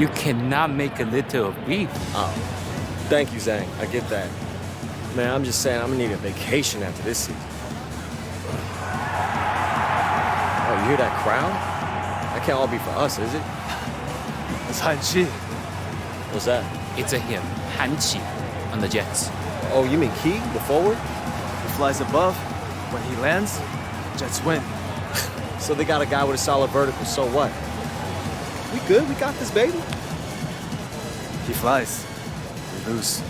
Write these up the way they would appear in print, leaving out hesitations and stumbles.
You cannot make a litter of beef. Oh, thank you, Zhang. I get that. Man, I'm just saying I'm gonna need a vacation after this season. Oh, you hear that crowd? That can't all be for us, is it? It's Han Chi. What's that? It's a him, Han Qi, on the Jets. Oh, you mean Key, the forward? He flies above. When he lands, Jets win. So they got a guy with a solid vertical, so what? We good? We got this, baby? He flies. We lose.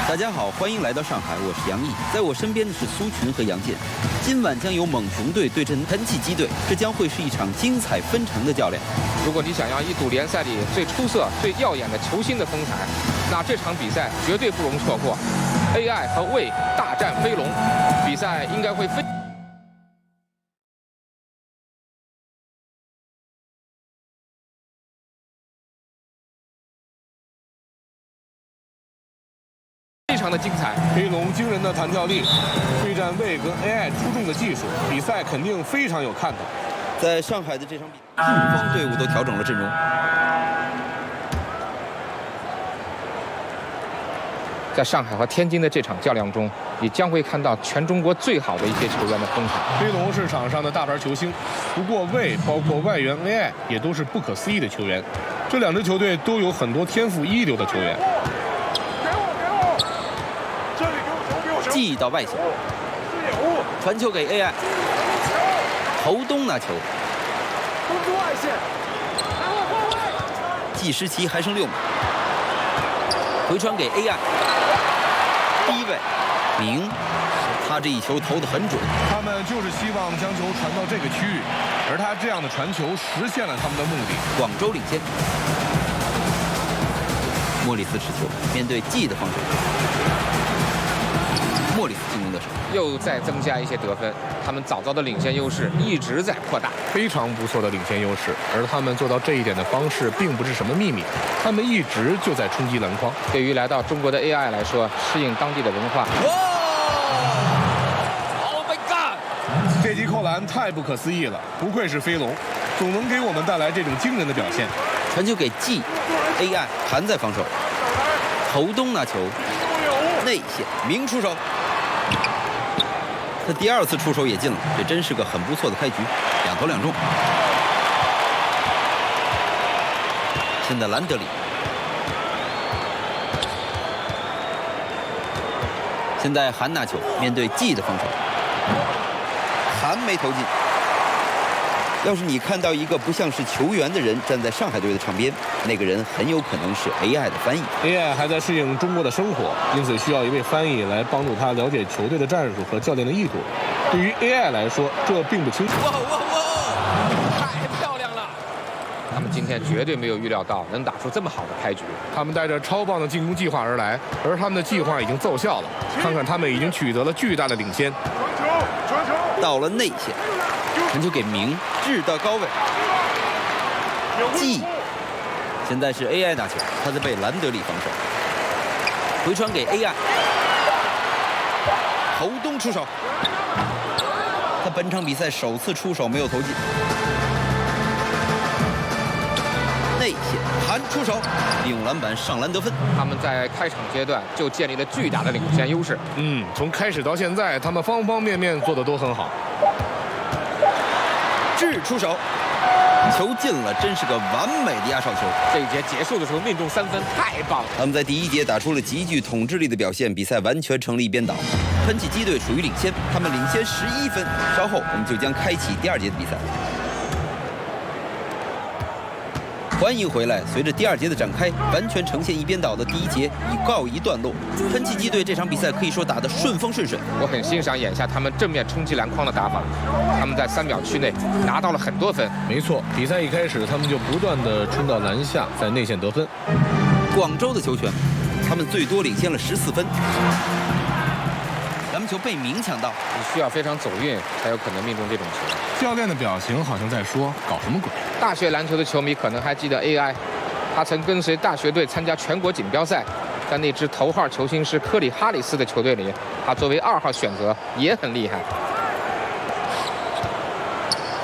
大家好，欢迎来到上海，我是杨毅，在我身边的是苏群和杨健。今晚将由猛熊队对阵喷气机队，这将会是一场精彩纷呈的较量。如果你想要一睹联赛里最出色、最耀眼的球星的风采，那这场比赛绝对不容错过。AI 和魏大战飞龙，比赛应该会非常的精彩。飞龙惊人的弹跳力，对战魏跟 AI 出众的技术，比赛肯定非常有看头。在上海的这场比赛，双方队伍都调整了阵容。在上海和天津的这场较量中，你将会看到全中国最好的一些球员的风采。飞龙是场上的大牌球星，不过魏包括外援 AI 也都是不可思议的球员。这两支球队都有很多天赋一流的球员。技到外线，传球给 AI， 侯东拿球，计时期还剩6秒，回传给 AI， 第一位明，他这一球投得很准。他们就是希望将球传到这个区域，而他这样的传球实现了他们的目的。广州领先，莫里斯持球，面对 G 的防守。莫里斯进攻得手，又再增加一些得分，他们早早的领先优势一直在扩大，非常不错的领先优势。而他们做到这一点的方式并不是什么秘密，他们一直就在冲击篮筐。对于来到中国的 AI 来说，适应当地的文化。哇 ！Oh my God！ 这记扣篮太不可思议了，不愧是飞龙，总能给我们带来这种惊人的表现。传球给 G，AI 还在防守，侯东拿球，内线明出手。他第2次出手也进了，这真是个很不错的开局，2投2中。现在兰德里，现在韩拿球，面对 G 的防守，韩没投进。要是你看到一个不像是球员的人站在上海队的场边，那个人很有可能是 AI 的翻译。AI 还在适应中国的生活，因此需要一位翻译来帮助他了解球队的战术和教练的意图。对于 AI 来说，这并不清楚。哇！太漂亮了！他们今天绝对没有预料到能打出这么好的开局。他们带着超棒的进攻计划而来，而他们的计划已经奏效了。看看他们已经取得了巨大的领先。到了内线。传球给明，掷到高位。G， 现在是 AI 拿球，他在被兰德里防守。回传给 AI， 侯东出手。他本场比赛首次出手没有投进。内线韩出手，利用篮板上篮得分。他们在开场阶段就建立了巨大的领先优势。从开始到现在，他们方方面面做得都很好。智出手，球进了，真是个完美的压哨球。这一节结束的时候命中3分，太棒了！他们在第1节打出了极具统治力的表现，比赛完全成了一边倒。喷气机队属于领先，他们领先11分。稍后我们就将开启第2节的比赛。欢迎回来！随着第2节的展开，完全呈现一边倒的第1节已告一段落。喷气机队这场比赛可以说打得顺风顺水。我很欣赏眼下他们正面冲击篮筐的打法，他们在3秒区内拿到了很多分。没错，比赛一开始他们就不断地冲到篮下，在内线得分。广州的球权，他们最多领先了14分。篮球被明抢到，你需要非常走运才有可能命中这种球。教练的表情好像在说搞什么鬼。大学篮球的球迷可能还记得 AI， 他曾跟随大学队参加全国锦标赛，在那支头号球星是科里哈里斯的球队里，他作为2号选择也很厉害。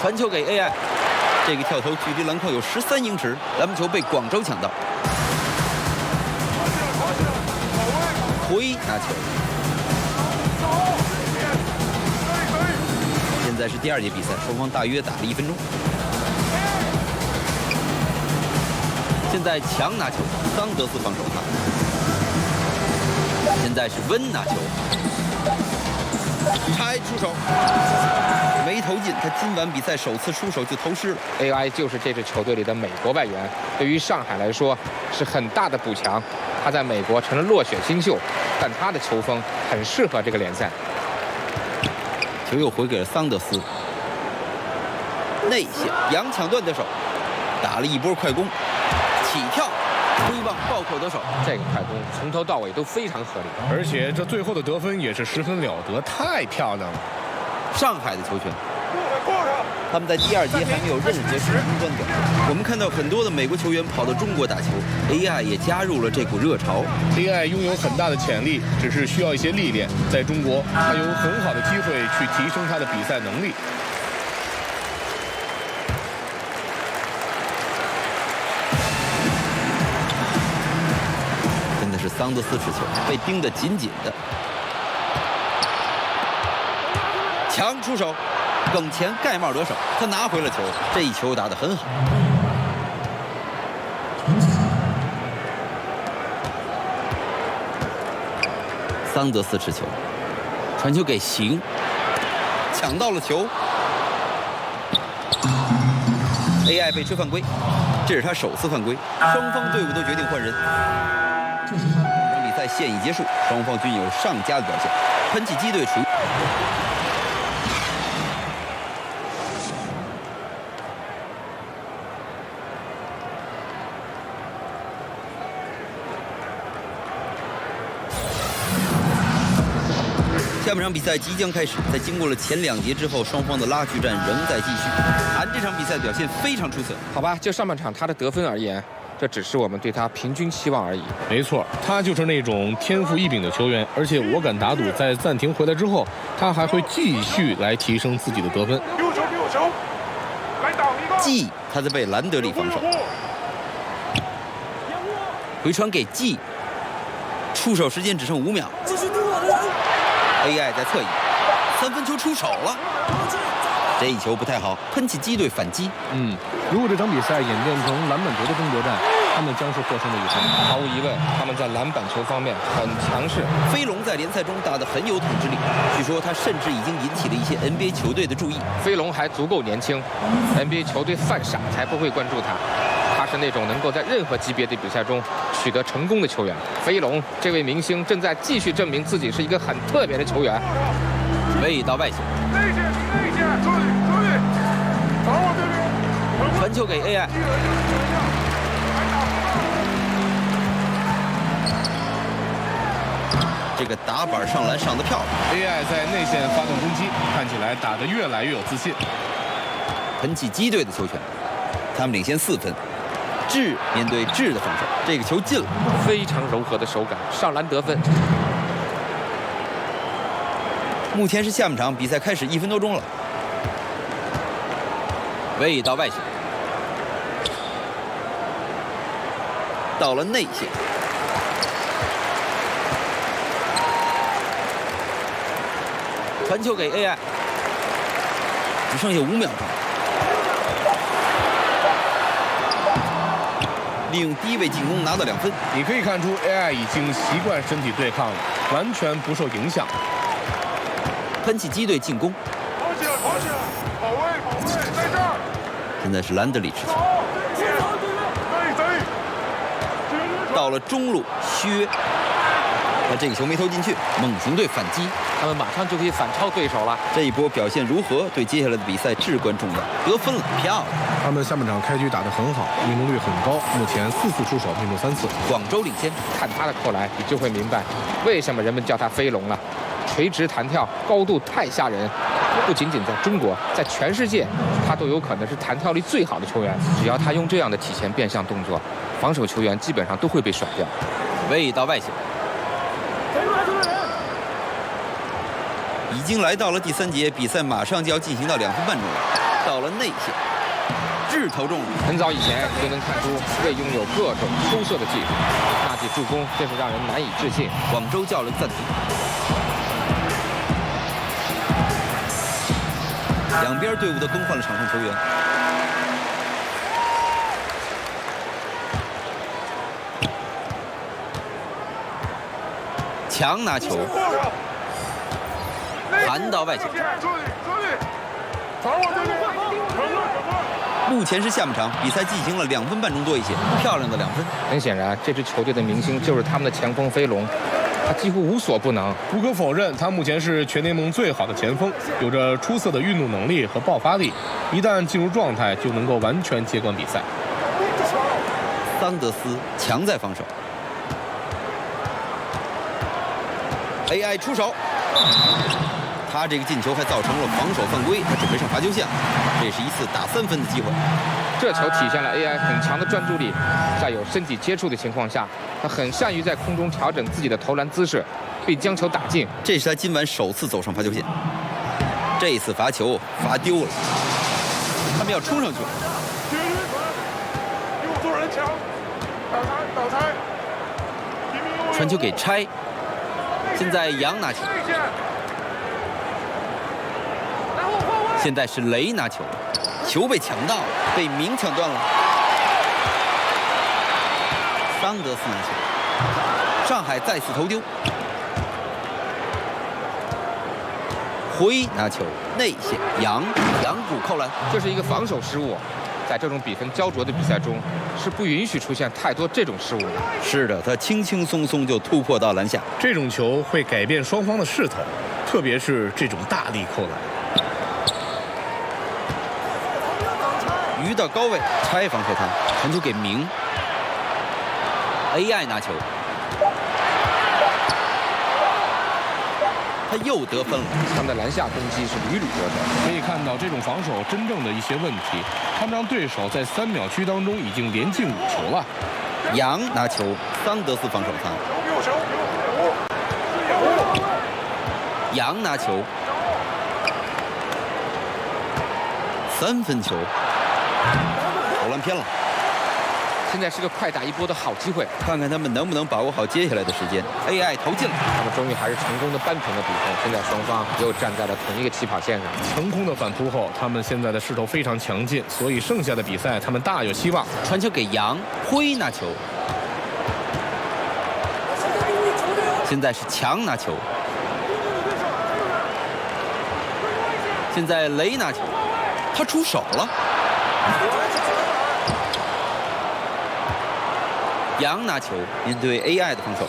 传球给 AI， 这个跳投距离篮筐有13英尺，篮板球被广州抢到，回拿球。现在是第2节比赛，双方大约打了1分钟。现在强拿球，桑德斯防守他。现在是温拿球，拆出手，没投进。他今晚比赛首次出手就投失了。AI 就是这支球队里的美国外援，对于上海来说是很大的补强。他在美国成了落选新秀，但他的球风很适合这个联赛。球又回给了桑德斯，内线杨抢断得手，打了一波快攻，起跳。挥棒暴扣得手，这个快攻从头到尾都非常合理，而且这最后的得分也是十分了得，太漂亮了。上海的球权，他们在第2节还没有任何成功断点。我们看到很多的美国球员跑到中国打球 ，AI 也加入了这股热潮。AI 拥有很大的潜力，只是需要一些历练。在中国，他有很好的机会去提升他的比赛能力。是桑德斯持球，被盯得紧紧的，强出手，耿前盖帽得手，他拿回了球，这一球打得很好。桑德斯持球，传球给行，抢到了球 ，AI 被吹犯规，这是他首次犯规，双方队伍都决定换人。比赛现已结束，双方均有上佳的表现。喷气机队处于下半场比赛即将开始，在经过了前2节之后，双方的拉锯战仍在继续。韩这场比赛表现非常出色。好吧，就上半场他的得分而言，这只是我们对他平均期望而已。没错，他就是那种天赋异禀的球员，而且我敢打赌，在暂停回来之后，他还会继续来提升自己的得分。季，他在被兰德里防守，回传给季，出手时间只剩5秒。AI 在侧翼，3分球出手了，这一球不太好，喷气机队反击。如果这场比赛演变成篮板球的争夺战，他们将是获胜的一方。毫无疑问，他们在篮板球方面很强势。飞龙在联赛中打得很有统治力，据说他甚至已经引起了一些 NBA 球队的注意。飞龙还足够年轻 ，NBA 球队犯傻才不会关注他。他是那种能够在任何级别的比赛中取得成功的球员。飞龙这位明星正在继续证明自己是一个很特别的球员。位到外线，传球给 AI， 这个打板上篮上得漂亮。 AI 在内线发动攻击，看起来打得越来越有自信。喷气机队的球权，他们领先4分。智面对智的防守，这个球进了，非常柔和的手感，上篮得分。目前是下半场，比赛开始1分多钟了。位到外线，到了内线，传球给 AI， 只剩下5秒钟。利用低位进攻拿到2分。你可以看出 AI 已经习惯身体对抗了，完全不受影响。喷气机队进攻，跑起来，保卫，在这儿。现在是兰德里持球，到了中路，薛，他这个球没投进去，猛禽队反击，他们马上就可以反超对手了。这一波表现如何，对接下来的比赛至关重要。得分了，漂亮！他们下半场开局打得很好，命中率很高，目前4次出手命中3次。广州领先，看他的扣篮，你就会明白为什么人们叫他飞龙了。垂直弹跳，高度太吓人。不仅仅在中国，在全世界，他都有可能是弹跳力最好的球员。只要他用这样的体前变向动作，防守球员基本上都会被甩掉。位到外线，已经来到了第3节，比赛马上就要进行到2分半钟了。到了内线，掷投中了。很早以前就能看出魏拥有各种出色的技术，那记助攻真是让人难以置信。广州叫了个暂停。两边队伍都更换了场上球员。强拿球，弹到外线。目前是下半场，比赛进行了2分半钟多一些，漂亮的2分。很显然，这支球队的明星就是他们的前锋飞龙，他几乎无所不能。无可否认，他目前是全联盟最好的前锋，有着出色的运动能力和爆发力，一旦进入状态，就能够完全接管比赛。桑德斯强在防守 ，AI 出手。他这个进球还造成了防守犯规，他准备上罚球线，这是一次打3分的机会。这球体现了 AI 很强的专注力，在有身体接触的情况下，他很善于在空中调整自己的投篮姿势，并将球打进。这是他今晚首次走上罚球线，这一次罚球罚丢了，他们要冲上去。右做人墙，倒裁，传球给拆，现在杨拿球。现在是雷拿球，球被抢到了，被明抢断了。桑德斯拿球，上海再次投丢。辉拿球，内线杨谷扣篮，这是一个防守失误，在这种比分焦灼的比赛中，是不允许出现太多这种失误的。是的，他轻轻松松就突破到篮下。这种球会改变双方的势头，特别是这种大力扣篮。鱼到高位，拆防射他，传球给明 ，AI 拿球，他又得分了。他们的篮下攻击是屡屡得分。可以看到这种防守真正的一些问题，他们让对手在3秒区当中已经连进5球了。杨拿球，桑德斯防守他，杨拿球，3分球。投篮偏了，现在是个快打一波的好机会，看看他们能不能把握好接下来的时间。AI 投进了，他们终于还是成功的扳平了比分。现在双方又站在了同一个起跑线上。成功的反扑后，他们现在的势头非常强劲，所以剩下的比赛他们大有希望。传球给杨辉拿球，现在是强拿球，现在雷拿球，他出手了。杨拿球，面对 AI 的防守，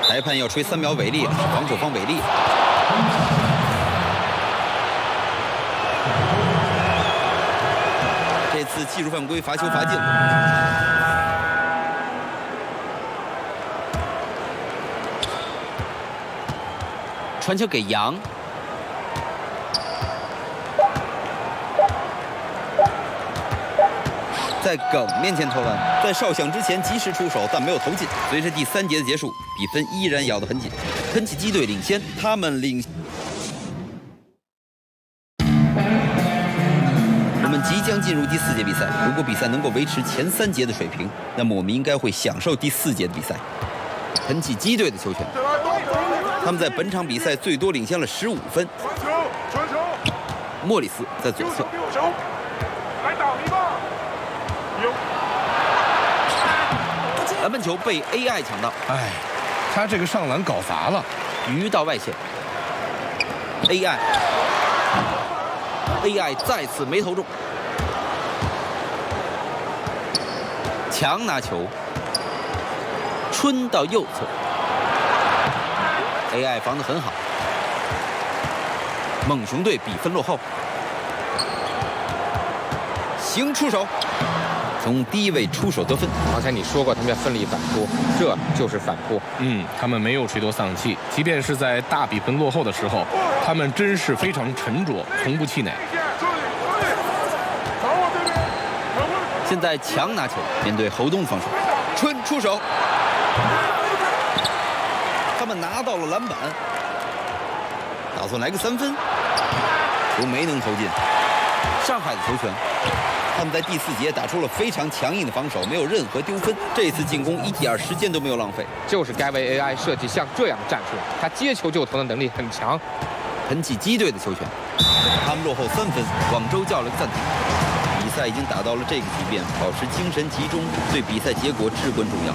裁判要吹3秒违例了，防守方违例。这次技术犯规，罚球罚进了。传球给杨。在耿面前投篮，在哨响之前及时出手，但没有投进。随着第3节的结束，比分依然咬得很紧，肯奇基队领先，他们领。我们即将进入第4节比赛，如果比赛能够维持前3节的水平，那么我们应该会享受第4节的比赛。肯奇基队的球权，他们在本场比赛最多领先了15分。传球，莫里斯在左侧。来挡一棒。篮板球被 AI 抢到，哎，他这个上篮搞砸了，鱼到外线 ，AI 再次没投中，强拿球，春到右侧 ，AI 防得很好，猛熊队比分落后，行出手。从低位出手得分。刚才你说过他们要奋力反扑，这就是反扑。他们没有垂头丧气，即便是在大比分落后的时候，他们真是非常沉着，从不气馁。现在强拿球，面对侯东防守，春出手，他们拿到了篮板，打算来个3分。球没能投进。上海的球权，他们在第4节打出了非常强硬的防守，没有任何丢分。这次进攻一点时间都没有浪费，就是该为 AI 设计像这样的战术，他接球就投的能力很强。喷起机队的球权，他们落后3分，广州叫了个暂停。比赛已经打到了这个局面，保持精神集中对比赛结果至关重要。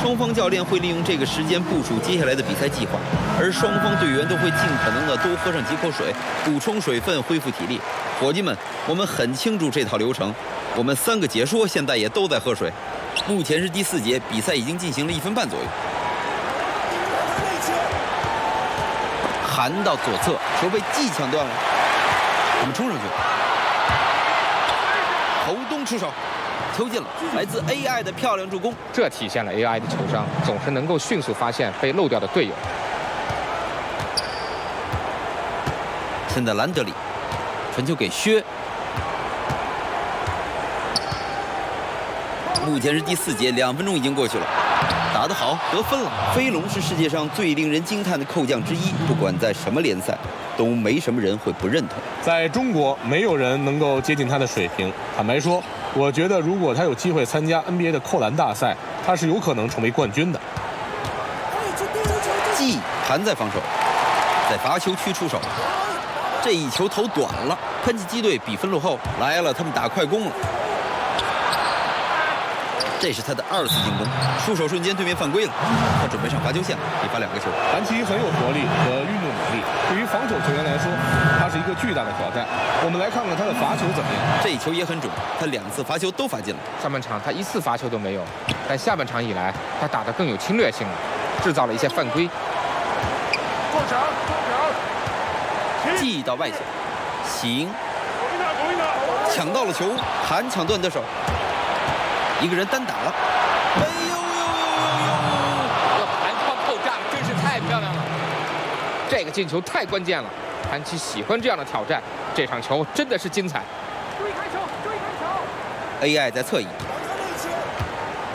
双方教练会利用这个时间部署接下来的比赛计划，而双方队员都会尽可能的多喝上几口水，补充水分，恢复体力。伙计们，我们很清楚这套流程，我们3个解说现在也都在喝水。目前是第4节，比赛已经进行了1分半左右。韩到左侧，球被季抢断了，我们冲上去，侯东出手，球进了，来自 AI 的漂亮助攻，这体现了 AI 的球商，总是能够迅速发现被漏掉的队友。现在兰德里传球给薛，目前是第4节，2分钟已经过去了。打得好，得分了。飞龙是世界上最令人惊叹的扣将之一，不管在什么联赛，都没什么人会不认同。在中国，没有人能够接近他的水平。坦白说，我觉得如果他有机会参加 NBA 的扣篮大赛，他是有可能成为冠军的。季还在防守，在罚球区出手，这一球投短了，喷气机队比分落后。来了，他们打快攻了。这是他的2次进攻，出手瞬间对面犯规了，他准备上罚球线了，得罚2个球。韩琦很有活力和运动能力，对于防守球员来说，他是一个巨大的挑战。我们来看看他的罚球怎么样。这一球也很准，他2次罚球都罚进了。上半场他1次罚球都没有，但下半场以来他打得更有侵略性了，制造了一些犯规。过场，季到外线，行，拱一打，抢到了球，韩抢断得手，一个人单打了，哎呦呦呦呦呦！这韩框后炸真是太漂亮了，这个进球太关键了。韩琦喜欢这样的挑战，这场球真的是精彩。注意开球，注意开球。 AI 在侧翼，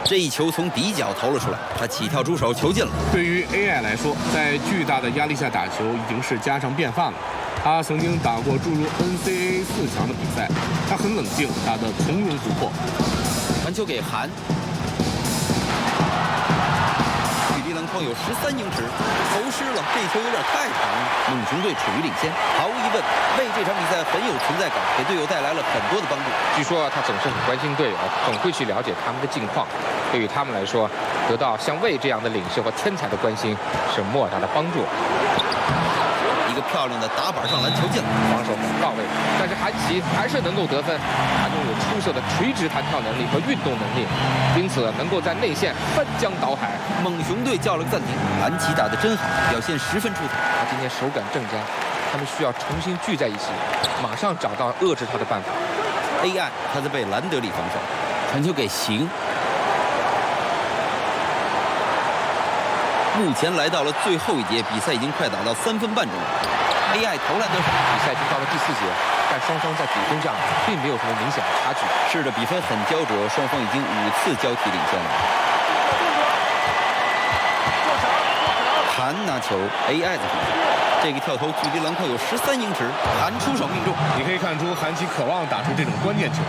这一球从底角投了出来，他起跳出手，球进了。对于 AI 来说，在巨大的压力下打球已经是家常便饭了。他曾经打过诸如 NCAA 4强的比赛，他很冷静，打得从容不迫。传球给韩，距离篮筐有13英尺，投失了，这球有点太长了。猛熊队处于领先，毫无疑问，为这场比赛很有存在感，给队友带来了很多的帮助。据说他总是很关心队友，总会去了解他们的近况。对于他们来说，得到像魏这样的领袖和天才的关心是莫大的帮助。一个漂亮的打板上篮，球进了，防守很到位，但是韩琦还是能够得分。他拥有出色的垂直弹跳能力和运动能力，因此能够在内线翻江倒海。猛熊队叫了个暂停，韩琦打得真好，表现十分出彩。他今天手感正佳，他们需要重新聚在一起，马上找到遏制他的办法。AI 他在被兰德里防守，传球给行。目前来到了最后一节，比赛已经快打到3分半钟了。AI 投篮得手，比赛已经到了第4节，但双方在比分上并没有什么明显的差距。是的，比分很焦灼，双方已经5次交替领先了。韩拿球 ，AI 在防守，这个跳投距离篮筐有13英尺，韩出手命中。你可以看出韩琦渴望打出这种关键球，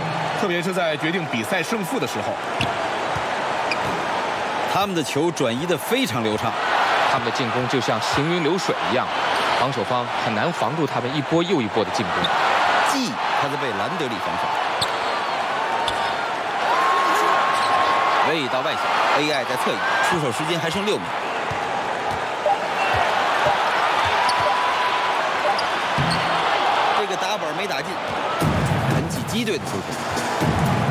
特别是在决定比赛胜负的时候。他们的球转移得非常流畅，他们的进攻就像行云流水一样，防守方很难防住他们一波又一波的进攻。季他在被兰德里防守，魏到外线 ，AI 在侧翼，出手时间还剩6秒。这个打板没打进，很起鸡队的球权。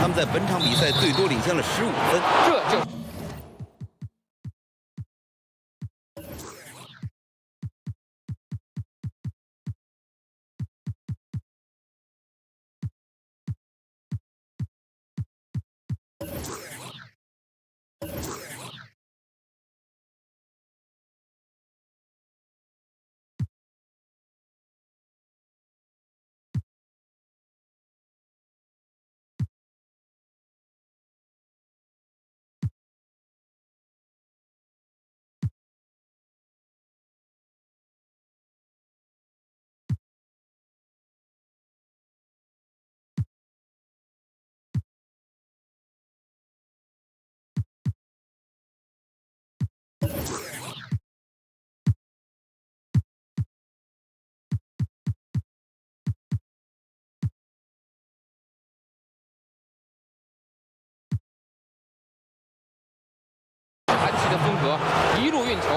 他们在本场比赛最多领先了15分，这就。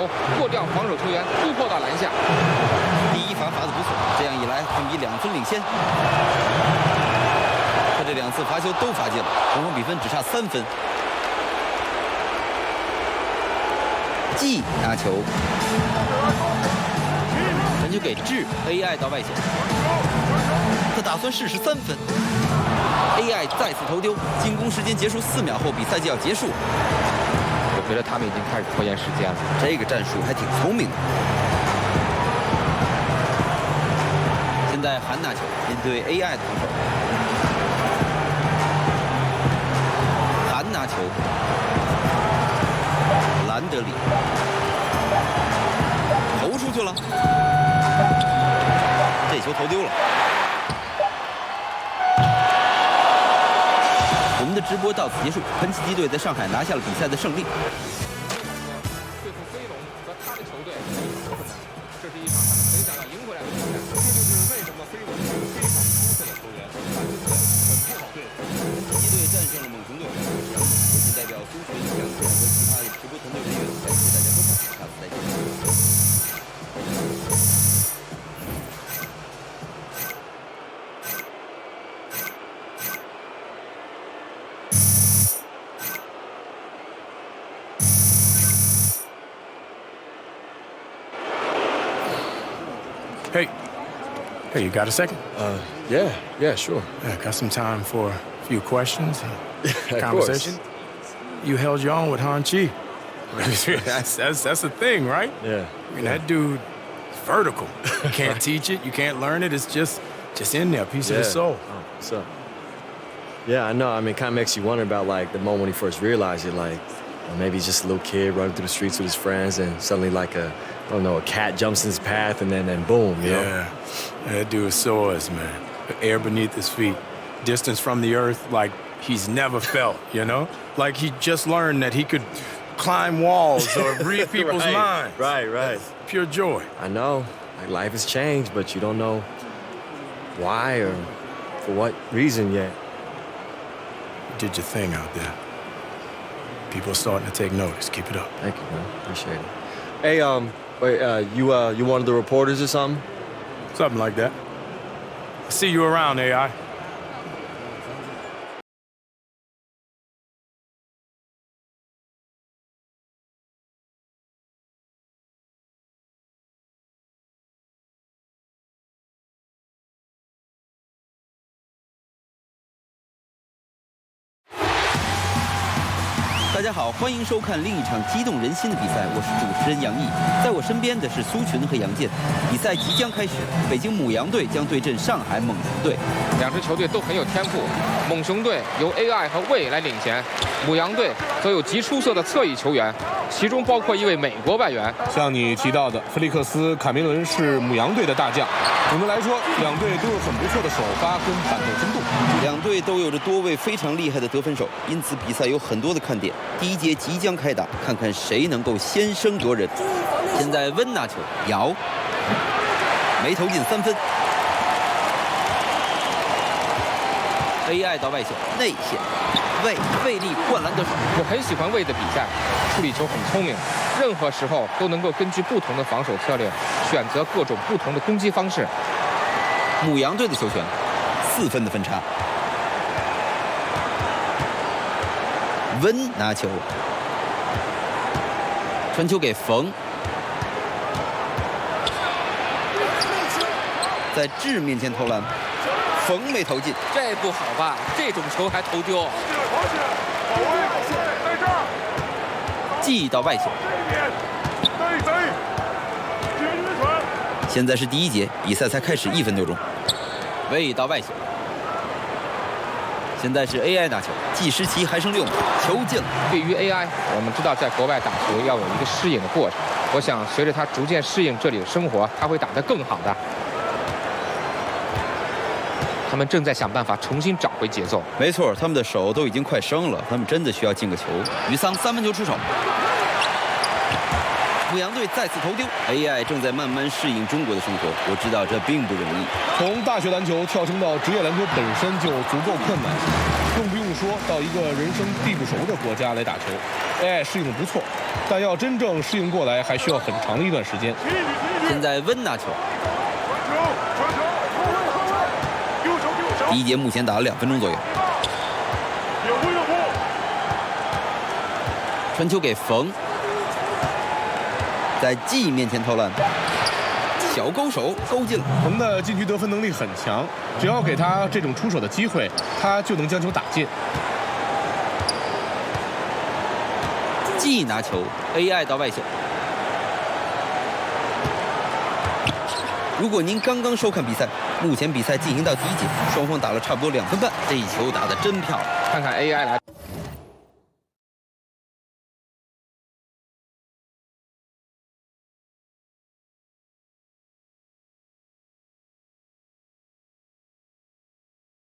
球，过掉防守球员，突破到篮下。第一罚罚得不错，这样一来他们以2分领先。可这2次罚球都罚进了，双方比分只差3分。G 拿球，传球给智 ，AI 到外线，他打算试试3分。AI 再次投丢，进攻时间结束4秒后，比赛就要结束。我觉得他们已经开始拖延时间了，这个战术还挺聪明的。现在韩拿球面对 AI 的防守，韩拿球，兰德里投出去了，这球投丢了。我们的直播到此结束，喷气机队在上海拿下了比赛的胜利。对付飞龙和他的球队没有什么困难，这是一场他们很想要赢回来的比赛。这就是为什么飞龙是非常出色的球员，但是很不好对付。喷气机队战胜了猛熊队，我仅代表苏群、杨健和其他的直播团队人员，感谢大家收看，下次再见。Hey, you got a second? Yeah, sure. Yeah, got some time for a few questions, Of conversation? You held your own with Han Chi. that's the thing, right? Yeah. I mean, that dude, vertical. You can't teach it. You can't learn it. It's just in there, piece of the soul. Oh, what's up? Yeah, I know. I mean, it kind of makes you wonder about, like, the moment when he first realized it, like, well, maybe he's just a little kid running through the streets with his friends, and suddenly, like, a cat jumps in his path, and then boom, you know? Yeah, that dude soars, man. Air beneath his feet, distance from the earth like he's never felt, you know? Like he just learned that he could climb walls or read people's minds. Right. Pure joy. I know. Like, life has changed, but you don't know why or for what reason yet. You did your thing out there. People are starting to take notice. Keep it up. Thank you, man. Appreciate it. Hey, you one of the reporters or something? Something like that. See you around, AI.大家好，欢迎收看另一场激动人心的比赛，我是主持人杨毅，在我身边的是苏群和杨健。比赛即将开始，北京母羊队将对阵上海猛熊队。两支球队都很有天赋，猛熊队由 AI 和魏来领衔，母羊队则有极出色的侧翼球员，其中包括一位美国外援。像你提到的，菲利克斯·卡梅伦是母羊队的大将。总的来说，两队都有很不错的首发跟板凳深度。两队都有着多位非常厉害的得分手，因此比赛有很多的看点。第一节即将开打，看看谁能够先声夺人。现在温拿球摇，没投进3分。AI 到外线内线，魏力灌篮得手。我很喜欢魏的比赛，处理球很聪明，任何时候都能够根据不同的防守策略，选择各种不同的攻击方式。母羊队的球权，4分的分差。温拿球，传球给冯，在智面前投篮，冯没投进，这不好吧？这种球还投丢。记到外线。现在是第一节，比赛才开始1分多钟。魏到外线。现在是 AI 拿球，计时器还剩6秒，球进了。对于 AI， 我们知道在国外打球要有一个适应的过程。我想随着他逐渐适应这里的生活，他会打得更好的。他们正在想办法重新找回节奏。没错，他们的手都已经快生了，他们真的需要进个球。于桑3分球出手，牧羊队再次头丢 ，AI 正在慢慢适应中国的生活。我知道这并不容易。从大学篮球跳升到职业篮球本身就足够困难，更不用说到一个人生地不熟的国家来打球。AI 适应的不错，但要真正适应过来，还需要很长的一段时间。现在温拿球，第一节目前打了2分钟左右。传球给冯，在季面前投篮，小勾手勾进了。冯的禁区得分能力很强，只要给他这种出手的机会，他就能将球打进。季拿球 ，AI 到外线。如果您刚刚收看比赛，目前比赛进行到第一节，双方打了差不多2分半，这一球打得真漂亮。看看 AI 来。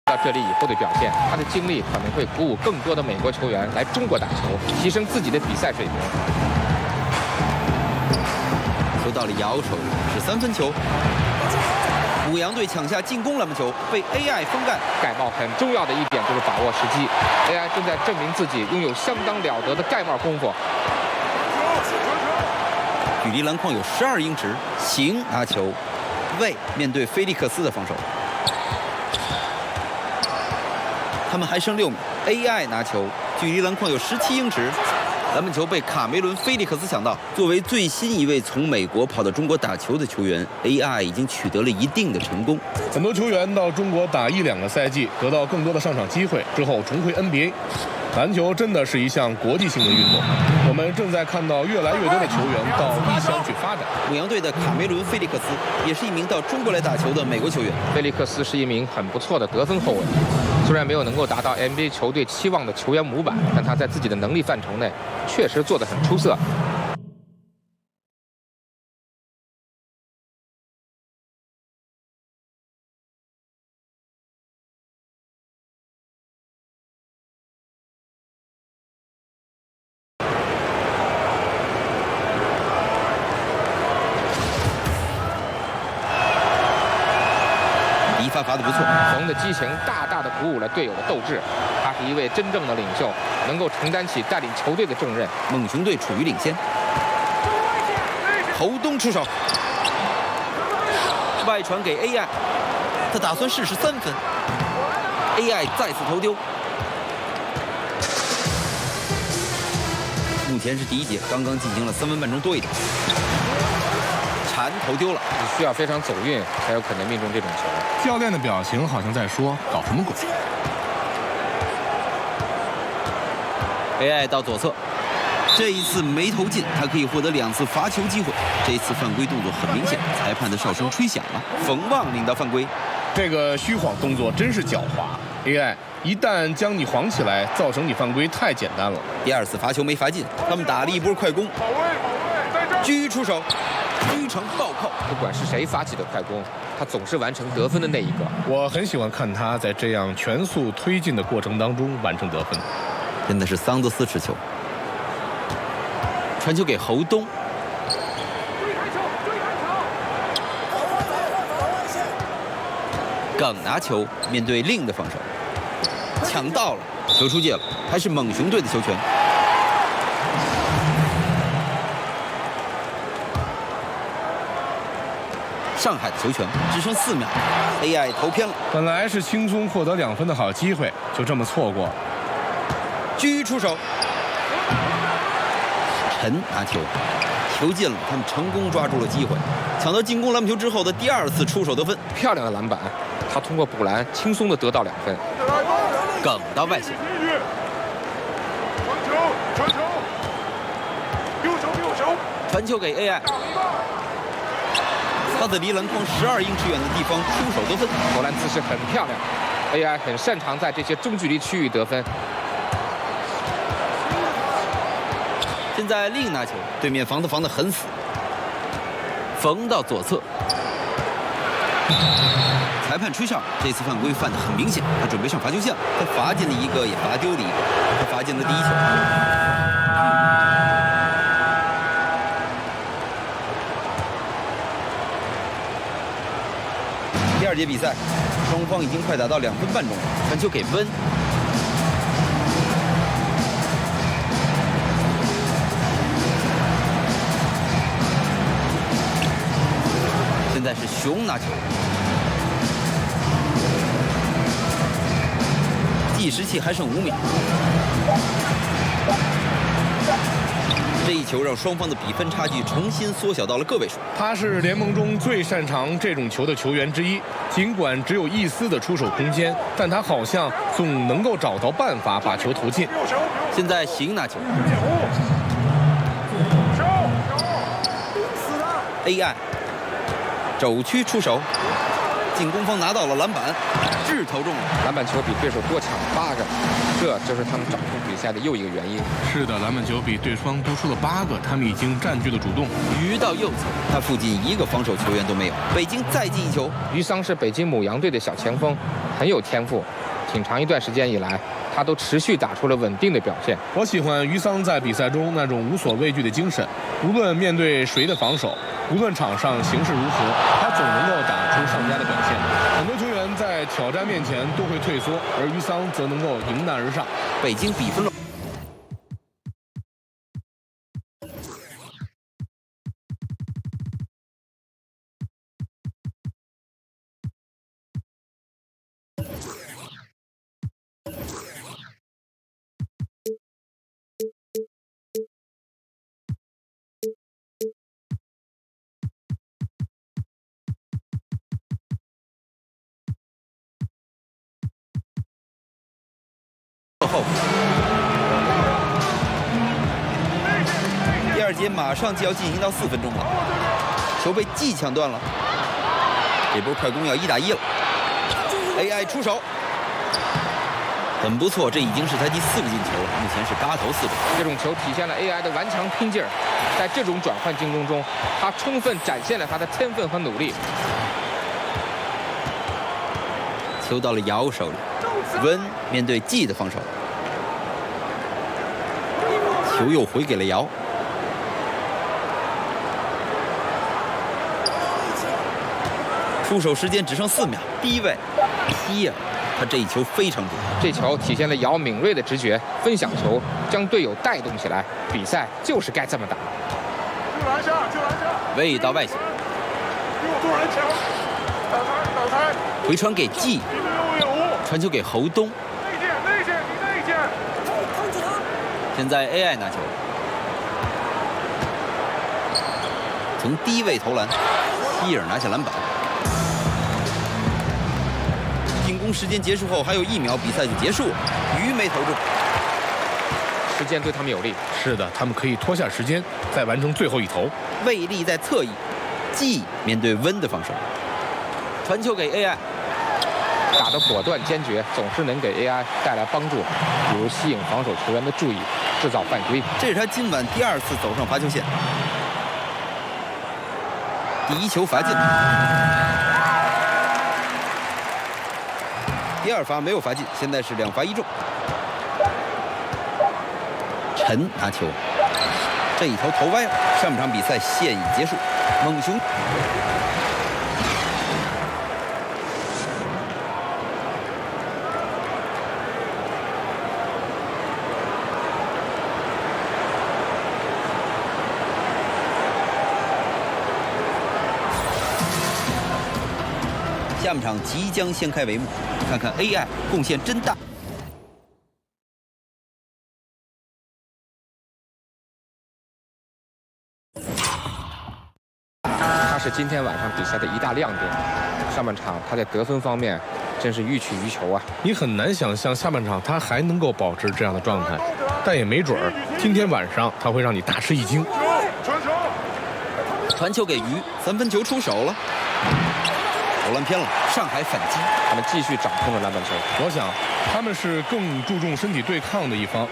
到这里以后的表现，他的经历可能会鼓舞更多的美国球员来中国打球，提升自己的比赛水平。球到了姚手里，是3分球。牧羊队抢下进攻篮板球，被 AI 封盖。盖帽很重要的一点就是把握时机 ，AI 正在证明自己拥有相当了得的盖帽功夫。距离篮筐有12英尺，行拿球，魏面对菲利克斯的防守。他们还剩6秒 ，AI 拿球，距离篮筐有17英尺，篮板球被卡梅伦·菲利克斯抢到。作为最新一位从美国跑到中国打球的球员 ，AI 已经取得了一定的成功。很多球员到中国打1-2个赛季，得到更多的上场机会之后重回 NBA。篮球真的是一项国际性的运动，我们正在看到越来越多的球员到异乡去发展。牧羊队的卡梅伦·菲利克斯也是一名到中国来打球的美国球员。菲利克斯是一名很不错的得分后卫，虽然没有能够达到 NBA 球队期望的球员模板，但他在自己的能力范畴内确实做得很出色。罚得不错，冯的激情大大的鼓舞了队友的斗志。他是一位真正的领袖，能够承担起带领球队的重任。猛熊队处于领先。侯东出手，外传给 AI， 他打算试试3分。AI 再次投丢。目前是第一节，刚刚进行了3分半钟多一点。铲投丢了，需要非常走运才有可能命中这种球。教练的表情好像在说：“搞什么鬼 ？”AI 到左侧，这一次没投进，他可以获得2次罚球机会。这一次犯规动作很明显，裁判的哨声吹响了，冯旺领到犯规。这个虚晃动作真是狡猾 ，AI 一旦将你晃起来，造成你犯规太简单了。第2次罚球没罚进，他们打了一波快攻，狙出手。狙成暴扣，不管是谁发起的快攻，他总是完成得分的那一个。我很喜欢看他在这样全速推进的过程当中完成得分。真的是桑德斯持球，传球给侯东，耿拿球面对令的防守，抢到了，球出界了，还是猛熊队的球权。上海的球权只剩4秒 ，AI 投偏了。本来是轻松获得2分的好机会，就这么错过。狙出手，陈拿球，球进了，他们成功抓住了机会，抢到进攻篮板球之后的第2次出手得分，漂亮的篮板，他通过补篮轻松的得到2分。耿到外线，传球，丢球，传球给 AI。他在离篮筐12英尺远的地方出手得分，投篮姿势很漂亮。AI 很擅长在这些中距离区域得分。现在另拿球，对面防得很死。冯到左侧，裁判吹哨，这次犯规犯得很明显，他准备上罚球线，他罚进了1个，也罚丢了1个，他罚进了第1球。二节比赛，双方已经快打到2分半钟了。传球给温，现在是熊拿球，计时器还剩5秒。这一球让双方的比分差距重新缩小到了个位数。他是联盟中最擅长这种球的球员之一，尽管只有一丝的出手空间，但他好像总能够找到办法把球投进。现在邢拿球 ，AI 肘区出手，进攻方拿到了篮板，掷投中了。篮板球比对手多抢8个，这就是他们掌控比赛的又一个原因。是的，篮板球比对方多出了8个，他们已经占据了主动。鱼到右侧，他附近一个防守球员都没有。北京再进一球。于桑是北京母羊队的小前锋，很有天赋。挺长一段时间以来，他都持续打出了稳定的表现。我喜欢于桑在比赛中那种无所畏惧的精神，无论面对谁的防守，无论场上形势如何，他总能够打出上佳的表现。很多球员在挑战面前都会退缩，而于桑则能够迎难而上。北京比分了。后，第2节马上就要进行到4分钟了，球被G抢断了，这波快攻要1打1了。AI 出手，很不错，这已经是他第4个进球了，目前是8投4中。这种球体现了 AI 的顽强拼劲儿，在这种转换进攻中，他充分展现了他的天分和努力。球到了姚手里，温面对G的防守，球又回给了姚。出手时间只剩4秒，低位，希尔，他这一球非常准。这球体现了姚敏锐的直觉，分享球，将队友带动起来。比赛就是该这么打。就篮下，就篮下。位到外线，给我多人抢，挡拆，挡拆。回传给G，传球给侯东。内线，内线，你内线。现在 AI 拿球，从低位投篮，希尔拿下篮板。进攻时间结束后还有1秒，比赛就结束了。鱼没投中，时间对他们有利。是的，他们可以拖下时间，再完成最后一投。魏力在侧翼，G面对温的防守，传球给 AI， 打得果断坚决，总是能给 AI 带来帮助，比如吸引防守球员的注意，制造犯规。这是他今晚第2次走上罚球线，第1球罚进，第2罚没有罚进，现在是2罚1中。陈拿球，这一投投歪了，上半场比赛现已结束。猛熊下半场即将掀开帷幕，看看 AI 贡献真大。他是今天晚上比赛的一大亮点。上半场他在得分方面真是予取予求啊！你很难想象下半场他还能够保持这样的状态，但也没准儿今天晚上他会让你大吃一惊。传球，传球给鱼，3分球出手了，投篮偏了，上海反击，他们继续掌控着篮板球。我想他们是更注重身体对抗的一方，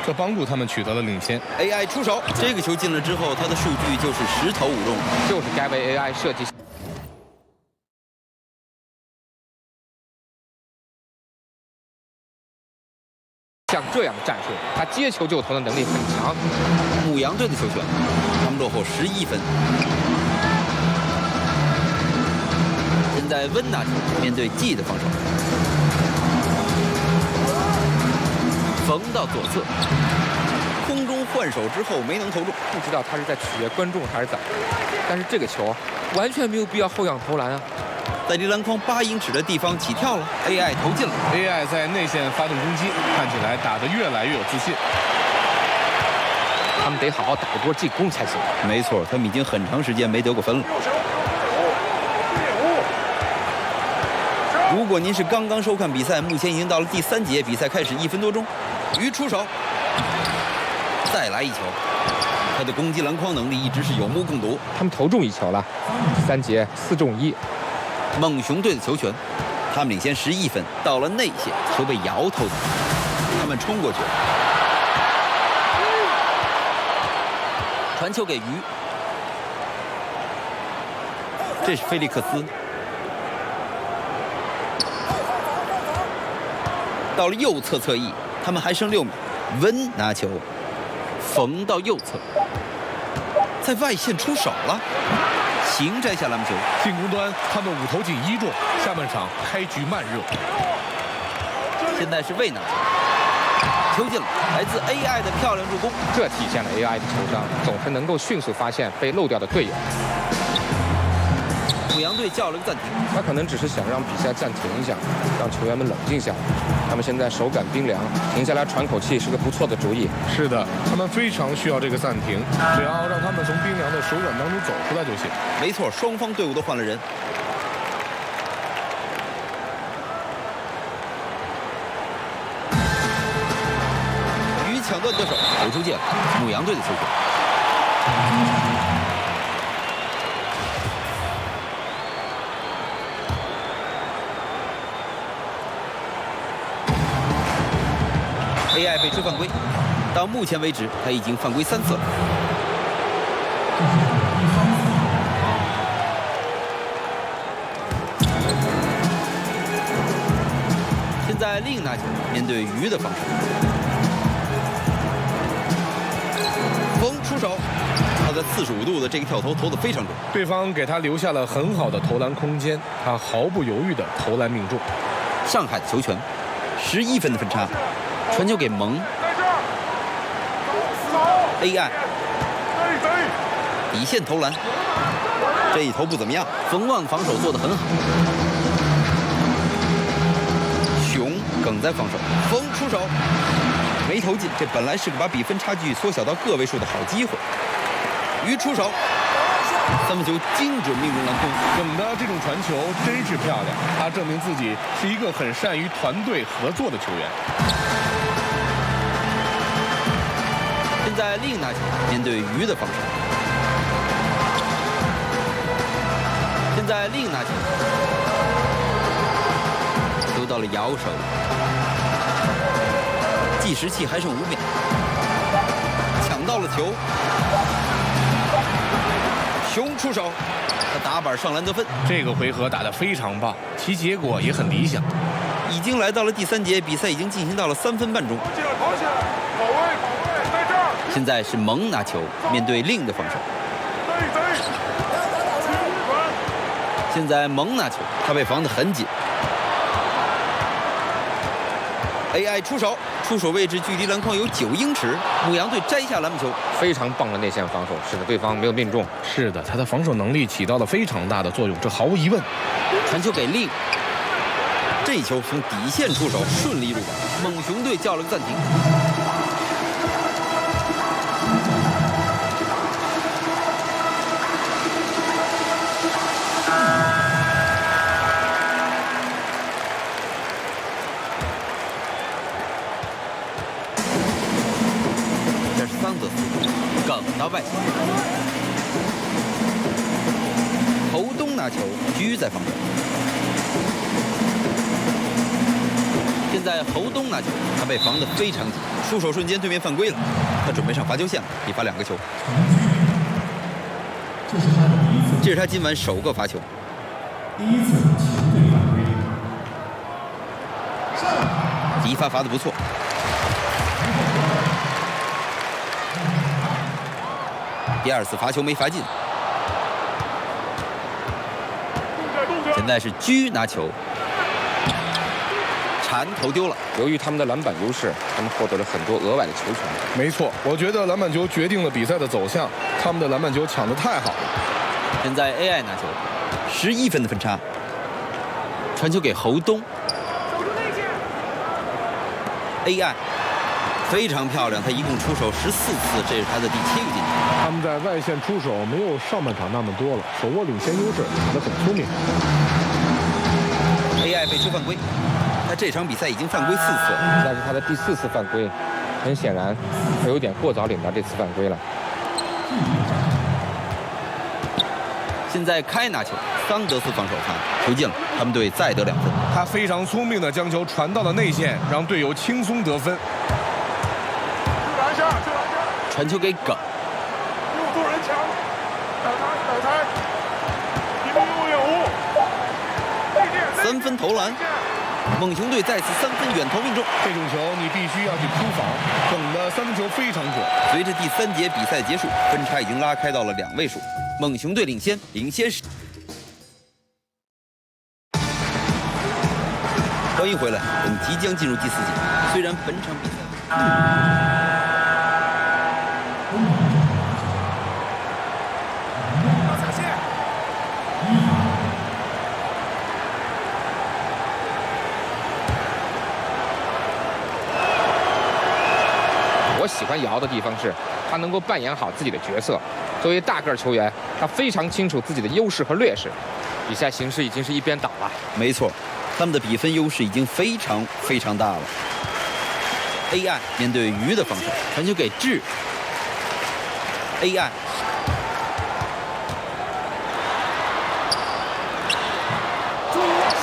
这帮助他们取得了领先。AI 出手，这个球进了之后，他的数据就是10投5中，就是该为 AI 设计。像这样的战术，他接球就投的能力很强。母羊队的球权，他们落后11分。现现在温拿球面对G的防守，缝到左侧，空中换手之后没能投中。不知道他是在取悦观众还是咋，但是这个球完全没有必要后仰投篮啊！在离篮筐8英尺的地方起跳了 ，AI 投进了。AI 在内线发动攻击，看起来打得越来越有自信。他们得好好打一波进攻才行。没错，他们已经很长时间没得过分了。如果您是刚刚收看比赛，目前已经到了第3节，比赛开始1分多钟。鱼出手，再来一球。他的攻击篮筐能力一直是有目共睹。他们投中1球了，3节4中1。猛熊队的球权，他们领先11分。到了内线，球被姚投进，他们冲过去，传球给鱼，这是菲利克斯。到了右侧侧翼，他们还剩6秒。温拿球，缝到右侧，在外线出手了，行摘下篮球。进攻端他们5投进1中，下半场开局慢热。现在是魏拿球，球进了，来自 AI 的漂亮助攻，这体现了 AI 的球商，总是能够迅速发现被漏掉的队友。母羊队叫了个暂停，他可能只是想让比赛暂停一下，让球员们冷静下来。他们现在手感冰凉，停下来喘口气是个不错的主意。是的，他们非常需要这个暂停，只要让他们从冰凉的手感当中走出来就行。没错，双方队伍都换了人。鱼抢断得手，投出界了，母羊队的球权。AI 被吹犯规，到目前为止他已经犯规3次了。现在另拿球面对鱼的防守，冯出手，他在45度的这个跳投投得非常准，对方给他留下了很好的投篮空间，他毫不犹豫的投篮命中。上海的球权，11分的分差。传球给蒙 ，AI 底线投篮，这一投不怎么样。冯旺防守做得很好，熊梗在防守，冯出手没投进，这本来是个把比分差距缩小到个位数的好机会。鱼出手，3分球精准命中篮筐。耿的这种传球真是漂亮，他证明自己是一个很善于团队合作的球员。现在另拿球面对鱼的防守，现在另拿球，球到了姚手里，计时器还剩5秒，抢到了球，熊出手，他打板上篮得分。这个回合打得非常棒，其结果也很理想。已经来到了第3节，比赛已经进行到了3分半钟。跑起来，跑起来，跑位，在这儿。现在是蒙拿球面对另的防守。现在蒙拿球，他被防得很紧。AI 出手，出手位置距离篮筐有9英尺。母羊队摘下篮板球，非常棒的内线防守，使得对方没有命中。是的，他的防守能力起到了非常大的作用，这毫无疑问。传球给另，这一球从底线出手，顺利入网。猛熊队叫了个暂停。这是桑德斯梗到外线，侯东拿球，居在防守。现在侯东拿球，他被防得非常紧，出手瞬间对面犯规了，他准备上罚球线了，一罚2个球。这是他今晚首个罚球。第一罚罚得不错。第2次罚球没罚进。现现在是居拿球，铲投丢了。由于他们的篮板优势，他们获得了很多额外的球权。没错，我觉得篮板球决定了比赛的走向，他们的篮板球抢得太好了。现在 AI 拿球，11分的分差，传球给侯东。AI 非常漂亮，他一共出手14次，这是他的第7个进球。他们在外线出手没有上半场那么多了，手握领先优势，打得很聪明。AI 被吹犯规，他这场比赛已经犯规4次，那是他的第4次犯规，很显然他有点过早领到这次犯规了。现在开拿球，桑德斯防守他球进了，他们队再得2分。他非常聪明地将球传到了内线，让队友轻松得分。传球给耿，右路人抢，倒台，一步右5，三分投篮，猛熊队再次3分远投命中。这种球你必须要去扑防，耿的3分球非常准。随着第3节比赛结束，分差已经拉开到了2位数，猛熊队领先10。欢迎回来，我们即将进入第4节。虽然本场比赛。我喜欢姚的地方是，他能够扮演好自己的角色。作为大个球员，他非常清楚自己的优势和劣势。比赛形势已经是一边倒了。没错，他们的比分优势已经非常大了。AI 面对鱼的防守，传球给智。AI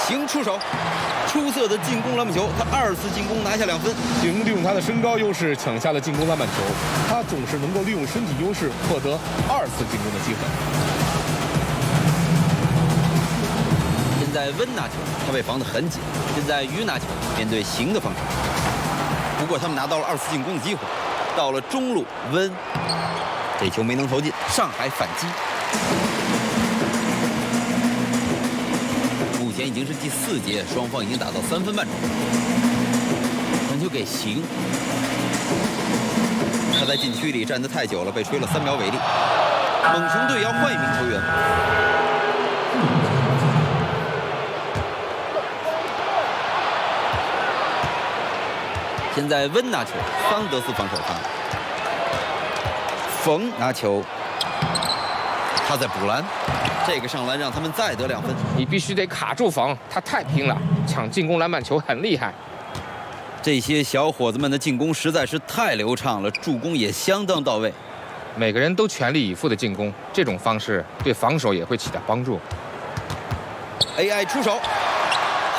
行出手。出色的进攻篮板球，他2次进攻拿下2分。行利用他的身高优势抢下了进攻篮板球，他总是能够利用身体优势获得2次进攻的机会。现在温拿球，他被防得很紧。现在鱼拿球，面对行的防守。不过他们拿到了2次进攻的机会。到了中路，温这球没能投进，上海反击。目前已经是第4节，双方已经打到3分半钟。传球给行，他在禁区里站得太久了，被吹了3秒违例。猛熊队要换1名球员。现在温拿球，桑德斯防守他。冯拿球，他在补篮。这个上篮让他们再得2分。你必须得卡住冯，他太拼了，抢进攻篮板球很厉害。这些小伙子们的进攻实在是太流畅了，助攻也相当到位。每个人都全力以赴的进攻，这种方式对防守也会起到帮助。AI 出手，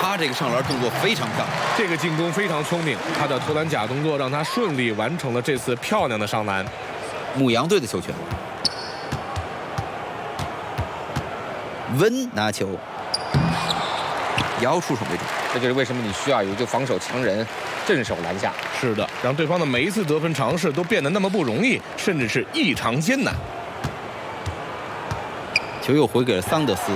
他这个上篮动作非常漂亮。这个进攻非常聪明，他的投篮假动作让他顺利完成了这次漂亮的上篮。牧羊队的球权。温拿球，姚出手为主。这就是为什么你需要有一个防守强人镇守篮下。是的，让对方的每一次得分尝试都变得那么不容易，甚至是异常艰难。球又回给了桑德斯，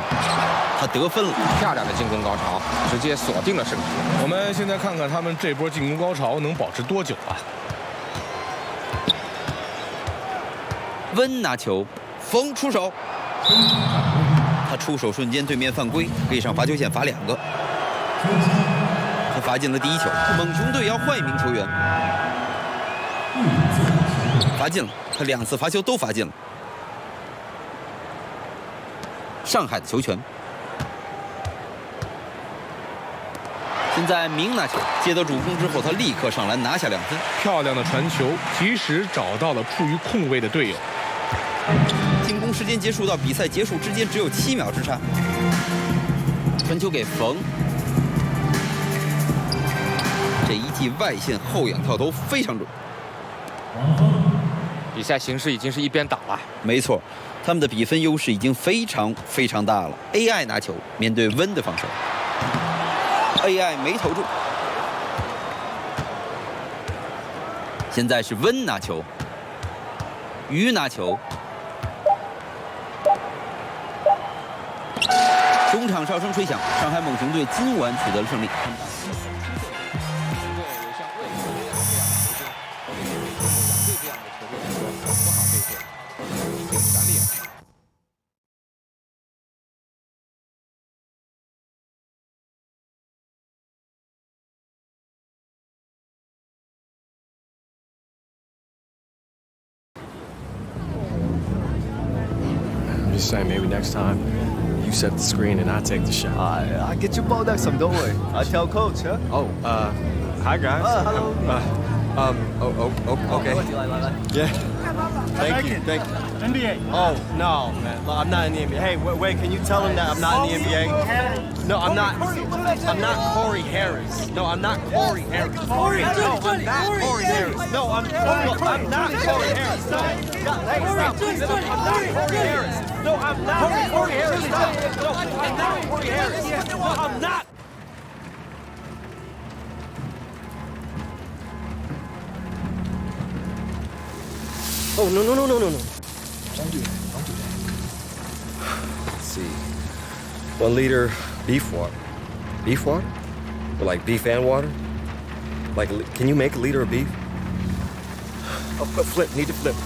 他得分了。漂亮的进攻高潮，直接锁定了胜局。我们现在看看他们这波进攻高潮能保持多久啊？温拿球，冯出手。他出手瞬间，对面犯规，可以上罚球线罚2个。他罚进了第1球。猛熊队要换1名球员。罚进了，他2次罚球都罚进了。上海的球权。现在明拿球，接到助攻之后，他立刻上篮拿下2分。漂亮的传球，及时找到了处于空位的队友。进攻时间结束到比赛结束之间只有7秒之差。传球给冯，这一记外线后仰跳投非常准。比赛形势已经是一边倒了。没错，他们的比分优势已经非常大了。AI 拿球面对温的防守 ，AI 没投中。现在是温拿球，鱼拿球。中场哨声吹响，上海猛熊队今晚取得了胜利。I'm just saying, maybe next time you set the screen and I take the shot. I get you ball next time, don't worry. I tell coach, huh? Oh, hi guys. Hello. Okay. Yeah. Thank you. NBA. Oh, no, man. Look, I'm not in the NBA. Hey, wait, can you tell him that I'm not in the NBA? No, I'm not. I'm not Corey Harris. No, I'm not Corey Harris. No, I'm not Corey Harris. No, I'm not Corey Harris. No, hey, stop, please. I'm not Corey Harris. No, I'm not Corey Harris. Stop. No, I'm not Corey Harris. No, I'm not. Oh, no. Don't do that. Let's see. 1 liter beef water. Beef water? Or like beef and water? Like, can you make a liter of beef? Oh, flip. Need to flip.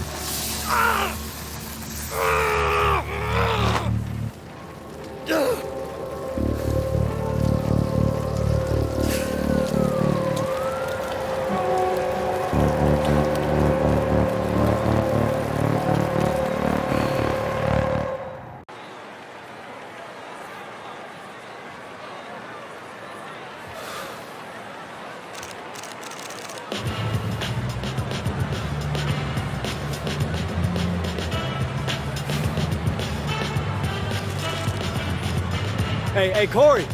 Hey, Corey.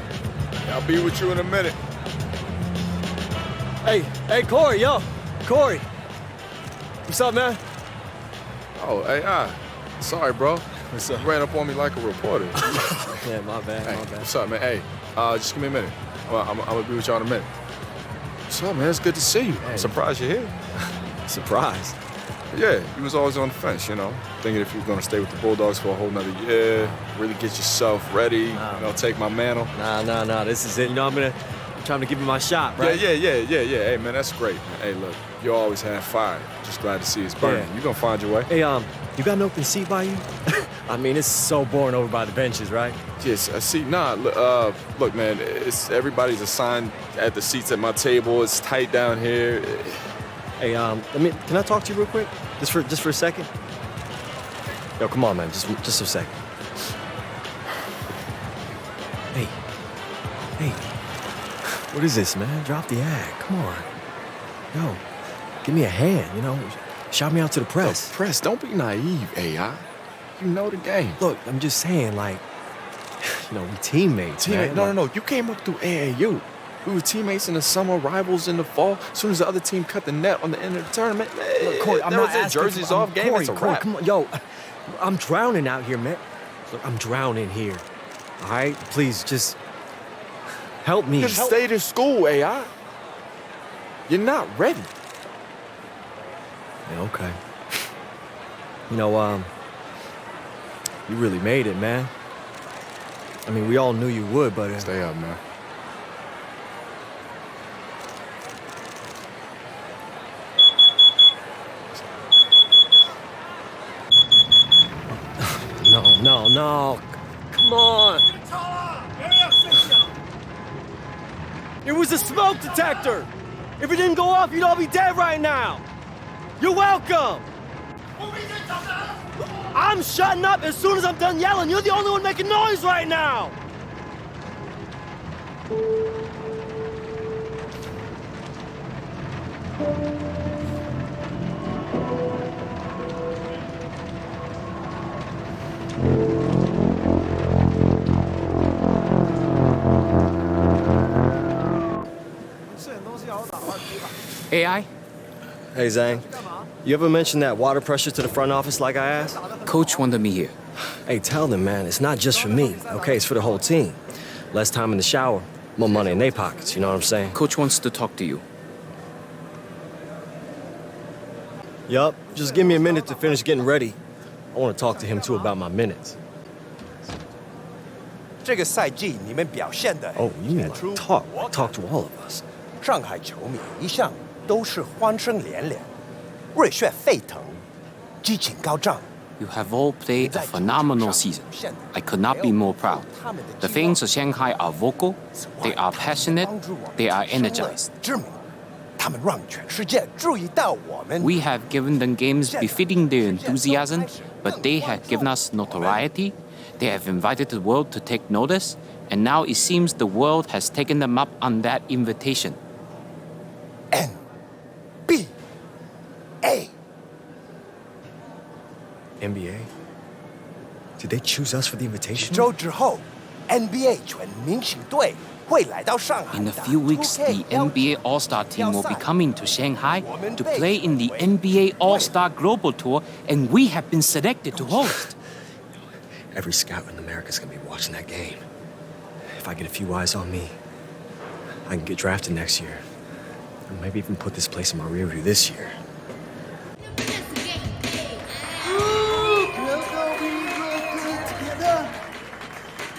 I'll be with you in a minute. Hey, Corey, yo. Corey. What's up, man? Oh, hey, sorry, bro. What's up? Ran up on me like a reporter. Yeah, my bad. What's up, man? Hey, just give me a minute. I'm gonna be with y'all in a minute. What's up, man? It's good to see you. Hey. I'm surprised you're here. Surprised. Yeah, you was always on the fence, you know, thinking if you were gonna stay with the Bulldogs for a whole nother year, really get yourself ready, take my mantle. Nah. This is it. You know, I'm trying to give you my shot, right? Yeah. Hey, man, that's great. Man. Hey, look, you always have fire. Just glad to see it's burning. Yeah. You gonna find your way. Hey, you got an open seat by you? I mean, it's so boring over by the benches, right? Yes, see, look, man, everybody's assigned at the seats at my table. It's tight down here. Hey, can I talk to you real quick? Just for a second? Yo, come on, man, just a second. Hey, what is this, man? Drop the act, come on. Yo, give me a hand, you know? Shout me out to the press. Yo, press, don't be naive, AI. You know the game. Look, I'm just saying, like, you know, we teammates, man. No. You came up through AAU. We were teammates in the summer, rivals in the fall. As soon as the other team cut the net on the end of the tournament, man, look, Corey, I'm not asking jerseys off game. Corey, it's a wrap. come on, yo, I'm drowning out here, man. Look, I'm drowning here. All right, please, just help me. You stayed in school, AI. You're not ready. Yeah, okay. You know, you really made it, man. I mean, we all knew you would, but Stay up, man. No. Come on. It was a smoke detector. If it didn't go off, you'd all be dead right now. You're welcome. I'm shutting up as soon as I'm done yelling. You're the only one making noise right now. AI? Hey, Zhang. You ever mention that water pressure to the front office like I asked? Coach wanted me here. Hey, tell them, man, it's not just for me, okay? It's for the whole team. Less time in the shower, more money in their pockets, you know what I'm saying? Coach wants to talk to you. Yup, just give me a minute to finish getting ready. I want to talk to him, too, about my minutes. 这个赛季你们表现的 Oh, you mean 演出 like talk 我 to all of us. 上海球迷一向都是欢声连连，热血沸腾，激情高涨。 You have all played a phenomenal season. I could not be more proud. The fans of Shanghai are vocal, they are passionate, they are energized. 知名，他们让全世界注意到我们。 We have given them games befitting their enthusiasm, but they have given us notoriety. They have invited the world to take notice, and now it seems the world has taken them up on that invitation. NBA NBA? Did they choose us for the invitation? 周之后 ，NBA 全明星队会来到上海。 In a few weeks, the NBA All-Star team will be coming to Shanghai to play in the NBA All-Star Global Tour, and we have been selected to host. Every scout in America's gonna be watching that game. If I get a few eyes on me, I can get drafted next year. Or maybe even put this place in my rear view this year.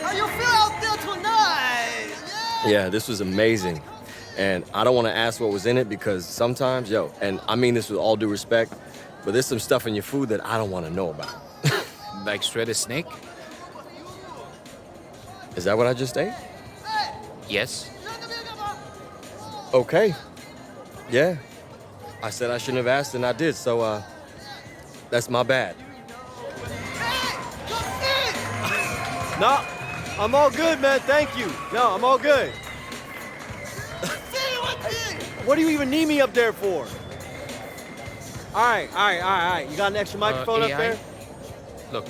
How you feel out there tonight? Yeah, this was amazing. And I don't want to ask what was in it because sometimes, and I mean this with all due respect, but there's some stuff in your food that I don't want to know about. Like shredded snake? Is that what I just ate? Yes. Okay. Yeah. I said I shouldn't have asked and I did, so that's my bad. No, I'm all good, man. Thank you. No, I'm all good. What do you even need me up there for? All right. You got an extra microphone up AI? there? Look,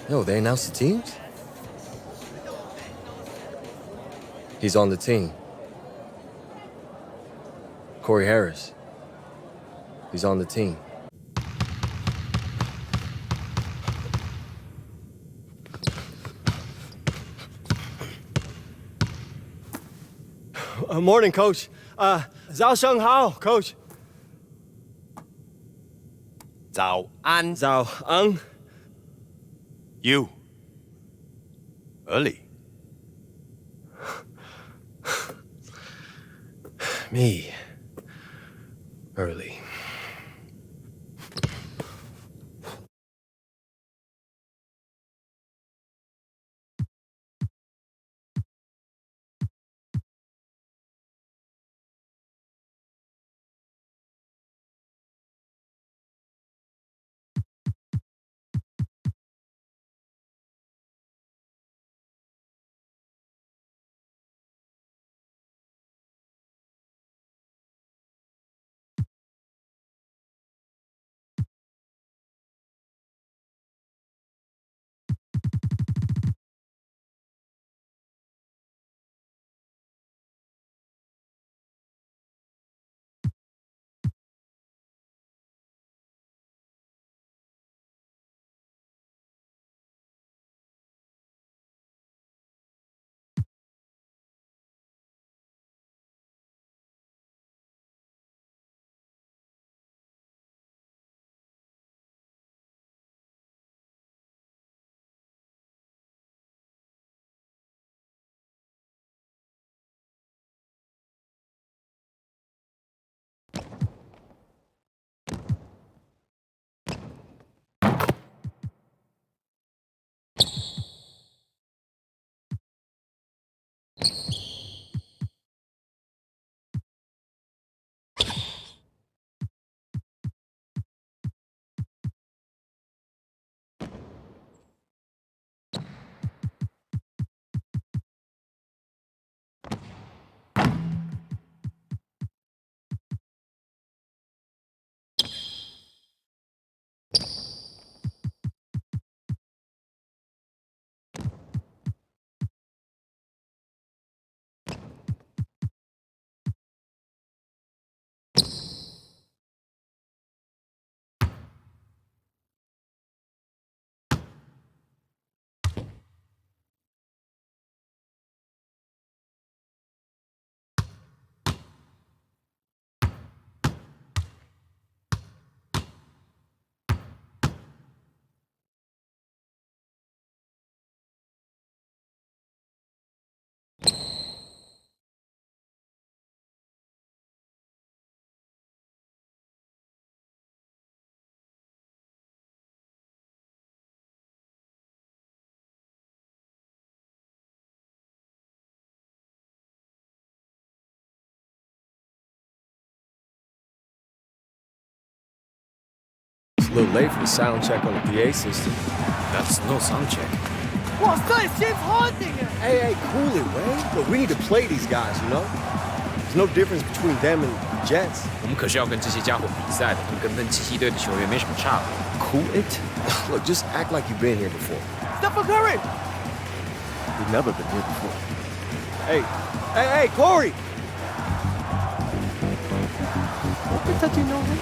Yo, they announced the teams? He's on the team. Corey Harris. He's on the team. Morning, Coach. Zhao Sheng Hao, Coach. 早安 Zhao Ang. ，You early。 Me. Early. a little late for the sound check on the PA system. That's no sound check. 哇塞，James Harden！ Hey, cool it, man. Look, we need to play these guys, you know? There's no difference between them and the Jets. 我们可是要跟这些家伙比赛的，他们跟喷七七队的球员没什么差。Cool it? Look, just act like you've been here before. Stephen Curry！ We've never been here before. Hey, Corey! Don't be touching no one.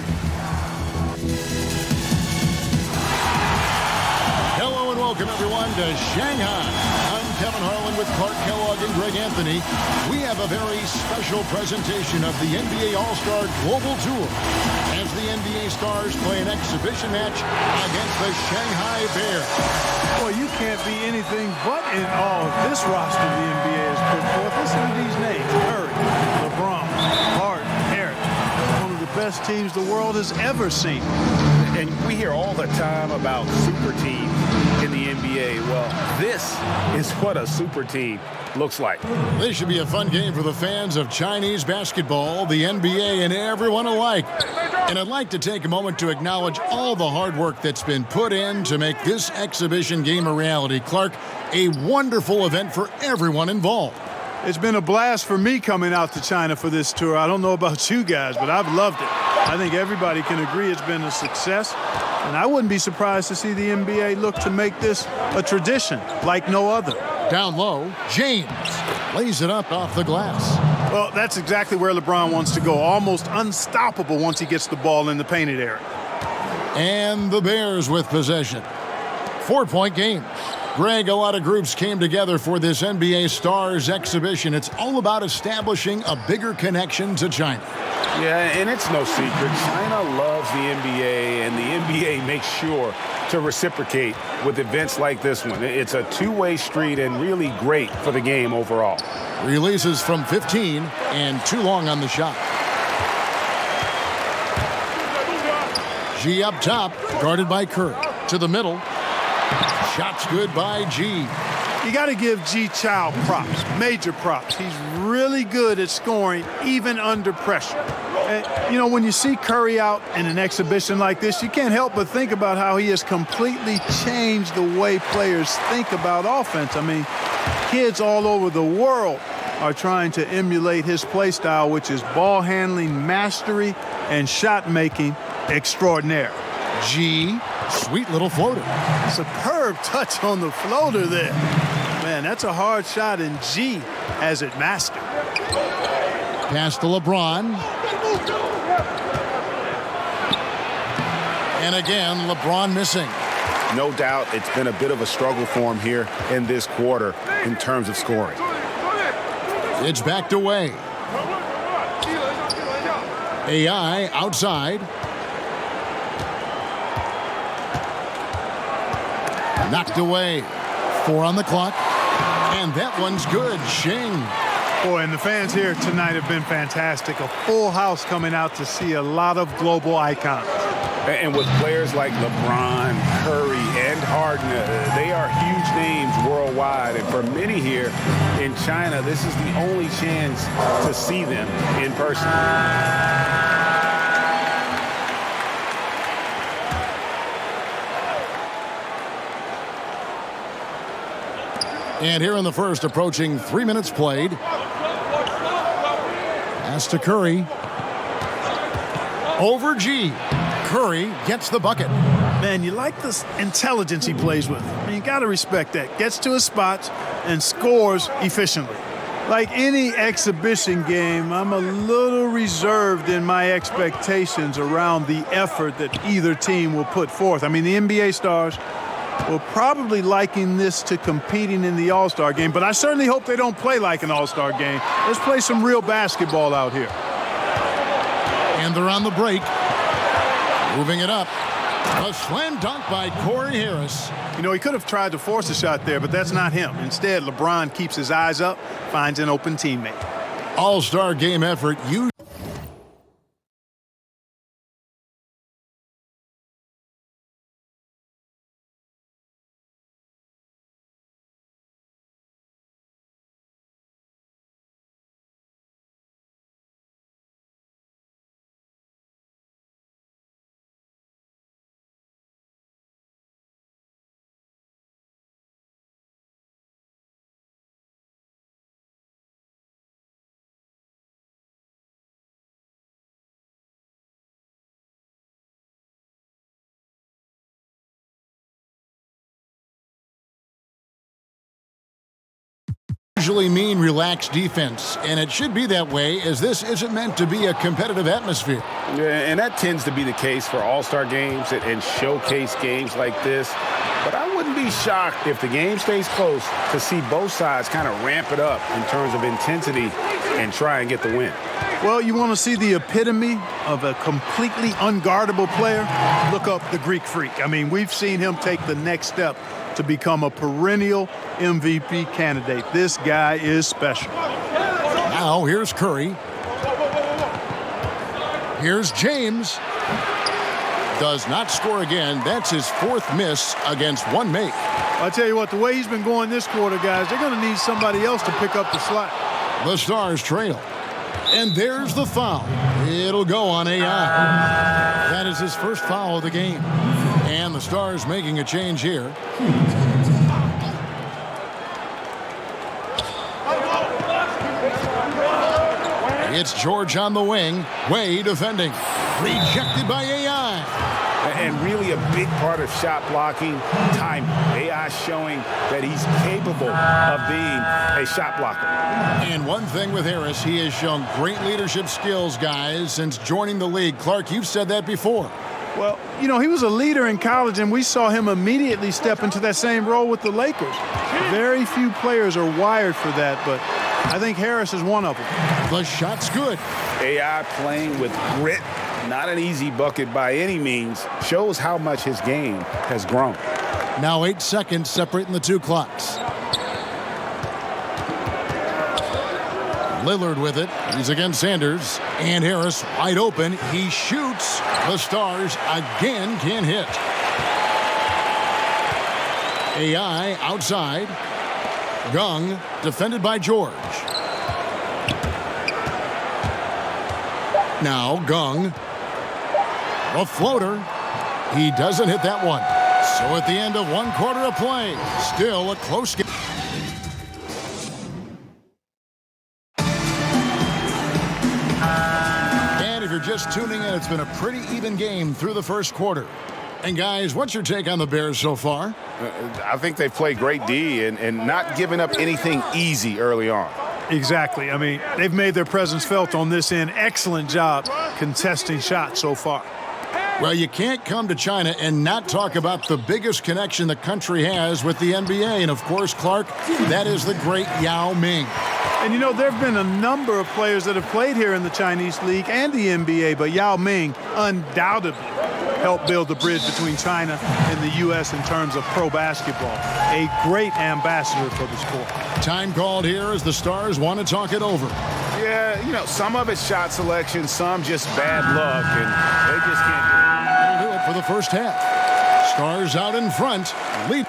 Hello and welcome everyone to Shanghai. I'm Kevin Harlan with Clark Kellogg and Greg Anthony. We have a very special presentation of the NBA All-Star Global Tour as the NBA Stars play an exhibition match against the Shanghai Bears. Boy, you can't be anything but in awe of this roster the NBA has put forth. Listen to these names: Curry, LeBron, Harden, Harris. One of the best teams the world has ever seen. And we hear all the time about super teams in the NBA. Well, this is what a super team looks like. This should be a fun game for the fans of Chinese basketball, the NBA, and everyone alike. And I'd like to take a moment to acknowledge all the hard work that's been put in to make this exhibition game a reality. Clark, a wonderful event for everyone involved. It's been a blast for me coming out to China for this tour. I don't know about you guys, but I've loved it. I think everybody can agree it's been a success. And I wouldn't be surprised to see the NBA look to make this a tradition like no other. Down low, James lays it up off the glass. Well, that's exactly where LeBron wants to go. Almost unstoppable once he gets the ball in the painted area. And the Bears with possession. 4-point game. Greg, a lot of groups came together for this NBA Stars exhibition. It's all about establishing a bigger connection to China. Yeah, and it's no secret. China loves the NBA, and the NBA makes sure to reciprocate with events like this one. It's a two-way street and really great for the game overall. Releases from 15 and too long on the shot. G up top, guarded by Curry. To the middle. Shots good by G. You got to give G Chow props, major props. He's really good at scoring, even under pressure. And, you know, when you see Curry out in an exhibition like this, you can't help but think about how he has completely changed the way players think about offense. I mean, kids all over the world are trying to emulate his play style, which is ball handling mastery and shot making extraordinaire. G, sweet little floater. Superb touch on the floater there. Man, that's a hard shot, and G has it mastered. Pass to LeBron. And again, LeBron missing. No doubt it's been a bit of a struggle for him here in this quarter in terms of scoring. It's backed away. AI outside. Knocked away. 4 on the clock. And that one's good. Shing. Boy, and the fans here tonight have been fantastic. A full house coming out to see a lot of global icons. And with players like LeBron, Curry, and Harden, they are huge names worldwide. And for many here in China, this is the only chance to see them in person. And here in the first, approaching 3 minutes played. Pass to Curry. Over G. Curry gets the bucket. Man, you like the intelligence he plays with. I mean, you got to respect that. Gets to his spots and scores efficiently. Like any exhibition game, I'm a little reserved in my expectations around the effort that either team will put forth. I mean, the NBA Stars will probably liken this to competing in the All-Star game, but I certainly hope they don't play like an All-Star game. Let's play some real basketball out here. And they're on the break. Moving it up. A slam dunk by Corey Harris. You know, he could have tried to force a shot there, but that's not him. Instead, LeBron keeps his eyes up, finds an open teammate. All-Star game effort. usually mean relaxed defense, and it should be that way as this isn't meant to be a competitive atmosphere. Yeah, and that tends to be the case for all-star games and showcase games like this. But I wouldn't be shocked if the game stays close to see both sides kind of ramp it up in terms of intensity and try and get the win. Well, you want to see the epitome of a completely unguardable player? Look up the Greek Freak. I mean, we've seen him take the next step to become a perennial MVP candidate. This guy is special. Now here's Curry. Here's James. Does not score again. That's his fourth miss against one make. I'll tell you what, the way he's been going this quarter, guys, they're going to need somebody else to pick up the slack. The Stars trail. And there's the foul. It'll go on AI. That is his first foul of the game. And the Stars making a change here. It's George on the wing. Way defending. Rejected by AI. And really a big part of shot blocking, time. AI showing that he's capable of being a shot blocker. And one thing with Harris, he has shown great leadership skills, guys, since joining the league. Clark, you've said that before. Well, you know, he was a leader in college, and we saw him immediately step into that same role with the Lakers. Very few players are wired for that, but I think Harris is one of them. The shot's good. AI playing with grit, not an easy bucket by any means, shows how much his game has grown. Now 8 seconds separating the two clocks. Lillard with it. He's against Sanders. And Harris wide open. He shoots. The Stars again can't hit. AI outside. Gung defended by George. Now Gung. A floater. He doesn't hit that one. So at the end of one quarter of play, still a close game. And if you're just tuning in, it's been a pretty even game through the first quarter. And guys, what's your take on the Bears so far? I think they've played great D and not giving up anything easy early on. Exactly. I mean, they've made their presence felt on this end. Excellent job contesting shots so far. Well, you can't come to China and not talk about the biggest connection the country has with the NBA. And, of course, Clark, that is the great Yao Ming. And, you know, there have been a number of players that have played here in the Chinese League and the NBA, but Yao Ming undoubtedly helped build the bridge between China and the U.S. in terms of pro basketball. A great ambassador for the sport. Time called here as the Stars want to talk it over. Yeah, you know, some of it's shot selection, some just bad luck, and they just can't do it. That'll do it for the first half. Stars out in front. Lead.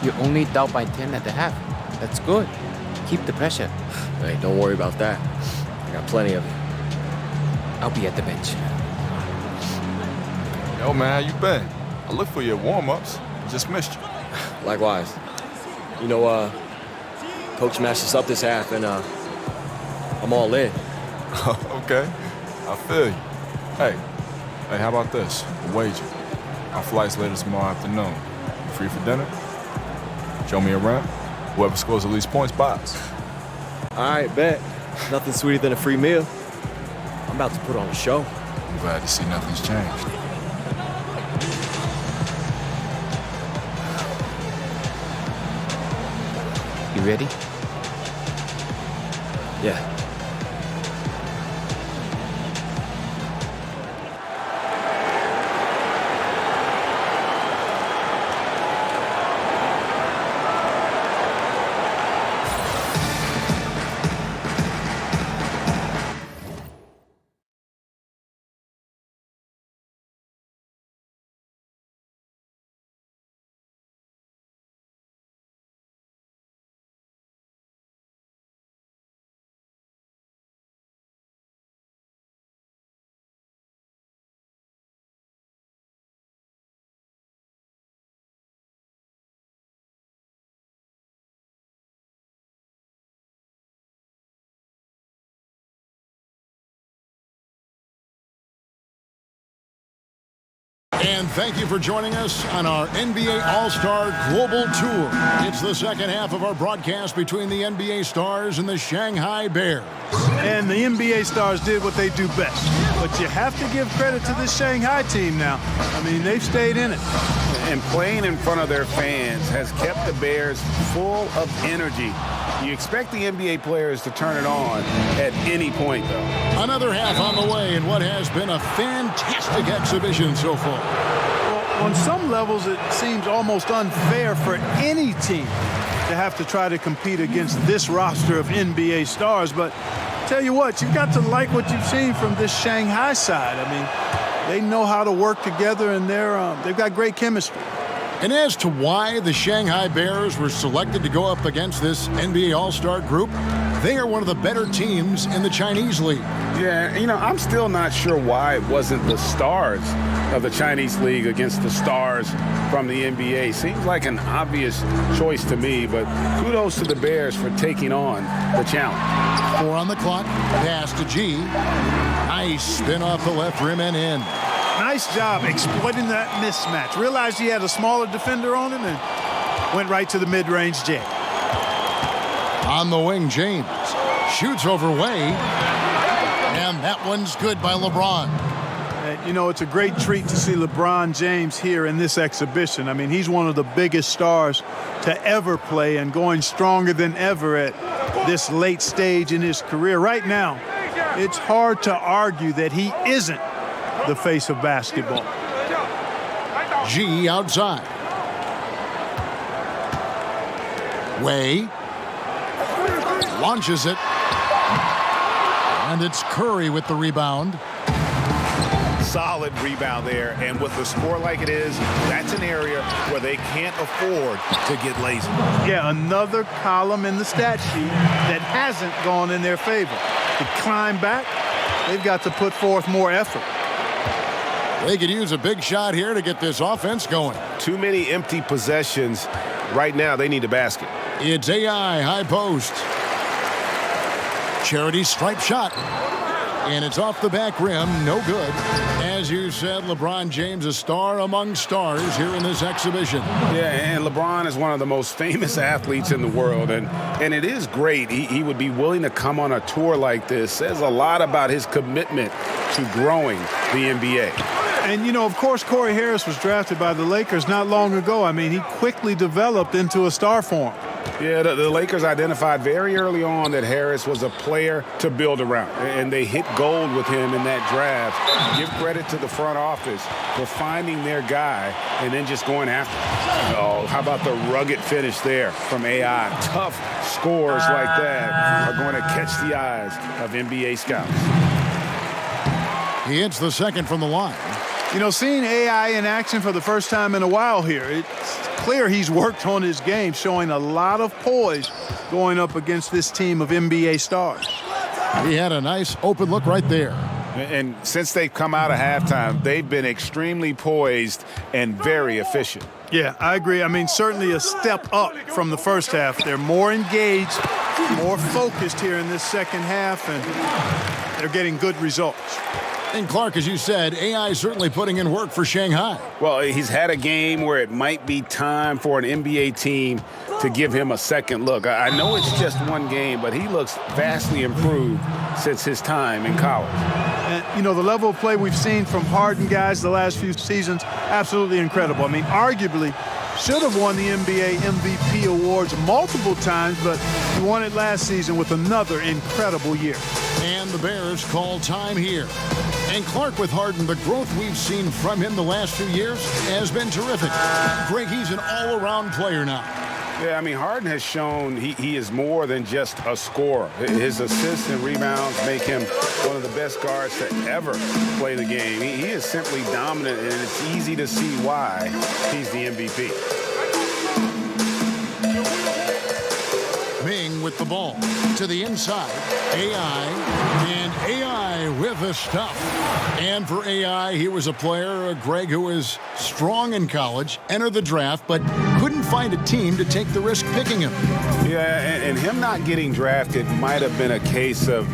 You're only down by 10 at the half. That's good. Keep the pressure. Hey, don't worry about that. I got plenty of it. I'll be at the bench. Yo, man, how you been? I looked for your warm-ups. Just missed you. Likewise. You know, Coach matched us up this half, and I'm all in. Okay, I feel you. Hey, how about this? A wager. Our flight's later tomorrow afternoon. You free for dinner? Show me around. Whoever scores the least points buys. All right, bet. Nothing sweeter than a free meal. I'm about to put on a show. I'm glad to see nothing's changed. You ready? Yeah. And thank you for joining us on our NBA All-Star Global Tour. It's the second half of our broadcast between the NBA Stars and the Shanghai Bears. And the NBA Stars did what they do best. But you have to give credit to this Shanghai team now. I mean, they've stayed in it. And playing in front of their fans has kept the Bears full of energy. You expect the NBA players to turn it on at any point, though. Another half on the way in what has been a fantastic exhibition so far. Well, on some levels, it seems almost unfair for any team to have to try to compete against this roster of NBA stars. But tell you what, you've got to like what you've seen from this Shanghai side. I mean, they know how to work together, and they've got great chemistry. And as to why the Shanghai Bears were selected to go up against this NBA All-Star group, they are one of the better teams in the Chinese League. Yeah, you know, I'm still not sure why it wasn't the stars of the Chinese League against the stars from the NBA. Seems like an obvious choice to me, but kudos to the Bears for taking on the challenge. 4 on the clock, pass to G. Nice spin off the left rim and in. Nice job exploiting that mismatch. Realized he had a smaller defender on him and went right to the mid-range J. On the wing, James shoots over Way, and that one's good by LeBron. You know, it's a great treat to see LeBron James here in this exhibition. I mean, he's one of the biggest stars to ever play and going stronger than ever at this late stage in his career. Right now, it's hard to argue that he isn't the face of basketball. G outside. Way launches it. And it's Curry with the rebound. Solid rebound there, and with a score like it is, that's an area where they can't afford to get lazy. Yeah, another column in the stat sheet that hasn't gone in their favor. To climb back, they've got to put forth more effort. They could use a big shot here to get this offense going. Too many empty possessions. Right now, they need a basket. It's AI, high post. Charity stripe shot. And it's off the back rim, no good. As you said, LeBron James, a star among stars here in this exhibition. Yeah, and LeBron is one of the most famous athletes in the world, and it is great. He would be willing to come on a tour like this. Says a lot about his commitment to growing the NBA. And, you know, of course, Corey Harris was drafted by the Lakers not long ago. I mean, he quickly developed into a star for him. Yeah, the Lakers identified very early on that Harris was a player to build around, and they hit gold with him in that draft. Give credit to the front office for finding their guy and then just going after him. Oh, how about the rugged finish there from AI? Tough scores like that are going to catch the eyes of NBA scouts. He hits the second from the line. You know, seeing AI in action for the first time in a while here, it's clear he's worked on his game, showing a lot of poise going up against this team of NBA stars. He had a nice open look right there. And since they've come out of halftime, they've been extremely poised and very efficient. Yeah, I agree. I mean, certainly a step up from the first half. They're more engaged, more focused here in this second half, and they're getting good results. And Clark, as you said, AI is certainly putting in work for Shanghai. Well, he's had a game where it might be time for an NBA team to give him a second look. I know it's just one game, but he looks vastly improved since his time in college. And, you know, the level of play we've seen from Harden guys the last few seasons, absolutely incredible. I mean, arguably should have won the NBA MVP awards multiple times, but he won it last season with another incredible year. And the Bears call time here. And Clark, with Harden, the growth we've seen from him the last few years has been terrific. Greg, he's an all-around player now. Yeah, I mean, Harden has shown he is more than just a scorer. His assists and rebounds make him one of the best guards to ever play the game. He is simply dominant, and it's easy to see why he's the MVP. Ming with with the ball. To the inside, AI, and AI with the stuff. And for AI, he was a player, Greg, who was strong in college, entered the draft, but couldn't find a team to take the risk picking him. Yeah, and him not getting drafted might have been a case of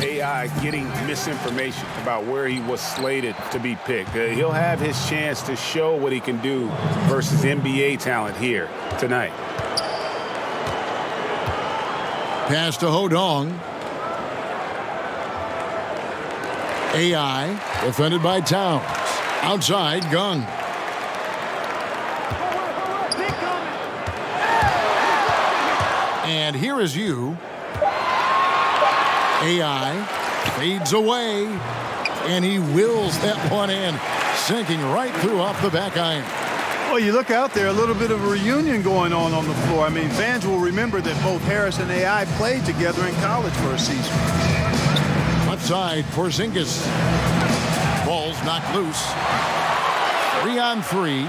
AI getting misinformation about where he was slated to be picked. He'll have his chance to show what he can do versus NBA talent here tonight. Pass to Hodong. AI, defended by Towns. Outside, Gung. And here is you. AI fades away, and he wills that one in, sinking right through off the back iron. Well, you look out there, a little bit of a reunion going on the floor. I mean, fans will remember that both Harris and AI played together in college for a season. Left side, Porzingis. Ball's knocked loose. 3-on-3.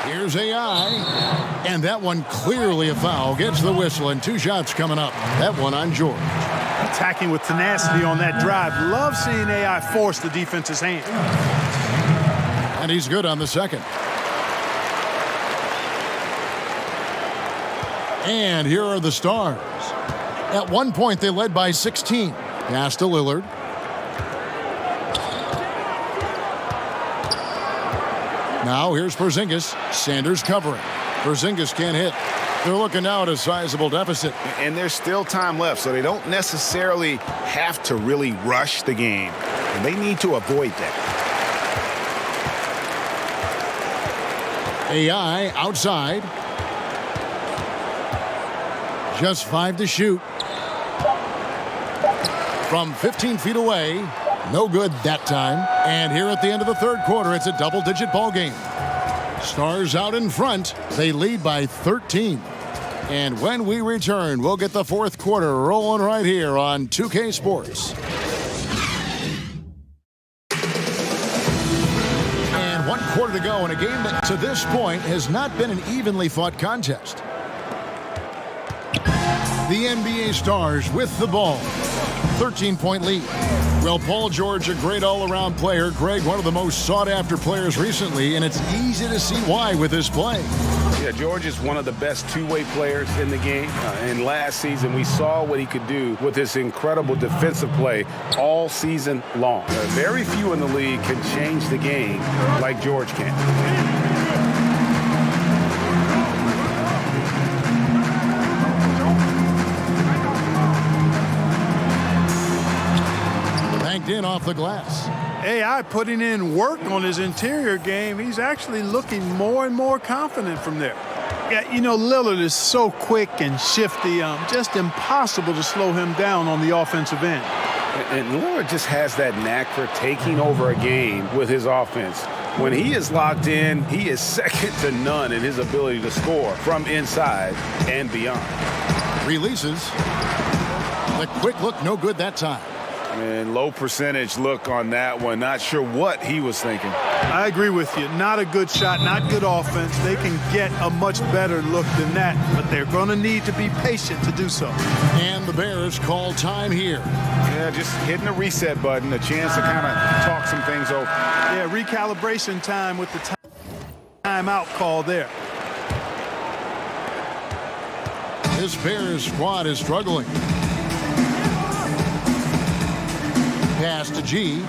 Here's AI. And that one clearly a foul. Gets the whistle, and 2 shots coming up. That one on George. Attacking with tenacity on that drive. Love seeing AI force the defense's hand. And he's good on the second. And here are the Stars. At one point, they led by 16. Pass to Lillard. Now here's Porzingis. Sanders covering. Porzingis can't hit. They're looking now at a sizable deficit. And there's still time left, so they don't necessarily have to really rush the game. And they need to avoid that. AI outside. Just 5 to shoot. From 15 feet away. No good that time. And here at the end of the third quarter, it's a double-digit ball game. Stars out in front. They lead by 13. And when we return, we'll get the fourth quarter rolling right here on 2K Sports. And 1 quarter to go in a game that to this point has not been an evenly fought contest. The NBA Stars with the ball. 13-point lead. Well, Paul George, a great all-around player. Greg, one of the most sought-after players recently, and it's easy to see why with his play. Yeah, George is one of the best two-way players in the game. And last season, we saw what he could do with his incredible defensive play all season long. Very few in the league can change the game like George can. In off the glass. AI putting in work on his interior game. He's actually looking more and more confident from there. Yeah, you know, Lillard is so quick and shifty. Just impossible to slow him down on the offensive end. And Lillard just has that knack for taking over a game with his offense. When he is locked in, he is second to none in his ability to score from inside and beyond. Releases. The quick look, no good that time. And low percentage look on that one. Not sure what he was thinking. I agree with you. Not a good shot, not good offense. They can get a much better look than that, but they're going to need to be patient to do so. And the Bears call time here. Yeah, just hitting the reset button, a chance to kind of talk some things over. Yeah, recalibration time with the timeout call there. This Bears squad is struggling. Pass to G.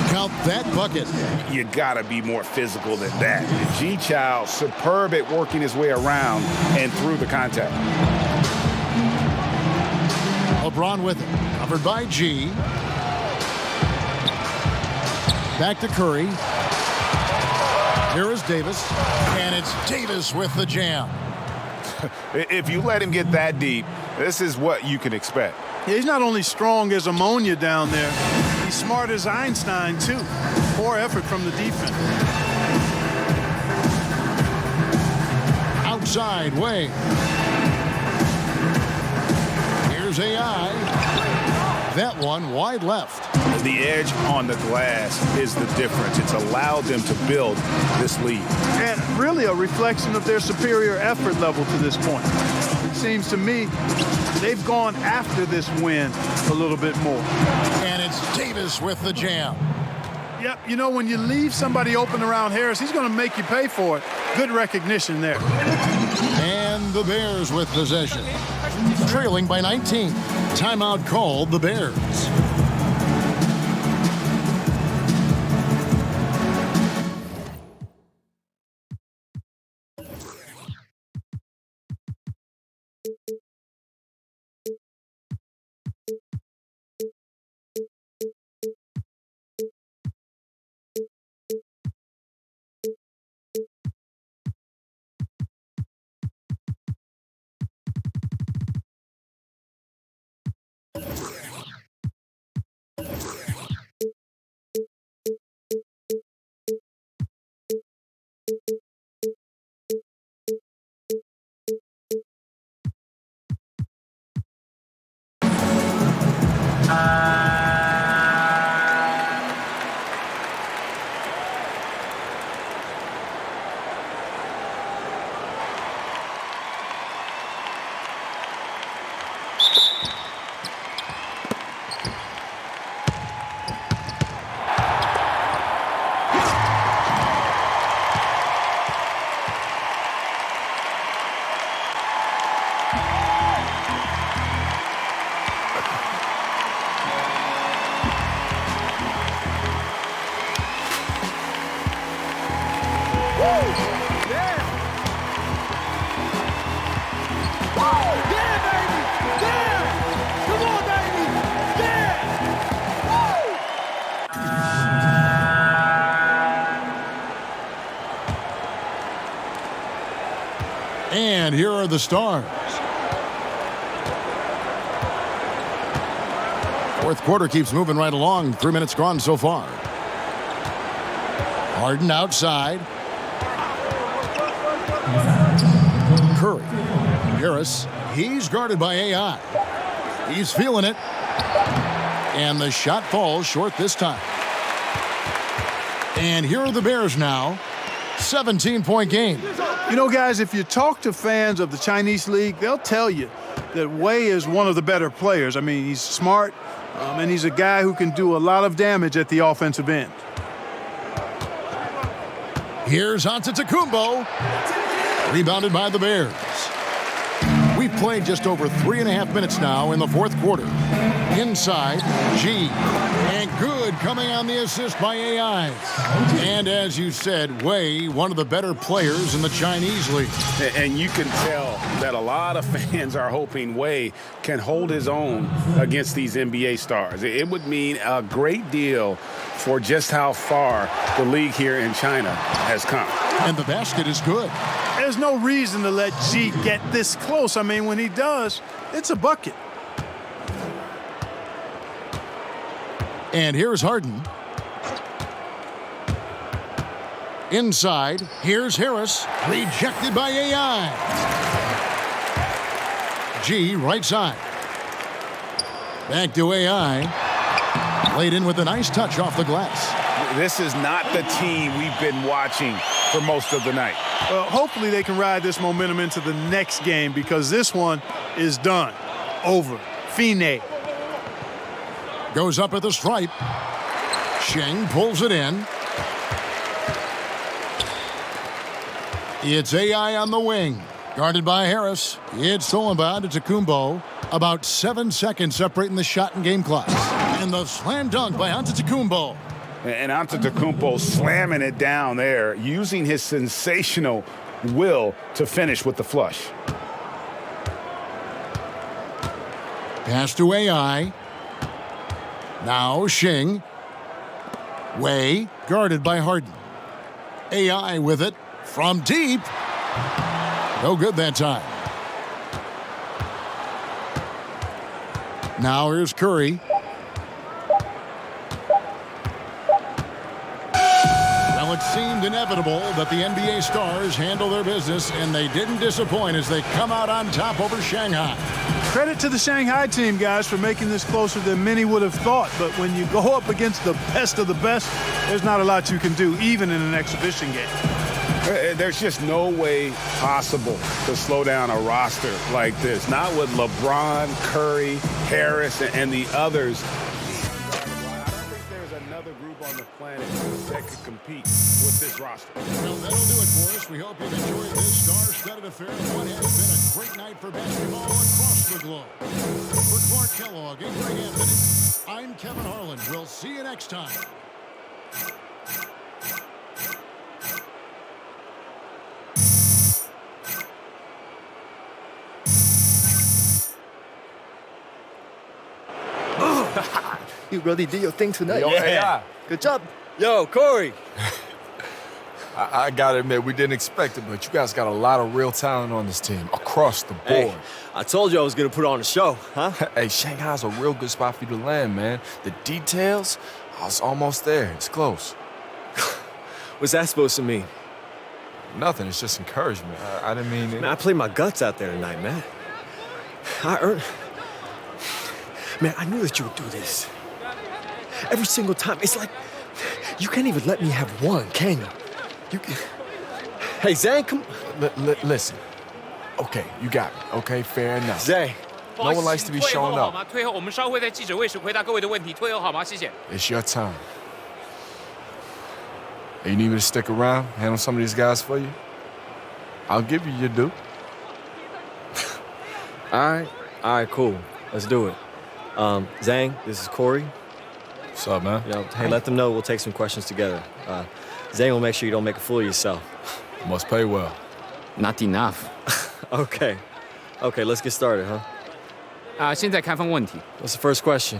Count that bucket. You gotta be more physical than that. G-Child, superb at working his way around and through the contact. LeBron with it. Covered by G. Back to Curry. Here is Davis. And it's Davis with the jam. If you let him get that deep, this is what you can expect. Yeah, he's not only strong as ammonia down there, he's smart as Einstein, too. Poor effort from the defense. Outside way. Here's AI. That one wide left. The edge on the glass is the difference. It's allowed them to build this lead. And really a reflection of their superior effort level to this point. it seems to me they've gone after this win a little bit more. And it's Davis with the jam. Yep, you know, when you leave somebody open around Harris, he's going to make you pay for it. Good recognition there. And the Bears with possession. Trailing by 19. Timeout called the Bears. And here are the stars. Fourth quarter keeps moving right along. 3 minutes gone so far. Harden outside. Curry. Harris. He's guarded by AI. He's feeling it. And the shot falls short this time. And here are the Bears now. 17-point game. You know, guys, if you talk to fans of the Chinese league, they'll tell you that Wei is one of the better players. I mean, he's smart, and he's a guy who can do a lot of damage at the offensive end. Here's Antetokounmpo. Rebounded by the Bears. We've played just over 3.5 minutes now in the fourth quarter. Inside, G. And good coming on the assist by AI. And as you said, Wei, one of the better players in the Chinese league. And you can tell that a lot of fans are hoping Wei can hold his own against these NBA stars. It would mean a great deal for just how far the league here in China has come. And the basket is good. There's no reason to let G get this close. I mean, when he does, it's a bucket. And here's Harden. Inside, here's Harris. Rejected by AI. G right side. Back to AI. Laid in with a nice touch off the glass. This is not the team we've been watching for most of the night. Well, hopefully they can ride this momentum into the next game because this one is done. Over. Fine. Goes up at the stripe. Sheng pulls it in. It's AI on the wing. Guarded by Harris. It's stolen by Antetokounmpo. About 7 seconds separating the shot and game clock. And the slam dunk by Antetokounmpo. And Antetokounmpo slamming it down there, using his sensational will to finish with the flush. Pass to AI. Now Sheng. Wei, guarded by Harden. AI with it from deep. No good that time. Now here's Curry. Well, it seemed inevitable that the NBA stars handle their business, and they didn't disappoint as they come out on top over Shanghai. Credit to the Shanghai team, guys, for making this closer than many would have thought. But when you go up against the best of the best, there's not a lot you can do, even in an exhibition game. There's just no way possible to slow down a roster like this. Not with LeBron, Curry, Harris, and the others. I don't think there's another group on the planet that could compete with this roster. Well, that'll do it for us. We hope you've enjoyed this star-studded affair of what has been a great night for basketball across the globe. For Clark Kellogg and Greg Anthony, I'm Kevin Harlan. We'll see you next time. You really did your thing tonight. Yo, AI. Good job. Yo, Corey. I gotta admit, we didn't expect it, but you guys got a lot of real talent on this team across the board. Hey, I told you I was gonna put on a show, huh? Hey, Shanghai's a real good spot for you to land, man. The details, I was almost there. It's close. What's that supposed to mean? Nothing. It's just encouragement. I didn't mean it. Man, I played my guts out there tonight, man. I earned... Man, I knew that you would do this. Every single time. It's like, you can't even let me have one, can you? Hey, Zane, come... Listen. Okay, you got me. Okay, fair enough. Zane. No one likes to be shown up. It's your time. Hey, you need me to stick around, handle some of these guys for you? I'll give you your due. All right, cool. Let's do it. Zhang, this is Corey. What's up, man? Hey, let them know we'll take some questions together. Zhang will make sure you don't make a fool of yourself. Must pay well. Not enough. Okay, let's get started, huh? 现在开放问题。 What's the first question?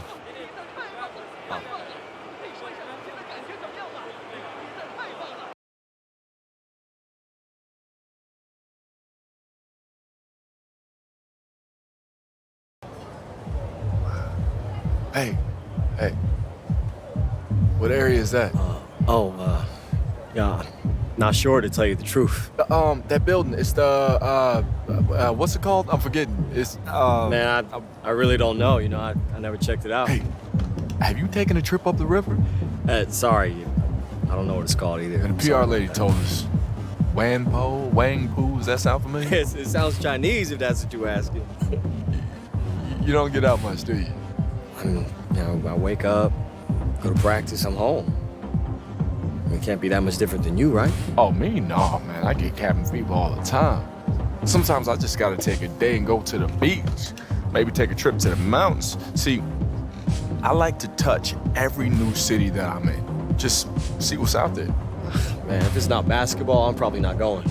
Hey. What area is that? Yeah, not sure to tell you the truth. That building, it's the, what's it called? I'm forgetting. It's, Man, I really don't know, I never checked it out. Hey, have you taken a trip up the river? Sorry, I don't know what it's called either. And the PR lady told us. Wangpo, does that sound familiar? It sounds Chinese if that's what you're asking. You don't get out much, do you? I mean, I wake up, go to practice, I'm home. It can't be that much different than you, right? Oh, me? No, man. I get cabin fever all the time. Sometimes I just gotta take a day and go to the beach. Maybe take a trip to the mountains. See, I like to touch every new city that I'm in. Just see what's out there. Man, if it's not basketball, I'm probably not going.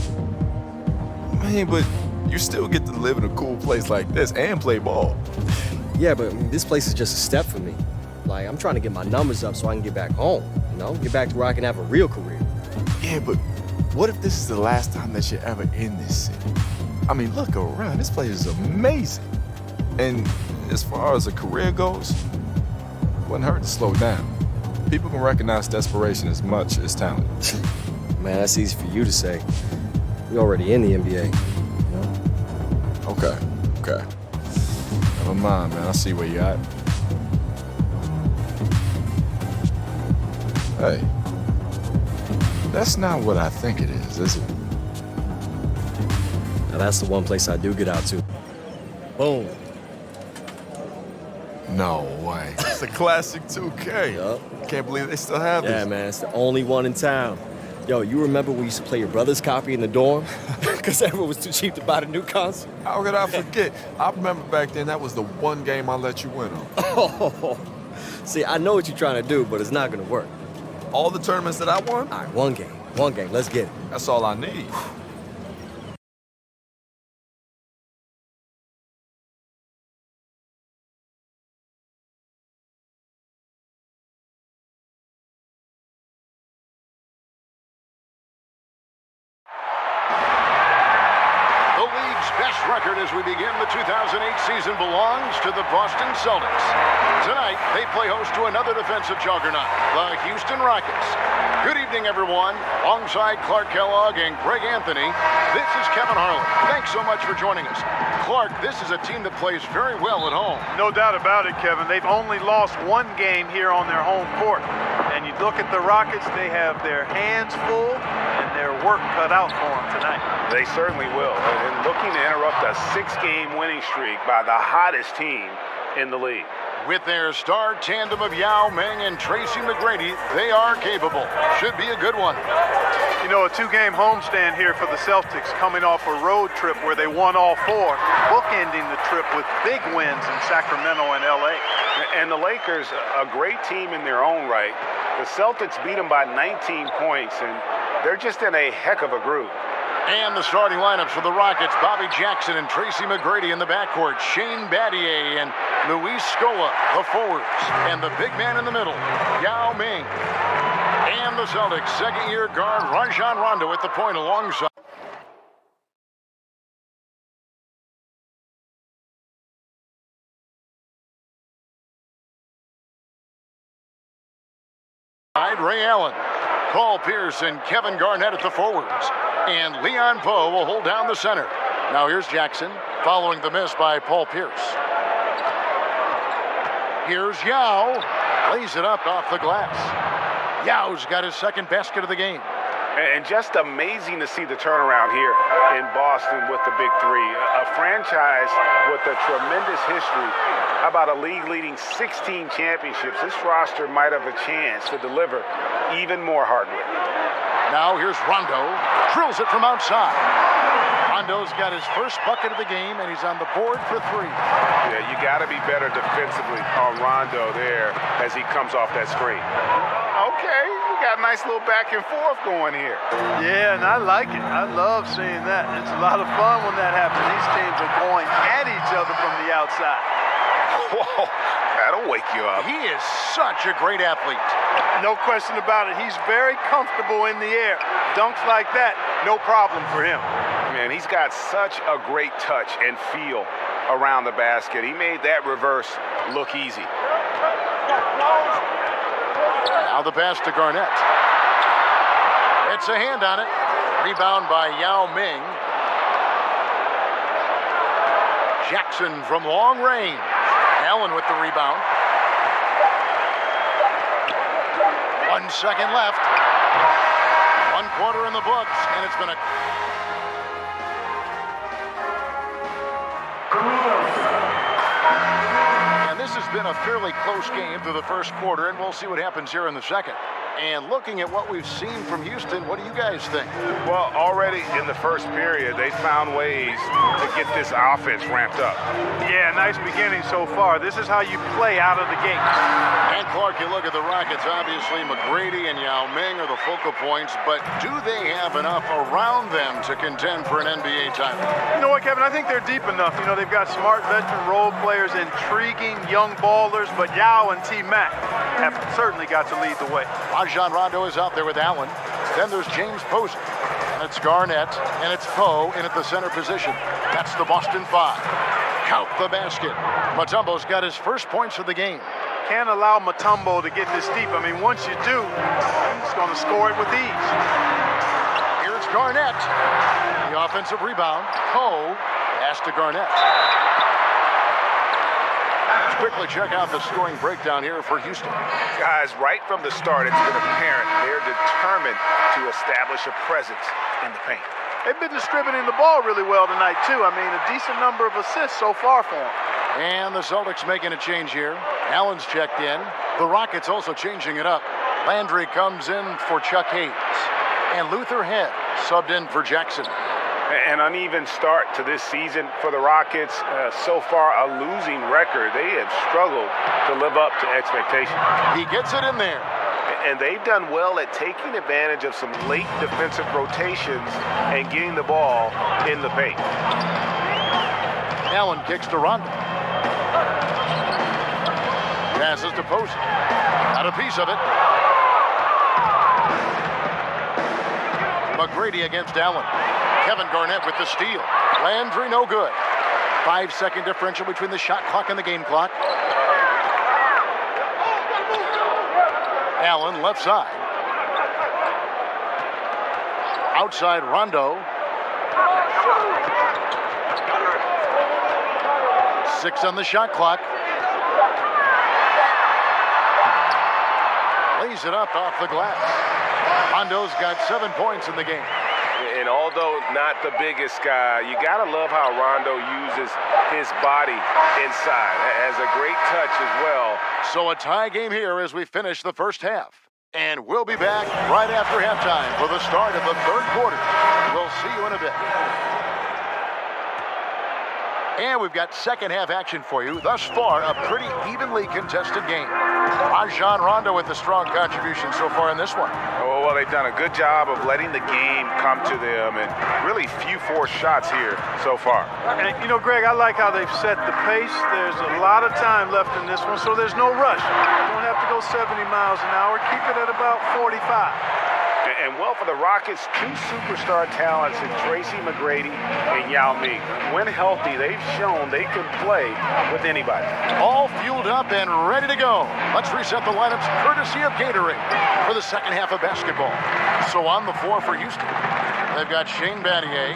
Man, but you still get to live in a cool place like this and play ball. Yeah, but this place is just a step for me. Like, I'm trying to get my numbers up so I can get back home, Get back to where I can have a real career. Yeah, but what if this is the last time that you're ever in this city? I mean, look around. This place is amazing. And as far as a career goes, it wouldn't hurt to slow down. People can recognize desperation as much as talent. Man, that's easy for you to say. We're already in the NBA, Okay. Never mind, man. I see where you're at. Hey, that's not what I think it is it? Now, that's the one place I do get out to. Boom. No way. It's a classic 2K. Yup. Can't believe they still have this. Yeah, man, it's the only one in town. Yo, you remember we used to play your brother's copy in the dorm? Because everyone was too cheap to buy the new console. How could I forget? I remember back then that was the one game I let you win on. Oh, see, I know what you're trying to do, but it's not going to work. All the tournaments that I won? All right, one game. Let's get it. That's all I need. Best record as we begin the 2008 season belongs to the Boston Celtics. Tonight, they play host to another defensive juggernaut, the Houston Rockets. Good evening, everyone. Alongside Clark Kellogg and Greg Anthony, this is Kevin Harlan. Thanks so much for joining us. Clark, this is a team that plays very well at home. No doubt about it, Kevin. They've only lost one game here on their home court. And you look at the Rockets, they have their hands full and their work cut out for them tonight. They certainly will. And looking to interrupt a 6-game winning streak by the hottest team in the league. With their star tandem of Yao Ming and Tracy McGrady, they are capable. Should be a good one. You know, a 2-game homestand here for the Celtics, coming off a road trip where they won all 4, bookending the trip with big wins in Sacramento and LA. And the Lakers, a great team in their own right. The Celtics beat them by 19 points, and they're just in a heck of a groove. And the starting lineups for the Rockets, Bobby Jackson and Tracy McGrady in the backcourt, Shane Battier and Luis Scola, the forwards, and the big man in the middle, Yao Ming. And the Celtics, second-year guard Rajon Rondo at the point alongside Ray Allen, Paul Pierce, and Kevin Garnett at the forwards. And Leon Poe will hold down the center. Now here's Jackson, following the miss by Paul Pierce. Here's Yao, lays it up off the glass. Yao's got his second basket of the game. And just amazing to see the turnaround here in Boston with the Big Three. A franchise with a tremendous history. How about a league-leading 16 championships? This roster might have a chance to deliver even more hardware. Now here's Rondo, drills it from outside. Rondo's got his first bucket of the game, and he's on the board for 3. Yeah, you got to be better defensively on Rondo there as he comes off that screen. Okay, we got a nice little back and forth going here. Yeah, and I like it. I love seeing that. It's a lot of fun when that happens. These teams are going at each other from the outside. Whoa, that'll wake you up. He is such a great athlete. No question about it. He's very comfortable in the air. Dunks like that, no problem for him. Man, he's got such a great touch and feel around the basket. He made that reverse look easy. Now the pass to Garnett. It's a hand on it. Rebound by Yao Ming. Jackson from long range. Allen with the rebound. 1 second left. 1 quarter in the books, and it's been a... And this has been a fairly close game through the first quarter, and we'll see what happens here in the second. And looking at what we've seen from Houston, what do you guys think? Well, already in the first period, they found ways to get this offense ramped up. Yeah, nice beginning so far. This is how you play out of the gate. And Clark, you look at the Rockets, obviously McGrady and Yao Ming are the focal points, but do they have enough around them to contend for an NBA title? You know what, Kevin? I think they're deep enough. You know, they've got smart veteran role players, intriguing young ballers, but Yao and T-Mac have certainly got to lead the way. Rajon Rondo is out there with Allen. Then there's James Posey. And it's Garnett, and it's Poe in at the center position. That's the Boston 5. Count the basket. Mutombo's got his first points of the game. Can't allow Mutombo to get this deep. I mean, once you do, he's going to score it with ease. Here it's Garnett. The offensive rebound. Poe pass to Garnett. Let's quickly check out the scoring breakdown here for Houston. Guys, right from the start, it's been apparent they're determined to establish a presence in the paint. They've been distributing the ball really well tonight, too. I mean, a decent number of assists so far for them. And the Celtics making a change here. Allen's checked in. The Rockets also changing it up. Landry comes in for Chuck Hayes. And Luther Head subbed in for Jackson. An uneven start to this season for the Rockets. So far, a losing record. They have struggled to live up to expectations. He gets it in there. And they've done well at taking advantage of some late defensive rotations and getting the ball in the paint. Allen kicks to Rondo. Passes to Posey. Got a piece of it. McGrady against Allen. Kevin Garnett with the steal. Landry no good. 5-second differential between the shot clock and the game clock. Allen left side. Outside Rondo. 6 on the shot clock. Lays it up off the glass. Rondo's got 7 points in the game. And although not the biggest guy, you got to love how Rondo uses his body inside. Has a great touch as well. So a tie game here as we finish the first half. And we'll be back right after halftime for the start of the third quarter. We'll see you in a bit. And we've got second half action for you. Thus far, a pretty evenly contested game. Rajon Rondo with a strong contribution so far in this one. Oh, well, they've done a good job of letting the game come to them and really few forced shots here so far. And, you know, Greg, I like how they've set the pace. There's a lot of time left in this one, so there's no rush. You don't have to go 70 miles an hour. Keep it at about 45. And well, for the Rockets, two superstar talents in Tracy McGrady and Yao Ming. When healthy, they've shown they can play with anybody. All fueled up and ready to go. Let's reset the lineups courtesy of Gatorade for the second half of basketball. So on the floor for Houston, they've got Shane Battier.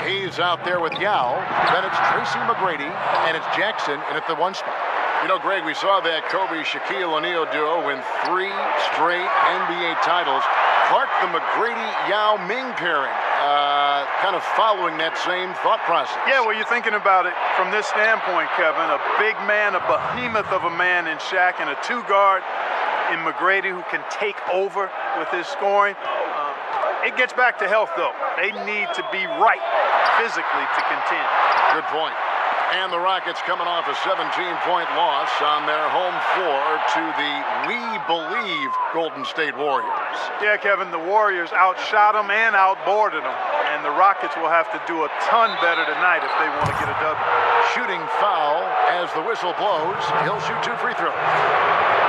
He's out there with Yao. Then it's Tracy McGrady, and it's Jackson in at the one spot. You know, Greg, we saw that Kobe-Shaquille O'Neal duo win 3 straight NBA titles. Clark, the McGrady-Yao Ming pairing, kind of following that same thought process. Yeah, well, you're thinking about it from this standpoint, Kevin. A big man, a behemoth of a man in Shaq, and a two-guard in McGrady who can take over with his scoring. It gets back to health, though. They need to be right physically to contend. Good point. And the Rockets coming off a 17-point loss on their home floor to the We Believe Golden State Warriors. Yeah, Kevin, the Warriors outshot them and outboarded them. And the Rockets will have to do a ton better tonight if they want to get a W. Shooting foul as the whistle blows. He'll shoot 2 free throws.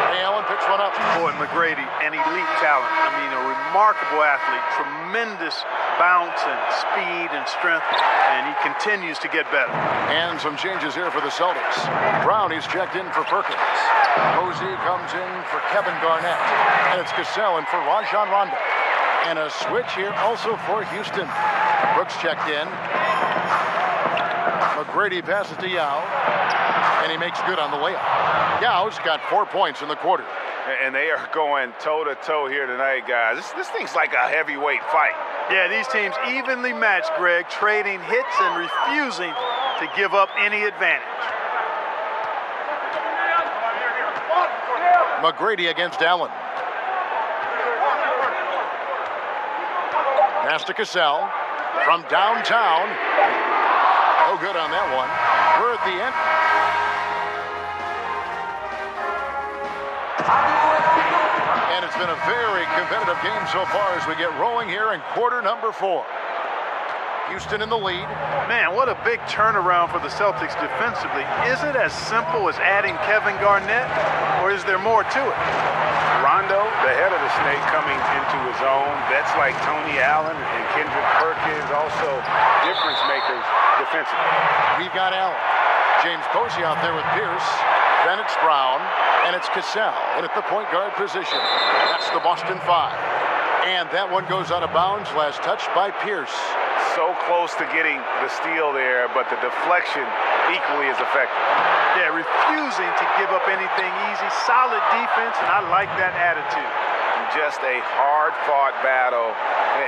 Hey, Allen picks one up. Boy, McGrady, an elite talent. I mean, a remarkable athlete. Tremendous bounce and speed and strength. And he continues to get better. And some changes here for the Celtics. Brown, he's checked in for Perkins. Posey comes in for Kevin Garnett. And it's Cassell in for Rajon Rondo. And a switch here also for Houston. Brooks checked in. McGrady passes to Yao. And he makes good on the layup. Yao's got 4 points in the quarter. And they are going toe-to-toe here tonight, guys. This thing's like a heavyweight fight. Yeah, these teams evenly matched, Greg, trading hits and refusing to give up any advantage. McGrady against Allen. Pass to Cassell from downtown. No good on that one. We're at the end. And it's been a very competitive game so far as we get rolling here in quarter number 4. Houston in the lead. Man, what a big turnaround for the Celtics defensively. Is it as simple as adding Kevin Garnett, or is there more to it? Rondo, the head of the snake, coming into his own. Vets like Tony Allen and Kendrick Perkins, also difference makers defensively. We've got Allen. James Posey out there with Pierce. Then it's Brown, and it's Cassell in at the point guard position. That's the Boston 5. And that one goes out of bounds, last touched by Pierce. So close to getting the steal there, but the deflection equally as effective. Yeah, refusing to give up anything easy. Solid defense, and I like that attitude. Just a hard-fought battle,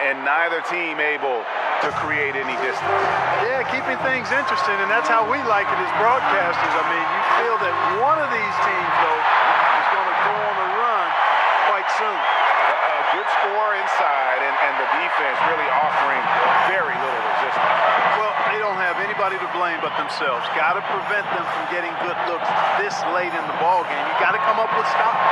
and neither team able to create any distance. Yeah, keeping things interesting, and that's how we like it as broadcasters. I mean, you feel that one of these teams, though, is going to go on a run quite soon. A good score inside, and the defense really offering very little resistance. Well, they don't have anybody to blame but themselves. Got to prevent them from getting good looks this late in the ballgame. You got to come up with stops.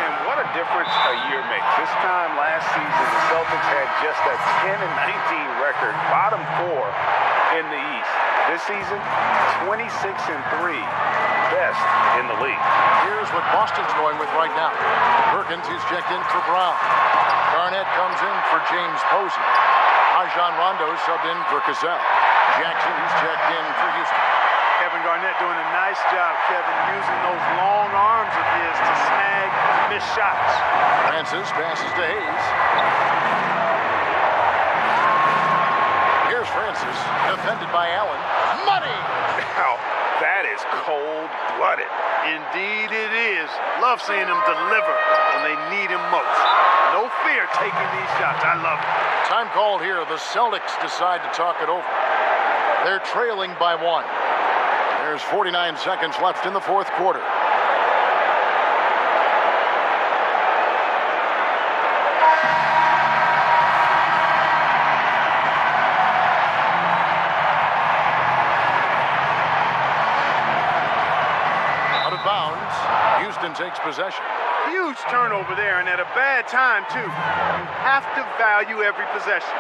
And what a difference a year makes. This time last season, the Celtics had just a 10-19 record, bottom 4 in the East. This season, 26-3, best in the league. Here's what Boston's going with right now. Perkins, he's checked in for Brown. Garnett comes in for James Posey. Rajon Rondo subbed in for Cassell. Jackson, he's checked in for Houston. Kevin Garnett doing a nice job, Kevin, using those long arms of his to snag missed shots. Francis passes to Hayes. Here's Francis, defended by Allen. Money! Now, that is cold-blooded. Indeed it is. Love seeing him deliver when they need him most. No fear taking these shots. I love it. Time called here. The Celtics decide to talk it over. They're trailing by 1. There's 49 seconds left in the fourth quarter. Out of bounds. Houston takes possession. Huge turnover there, and at a bad time, too. You have to value every possession.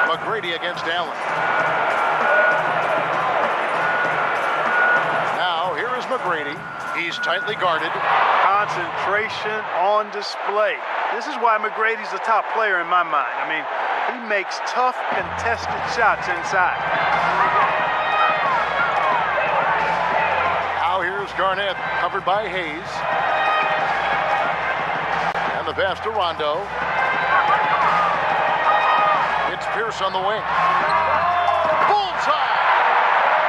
McGrady against Allen. Now, here is McGrady. He's tightly guarded. Concentration on display. This is why McGrady's the top player in my mind. I mean, he makes tough, contested shots inside. Now here's Garnett, covered by Hayes. And the pass to Rondo. It's Pierce on the wing. Bullseye!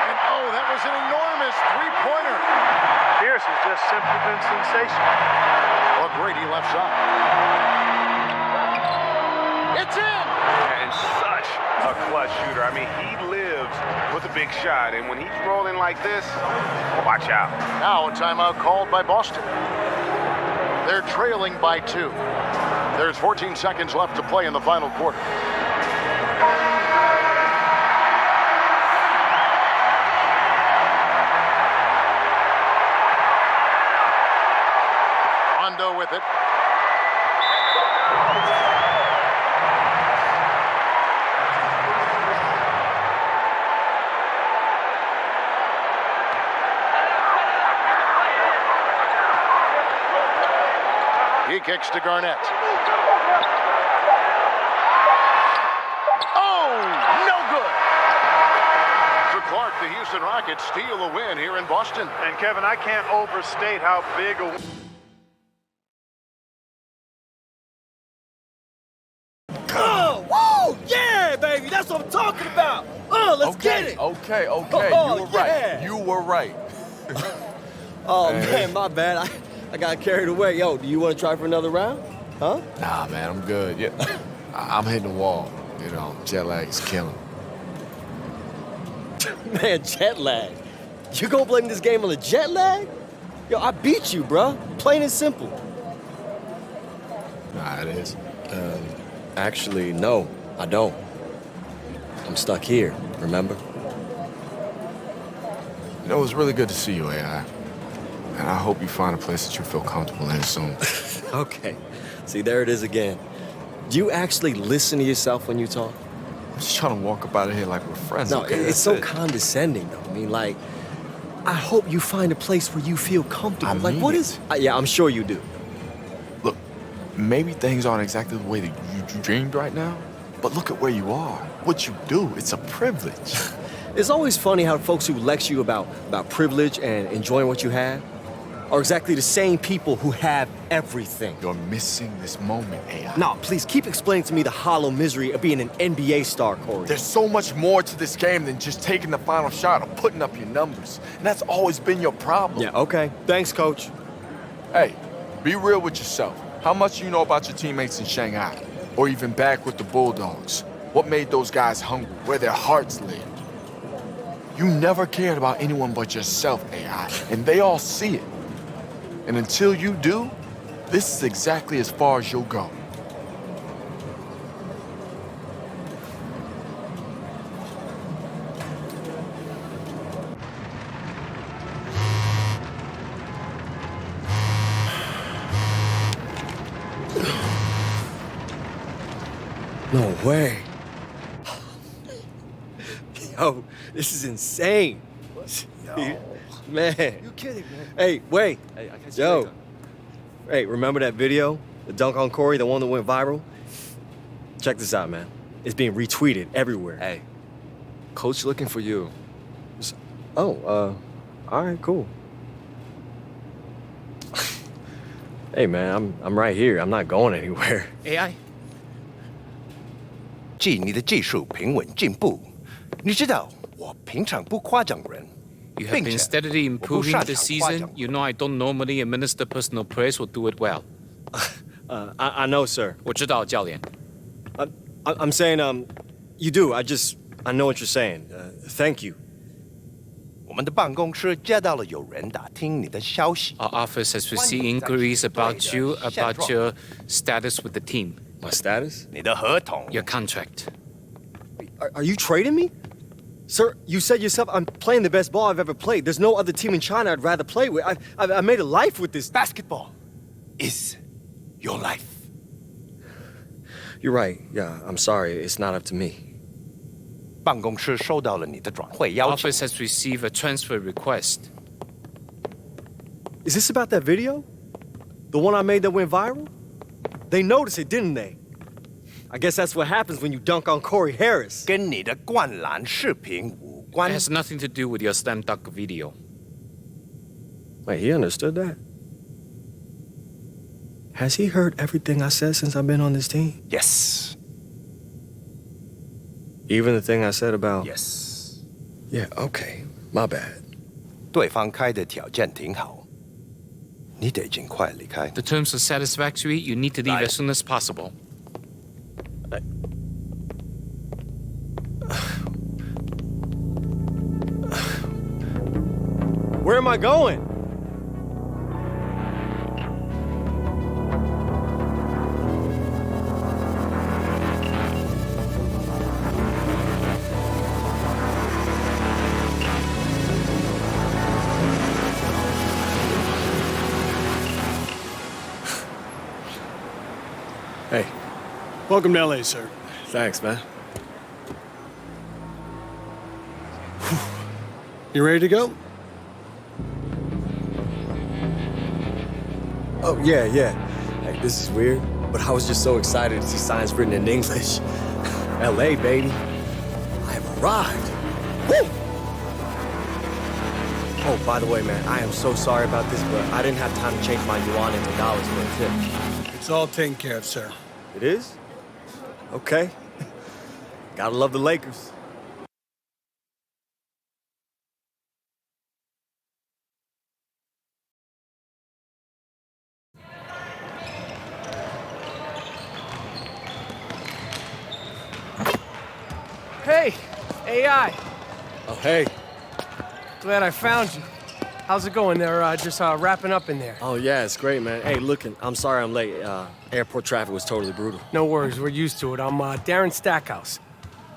And oh, that was an enormous three-pointer. Pierce has just simply been sensational. McGrady left side. It's in! And such a clutch shooter. I mean, he lives with a big shot, and when he's rolling like this, watch out. Now a timeout called by Boston. They're trailing by 2. There's 14 seconds left to play in the final quarter. Rondo with it. He kicks to Garnett. Oh, no good. So Clark, the Houston Rockets steal a win here in Boston. And Kevin, I can't overstate how big a... Oh, woo! Yeah, baby, that's what I'm talking about. Let's get it. Okay. Oh, You were yeah. right. You were right. Oh, man, my bad. I got carried away. Yo, do you want to try for another round? Huh? Nah, man, I'm good. Yeah, I'm hitting the wall. You know, jet lag is killing. Man, jet lag. You gonna blame this game on the jet lag? Yo, I beat you, bruh. Plain and simple. Nah, it is. Actually, no, I don't. I'm stuck here, remember? You know, it was really good to see you, AI. And I hope you find a place that you feel comfortable in soon. Okay. See, there it is again. Do you actually listen to yourself when you talk? I'm just trying to walk up out of here like we're friends. No, okay? it's so condescending, though. I mean, like, I hope you find a place where you feel comfortable. I Like, mean what it. is... yeah, I'm sure you do. Look, maybe things aren't exactly the way that you dreamed right now, but look at where you are. What you do, it's a privilege. It's always funny how folks who lecture you about privilege and enjoying what you have are exactly the same people who have everything. You're missing this moment, AI. No, please keep explaining to me the hollow misery of being an NBA star, Corey. There's so much more to this game than just taking the final shot or putting up your numbers. And that's always been your problem. Yeah, okay. Thanks, coach. Hey, be real with yourself. How much do you know about your teammates in Shanghai? Or even back with the Bulldogs? What made those guys hungry? Where their hearts lived? You never cared about anyone but yourself, AI, and they all see it. And until you do, this is exactly as far as you'll go. No way. Yo, this is insane. Yo. Man. You kidding, man? Hey, wait. Hey, I catch you later. Hey, remember that video? The dunk on Corey, the one that went viral? Check this out, man. It's being retweeted everywhere. Hey, coach looking for you. All right, cool. Hey, man, I'm right here. I'm not going anywhere. AI? 即你的技术平稳进步，你知道我平常不夸奖人。 You have been steadily improving this season. You know I don't normally administer personal praise or do it well. I know, sir. 我知道，教练。 I'm saying, you do. I know what you're saying. Thank you. 我们的办公室接到了有人打听你的消息。 Our office has received inquiries about you, about your status with the team. My status? 你的合同。 Your contract. Are you trading me? Sir, you said yourself I'm playing the best ball I've ever played. There's no other team in China I'd rather play with. I made a life with this. Basketball is your life. You're right. Yeah, I'm sorry. It's not up to me. 办公室收到了你的转会邀请。 Office has received a transfer request. Is this about that video? The one I made that went viral? They noticed it, didn't they? I guess that's what happens when you dunk on Corey Harris. 跟你的灌篮视频无关。 It has nothing to do with your slam dunk video. Wait, he understood that? Has he heard everything I said since I've been on this team? Yes. Even the thing I said about... Yes. Yeah, okay. My bad. 对方开的条件挺好，你得尽快离开。 The terms are satisfactory. You need to leave as soon as possible. Where am I going? Hey. Welcome to LA, sir. Thanks, man. You ready to go? Oh, yeah. Hey, this is weird, but I was just so excited to see signs written in English. LA, baby. I have arrived. Woo! Oh, by the way, man, I am so sorry about this, but I didn't have time to change my yuan into dollars for a tip. It's all taken care of, sir. It is? Okay. Gotta love the Lakers. Hey, AI. Oh, hey. Glad I found you. How's it going? They're just wrapping up in there. Oh, yeah, it's great, man. Hey, looking, I'm sorry I'm late. Airport traffic was totally brutal. No worries, we're used to it. I'm Darren Stackhouse,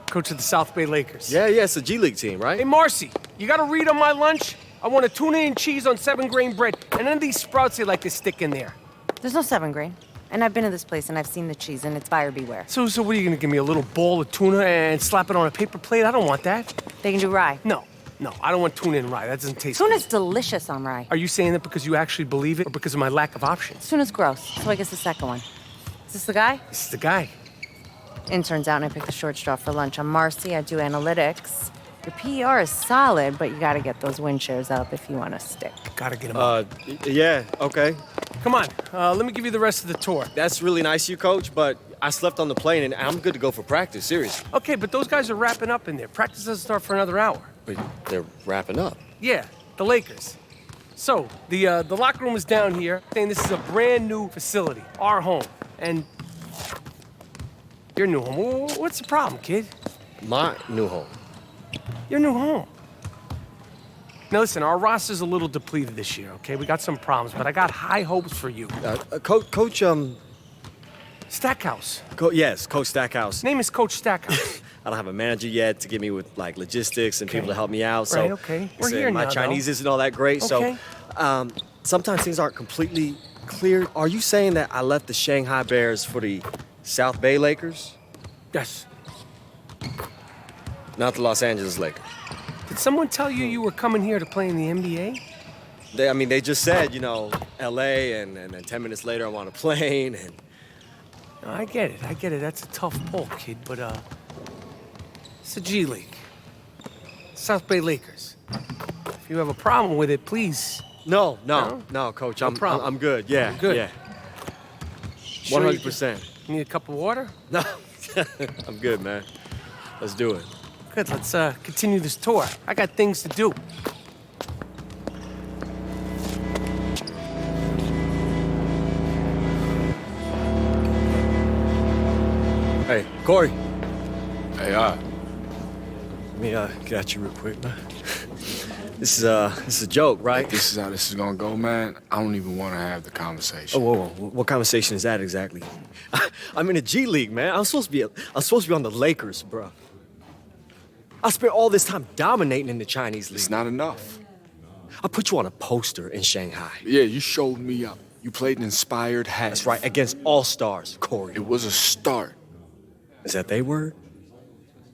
coach of the South Bay Lakers. Yeah, it's a G League team, right? Hey, Marcy, you got a read on my lunch? I want a tuna and cheese on 7-grain bread, and then these sprouts they like to stick in there. There's no 7-grain. And I've been to this place and I've seen the cheese, and it's buyer beware. So what are you gonna give me, a little bowl of tuna and slap it on a paper plate? I don't want that. They can do rye. No, I don't want tuna and rye. That doesn't taste Tuna's good. delicious on rye. Are you saying that because you actually believe it or because of my lack of options? Tuna's gross, so I guess the second one. Is this the guy? This is the guy. Intern's out and I picked the short straw for lunch. I'm Marcy, I do analytics. Your PER is solid, but you gotta get those wind shares up if you want to stick. Gotta get them up. Yeah, okay. Come on, let me give you the rest of the tour. That's really nice of you, Coach, but I slept on the plane and I'm good to go for practice, seriously. Okay, but those guys are wrapping up in there. Practice doesn't start for another hour. Wait, they're wrapping up? Yeah, the Lakers. So, the locker room is down here, saying this is a brand new facility, our home. And your new home. What's the problem, kid? My new home. Your new home. Now listen, our roster's a little depleted this year, okay? We got some problems, but I got high hopes for you. Coach, Stackhouse. Yes, Coach Stackhouse. Name is Coach Stackhouse. I don't have a manager yet to get me with, like, logistics and people to help me out, so... Right, okay. We're here my now, Chinese though. isn't all that great, Okay. so... sometimes things aren't completely clear. Are you saying that I left the Shanghai Bears for the South Bay Lakers? Yes. Not the Los Angeles Lakers. Did someone tell you you were coming here to play in the NBA? They just said, L.A., and then 10 minutes later I'm on a plane, and... No, I get it. That's a tough pull, kid, but, it's the G League. South Bay Lakers. If you have a problem with it, please. No, Coach. No I'm problem. I'm good. Yeah, You're good. yeah. Sure 100%. You need a cup of water? No, I'm good, man. Let's do it. Good, let's continue this tour. I got things to do. Hey, Corey. Hey, Let me get at you real quick, man. This is a joke, right? This is how this is gonna go, man. I don't even want to have the conversation. Oh, whoa. What conversation is that exactly? I'm in the G League, man. I'm supposed to be on the Lakers, bro. I spent all this time dominating in the Chinese league. It's not enough. I put you on a poster in Shanghai. Yeah, you showed me up. You played an inspired half. That's right, against all-stars, Corey. It was a start. Is that their word?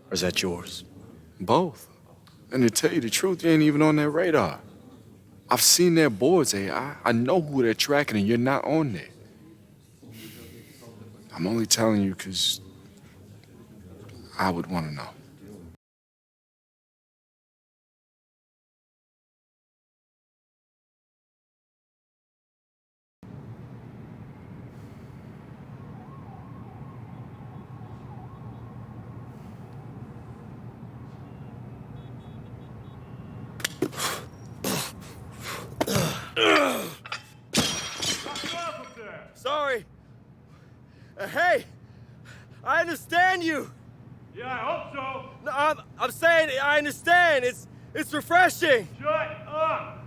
Or is that yours? Both. And to tell you the truth, you ain't even on their radar. I've seen their boards, AI. I know who they're tracking, and you're not on there. I'm only telling you because I would want to know. Sorry. Hey, I understand you. Yeah, I hope so. No, I'm saying I understand. It's refreshing. Shut up.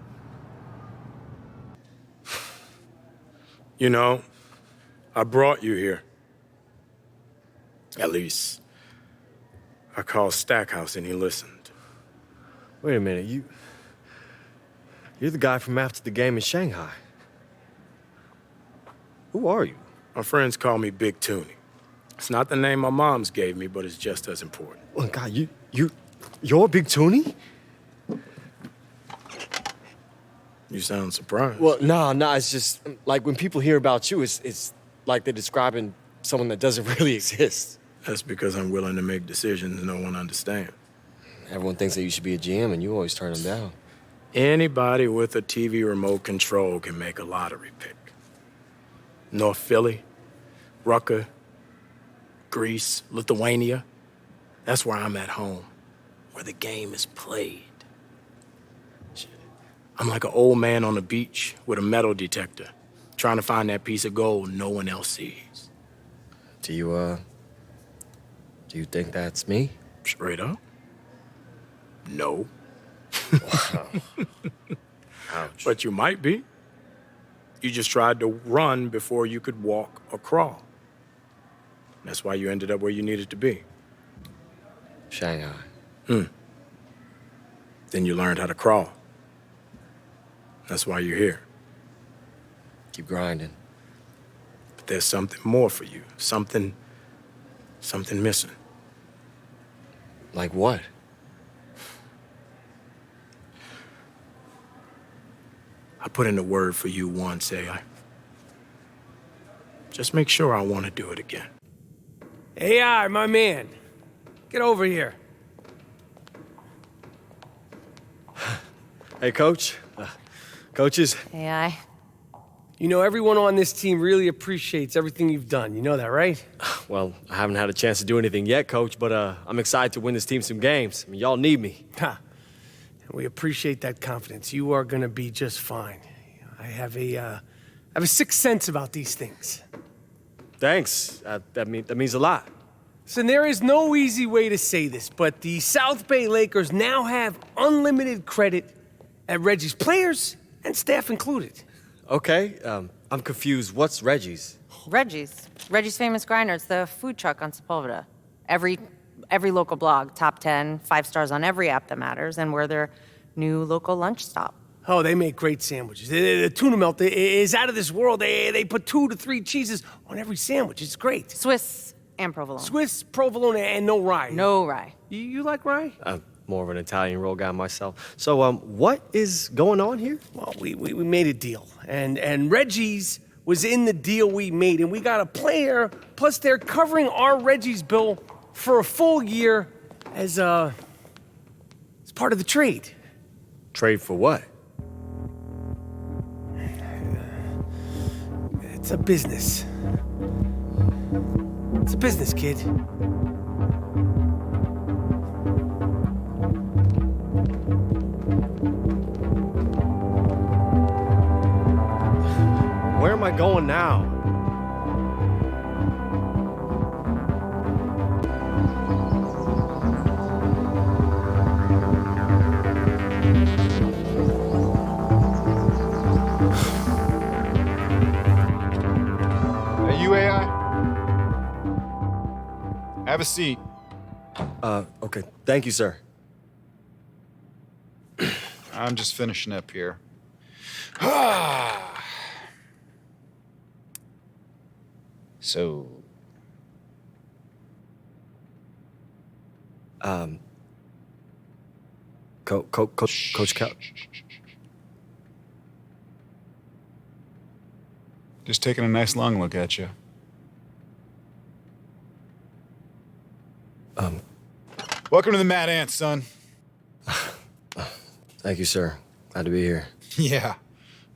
You know, I brought you here. At least, I called Stackhouse and he listened. Wait a minute, you're the guy from after the game in Shanghai. Who are you? My friends call me Big Toonie. It's not the name my mom's gave me, but it's just as important. Oh, God, you're Big Toonie? You sound surprised. Well, no, it's just, like, when people hear about you, it's like they're describing someone that doesn't really exist. That's because I'm willing to make decisions no one understands. Everyone thinks that you should be a GM, and you always turn them down. Anybody with a TV remote control can make a lottery pick. North Philly, Rucker, Greece, Lithuania. That's where I'm at home, where the game is played. I'm like an old man on the beach with a metal detector, trying to find that piece of gold no one else sees. Do you think that's me? Straight up? No. Wow. Ouch. But you might be. You just tried to run before you could walk or crawl. That's why you ended up where you needed to be. Shanghai. Then you learned how to crawl. That's why you're here. Keep grinding. But there's something more for you. Something missing. Like what? I put in a word for you once, AI. Just make sure I want to do it again. AI, my man. Get over here. Hey, Coach. Coaches. AI. You know, everyone on this team really appreciates everything you've done. You know that, right? Well, I haven't had a chance to do anything yet, Coach, but I'm excited to win this team some games. I mean, y'all need me. Ha. We appreciate that confidence. You are gonna be just fine. I have a sixth sense about these things. Thanks. That means a lot. So there is no easy way to say this, but the South Bay Lakers now have unlimited credit at Reggie's, players and staff included. Okay, I'm confused. What's Reggie's? Reggie's Famous Grinder. It's the food truck on Sepulveda. Every local blog, top 10, 5 stars on every app that matters, and we're their new local lunch stop. Oh, they make great sandwiches. The tuna melt is out of this world. They put 2 to 3 cheeses on every sandwich. It's great. Swiss and provolone. Swiss, provolone, and no rye. No rye. You like rye? I'm more of an Italian roll guy myself. So, what is going on here? Well, we made a deal, and Reggie's was in the deal we made, and we got a player, plus they're covering our Reggie's bill for a full year as part of the trade. Trade for what? It's a business. It's a business, kid. where am I going now? Hey, you AI? Have a seat. Okay. Thank you, sir. I'm just finishing up here. So... Coach Cal. Just taking a nice long look at you. Welcome to the Mad Ants, son. Thank you, sir. Glad to be here. Yeah.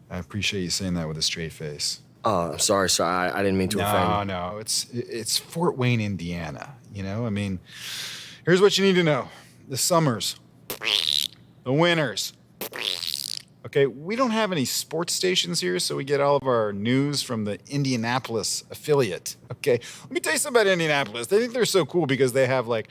I appreciate you saying that with a straight face. Oh, I'm sorry, sir. I didn't mean to offend. No. It's Fort Wayne, Indiana. You know, I mean, here's what you need to know. The summers, the winters. Okay, we don't have any sports stations here, so we get all of our news from the Indianapolis affiliate. Okay, let me tell you something about Indianapolis. They think they're so cool because they have like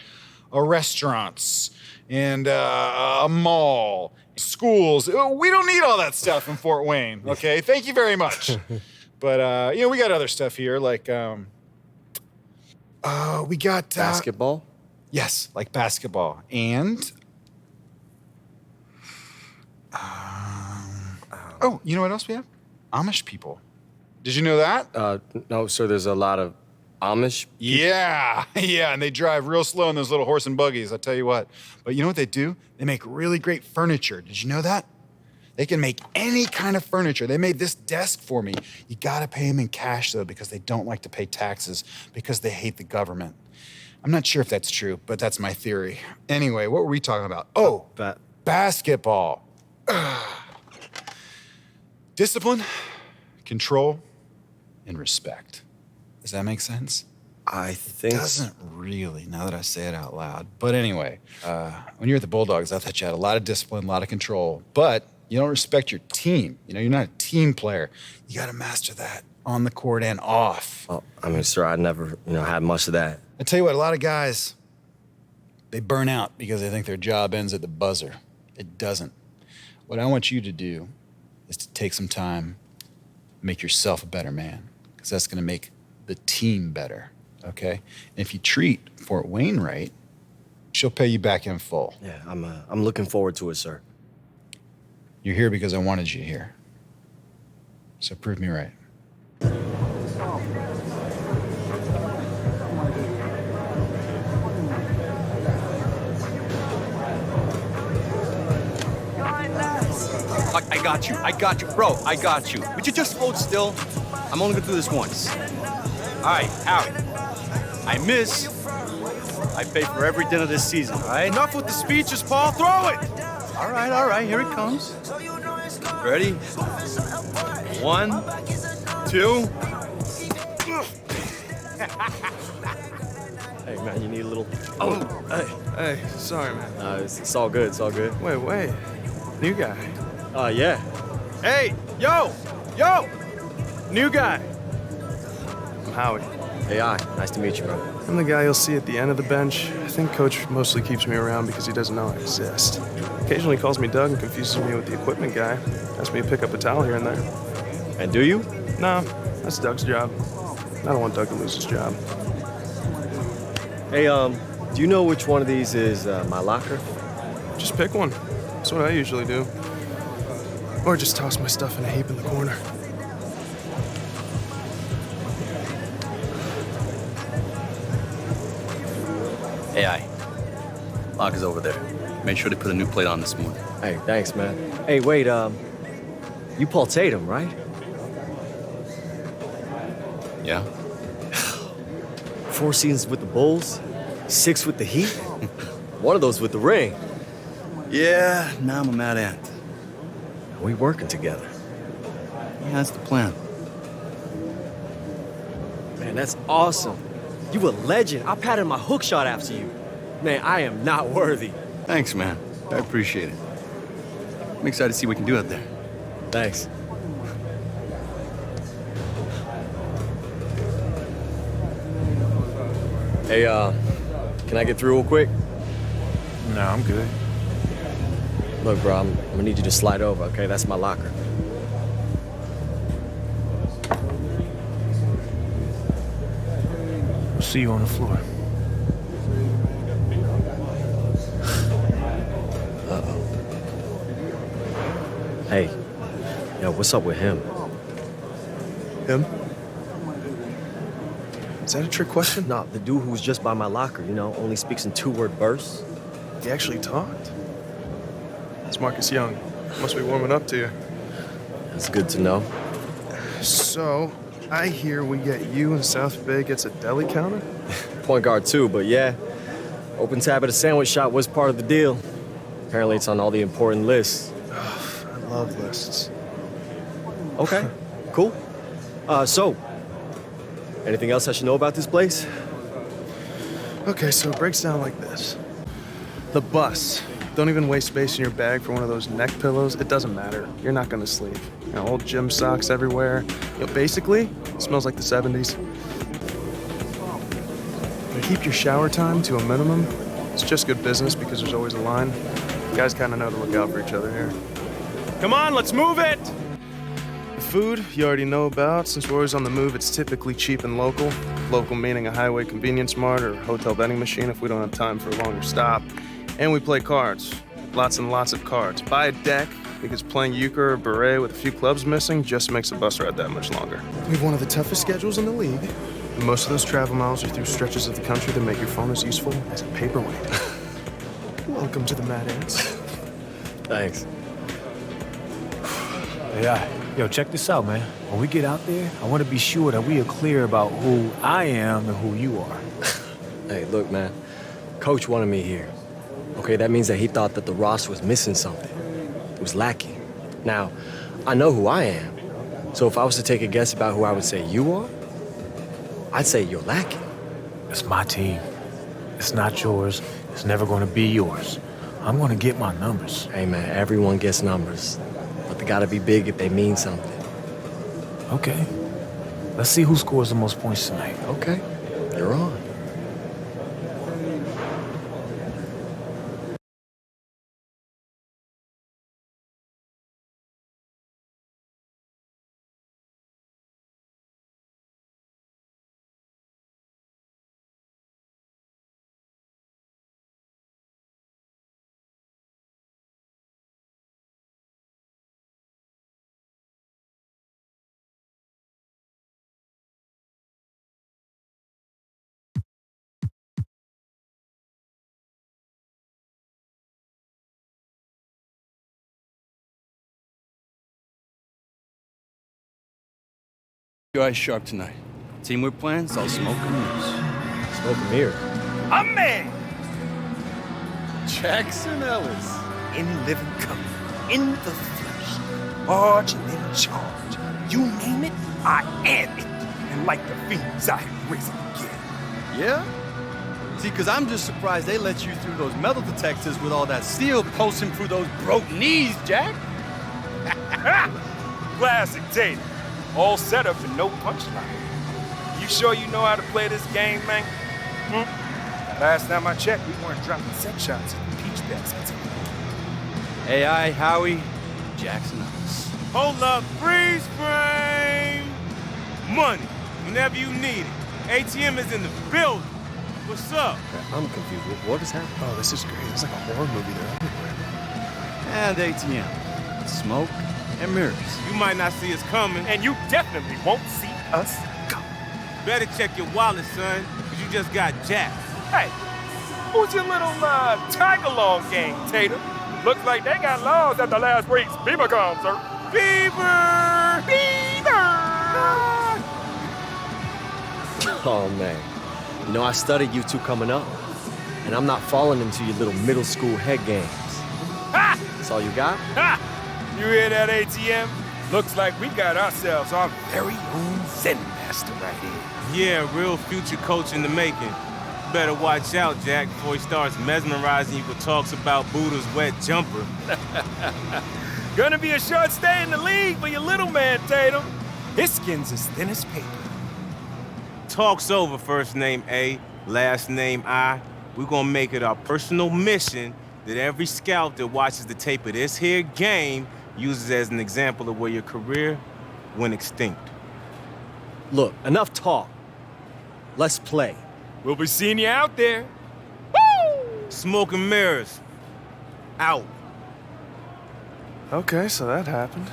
a restaurants and a mall, schools. We don't need all that stuff in Fort Wayne. Okay, thank you very much. But you know, we got other stuff here like we got basketball. Yes, like basketball and. Oh, you know what else we have? Amish people. Did you know that? No, sir. There's a lot of Amish people. Yeah, and they drive real slow in those little horse and buggies, I'll tell you what. But you know what they do? They make really great furniture. Did you know that? They can make any kind of furniture. They made this desk for me. You gotta pay them in cash, though, because they don't like to pay taxes because they hate the government. I'm not sure if that's true, but that's my theory. Anyway, what were we talking about? Oh, basketball. Discipline, control, and respect. Does that make sense? I think... It doesn't really, now that I say it out loud. But anyway, when you're at the Bulldogs, I thought you had a lot of discipline, a lot of control, but you don't respect your team. You know, you're not a team player. You got to master that on the court and off. Well, I mean, sir, I never, had much of that. I tell you what, a lot of guys, they burn out because they think their job ends at the buzzer. It doesn't. What I want you to do is to take some time, make yourself a better man, because that's going to make the team better, okay? And if you treat Fort Wayne right, she'll pay you back in full. Yeah, I'm looking forward to it, sir. You're here because I wanted you here. So prove me right. I got you. Bro, I got you. Would you just hold still? I'm only gonna do this once. All right, out. I miss. I pay for every dinner this season, all right? Enough with the speeches, Paul. Throw it! All right, here it comes. Ready? 1, 2. Hey, man, you need a little... Hey, sorry, man. It's all good, it's all good. Wait. New guy. Yeah. Hey, yo! New guy. I'm Howie. AI, nice to meet you, bro. I'm the guy you'll see at the end of the bench. I think Coach mostly keeps me around because he doesn't know I exist. Occasionally he calls me Doug and confuses me with the equipment guy. Asks me to pick up a towel here and there. And do you? No, that's Doug's job. I don't want Doug to lose his job. Hey, do you know which one of these is my locker? Just pick one. That's what I usually do. Or just toss my stuff in a heap in the corner. AI. Locker's over there. Made sure to put a new plate on this morning. Hey, thanks, man. Hey, wait, you Paul Tatum, right? Yeah? 4 seasons with the Bulls, 6 with the Heat, one of those with the ring. Yeah, now I'm a Mad Ant. We working together. Yeah, that's the plan. Man, that's awesome. You a legend. I patted my hook shot after you. Man, I am not worthy. Thanks, man. I appreciate it. I'm excited to see what we can do out there. Thanks. Hey, can I get through real quick? No, I'm good. Look, bro, I'm gonna need you to slide over, okay? That's my locker. We'll see you on the floor. Uh-oh. Hey, yo, what's up with him? Him? Is that a trick question? No, the dude who was just by my locker, you know, only speaks in 2-word bursts. He actually talked? It's Marcus Young. Must be warming up to you. That's good to know. So, I hear we get you and South Bay gets a deli counter? Point guard too, but yeah. Open tab at a sandwich shop was part of the deal. Apparently it's on all the important lists. I love lists. Okay, cool. So, anything else I should know about this place? Okay, so it breaks down like this. The bus. Don't even waste space in your bag for one of those neck pillows. It doesn't matter. You're not gonna sleep. You know, old gym socks everywhere. You know, basically, it smells like the 70s. And keep your shower time to a minimum. It's just good business because there's always a line. You guys kind of know to look out for each other here. Come on, let's move it! The food you already know about. Since we're always on the move, it's typically cheap and local. Local meaning a highway convenience mart or hotel vending machine if we don't have time for a longer stop. And we play cards. Lots and lots of cards. Buy a deck, because playing euchre or beret with a few clubs missing just makes the bus ride that much longer. We have one of the toughest schedules in the league. And most of those travel miles are through stretches of the country that make your phone as useful as a paperweight. Welcome to the Mad Ants. Thanks. Hey, yo, check this out, man. When we get out there, I want to be sure that we are clear about who I am and who you are. Hey, look, man. Coach wanted me here. Okay, that means that he thought that the roster was missing something. It was lacking. Now, I know who I am. So if I was to take a guess about who I would say you are, I'd say you're lacking. It's my team. It's not yours. It's never going to be yours. I'm going to get my numbers. Hey, man, everyone gets numbers. But they gotta be big if they mean something. Okay. Let's see who scores the most points tonight. Okay. You're on. Your eyes sharp tonight. Teamwork plans, all smoke and mirrors. Smoke and mirror. A man! Jackson Ellis. In living color, in the flesh, large and in charge. You name it, I am it. And like the fiends, I have risen again. Yeah? See, because I'm just surprised they let you through those metal detectors with all that steel pulsing through those broke knees, Jack. Classic Tatum. All set up and no punchline. You sure you know how to play this game, man? Last time I checked, we weren't dropping set shots in the peach baskets. AI Howie, Jackson Ellis. Hold up, freeze frame! Money, whenever you need it. ATM is in the building. What's up? I'm confused. What is happening? Oh, this is great. It's like a horror movie. They're everywhere. And ATM. Smoke and mirrors. You might not see us coming, and you definitely won't see us coming. Better check your wallet, son, because you just got jacked. Hey, who's your little tag-along gang, Tatum? Looks like they got laws after last week's Beaver concert. Beaver! Beaver! Oh, man. You know, I studied you two coming up, and I'm not falling into your little middle school head games. Ha! That's all you got? Ha! You hear that, ATM? Looks like we got ourselves our very own Zen master right here. Yeah, real future coach in the making. Better watch out, Jack, before he starts mesmerizing you with talks about Buddha's wet jumper. Gonna be a short stay in the league for your little man, Tatum. His skin's as thin as paper. Talk's over, first name A. last name I. We're gonna make it our personal mission that every scout that watches the tape of this here game uses as an example of where your career went extinct. Look, enough talk. Let's play. We'll be seeing you out there. Woo! Smoke and mirrors. Out. Okay, so that happened.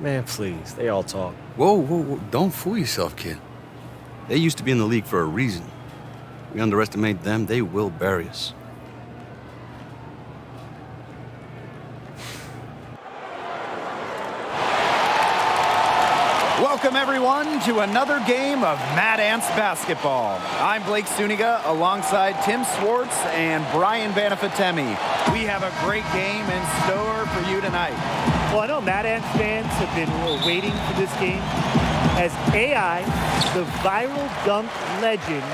Man, please. They all talk. Whoa. Don't fool yourself, kid. They used to be in the league for a reason. We underestimate them, they will bury us. Welcome, everyone, to another game of Mad Ants basketball. I'm Blake Suniga alongside Tim Swartz and Brian Banafatemi. We have a great game in store for you tonight. Well, I know Mad Ants fans have been waiting for this game as AI, the viral dunk legend,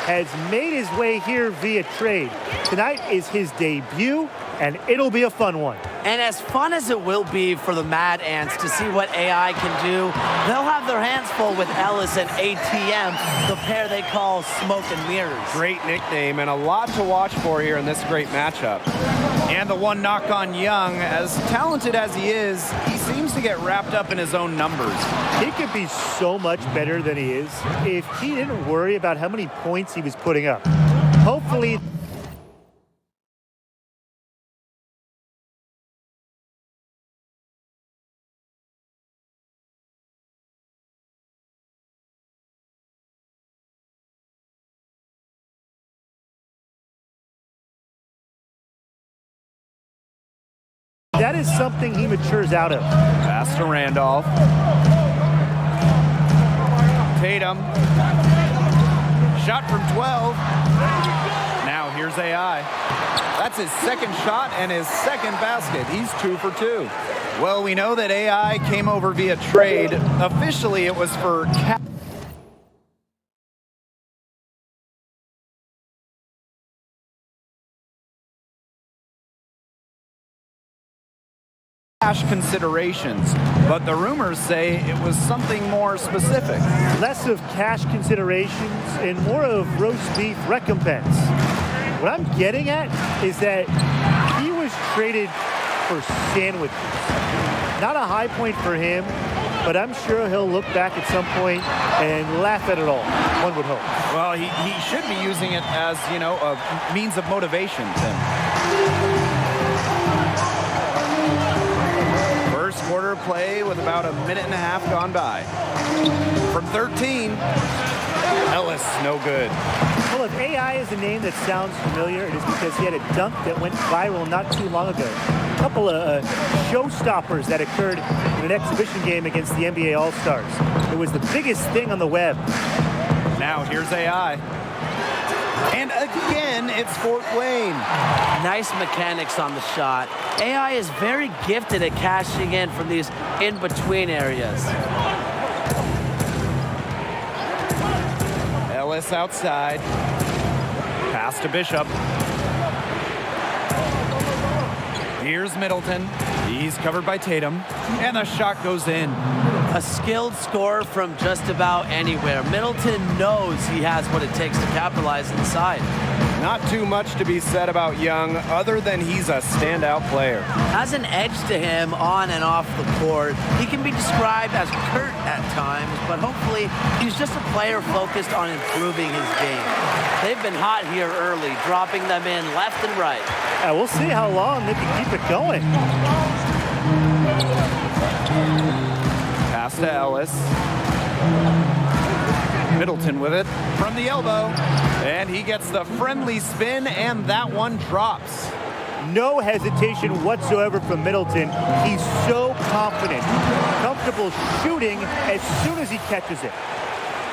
has made his way here via trade. Tonight is his debut, and it'll be a fun one. And as fun as it will be for the Mad Ants to see what AI can do, they'll have their hands full with Ellis and ATM, the pair they call Smoke and Mirrors. Great nickname and a lot to watch for here in this great matchup. And the one knock on Young, as talented as he is, he seems to get wrapped up in his own numbers. He could be so much better than he is if he didn't worry about how many points he was putting up. Hopefully, that is something he matures out of. Pass to Randolph. Tatum. Shot from 12. Now here's AI. That's his second shot and his second basket. He's 2 for 2. Well, we know that AI came over via trade. Officially, it was for cash considerations, but the rumors say it was something more specific. Less of cash considerations and more of roast beef recompense. What I'm getting at is that he was traded for sandwiches. Not a high point for him, but I'm sure he'll look back at some point and laugh at it all, one would hope. Well, he should be using it as, you know, a means of motivation, Tim. First quarter play with about a minute and a half gone by. From 13, Ellis, no good. Well, if AI is a name that sounds familiar, it is because he had a dunk that went viral not too long ago. A couple of showstoppers that occurred in an exhibition game against the NBA All-Stars. It was the biggest thing on the web. Now here's AI. And again, it's Fort Wayne. Nice mechanics on the shot. AI is very gifted at cashing in from these in-between areas. Ellis outside. Pass to Bishop. Here's Middleton. He's covered by Tatum. And the shot goes in. A skilled scorer from just about anywhere. Middleton knows he has what it takes to capitalize inside. Not too much to be said about Young, other than he's a standout player. Has an edge to him on and off the court. He can be described as curt at times, but hopefully he's just a player focused on improving his game. They've been hot here early, dropping them in left and right. We'll see how long they can keep it going. Pass to Ellis. Middleton with it from the elbow. And he gets the friendly spin, and that one drops. No hesitation whatsoever from Middleton. He's so confident, comfortable shooting as soon as he catches it.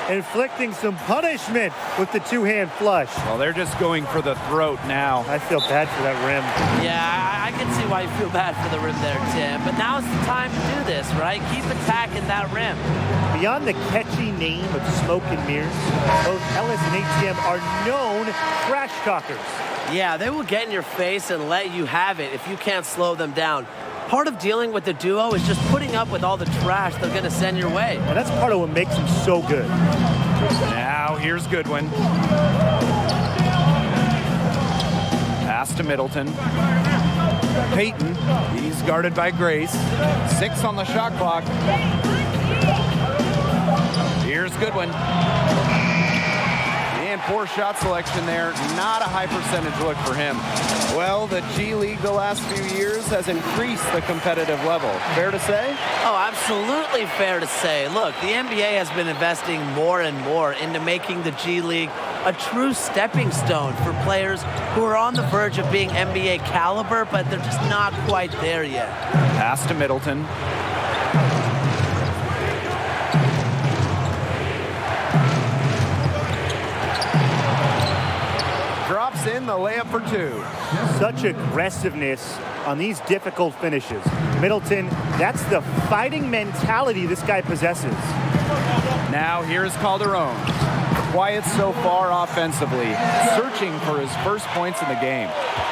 Inflicting some punishment with the two-hand flush. Well, they're just going for the throat now. I feel bad for that rim. Yeah, I can see why you feel bad for the rim there, Tim. But now's the time to do this, right? Keep attacking that rim. Beyond the catchy name of Smoke and Mirrors, both Ellis and ATM are known trash talkers. Yeah, they will get in your face and let you have it if you can't slow them down. Part of dealing with the duo is just putting up with all the trash they're going to send your way. And that's part of what makes them so good. Now here's Goodwin. Pass to Middleton. Peyton, he's guarded by Grace. 6 on the shot clock. Here's Goodwin. And poor shot selection there. Not a high percentage look for him. Well, the G League the last few years has increased the competitive level. Fair to say? Oh, absolutely fair to say. Look, the NBA has been investing more and more into making the G League a true stepping stone for players who are on the verge of being NBA caliber, but they're just not quite there yet. Pass to Middleton. Drops in the layup for 2. Such aggressiveness on these difficult finishes. Middleton, that's the fighting mentality this guy possesses. Now here's Calderon. Quiet so far offensively, searching for his first points in the game.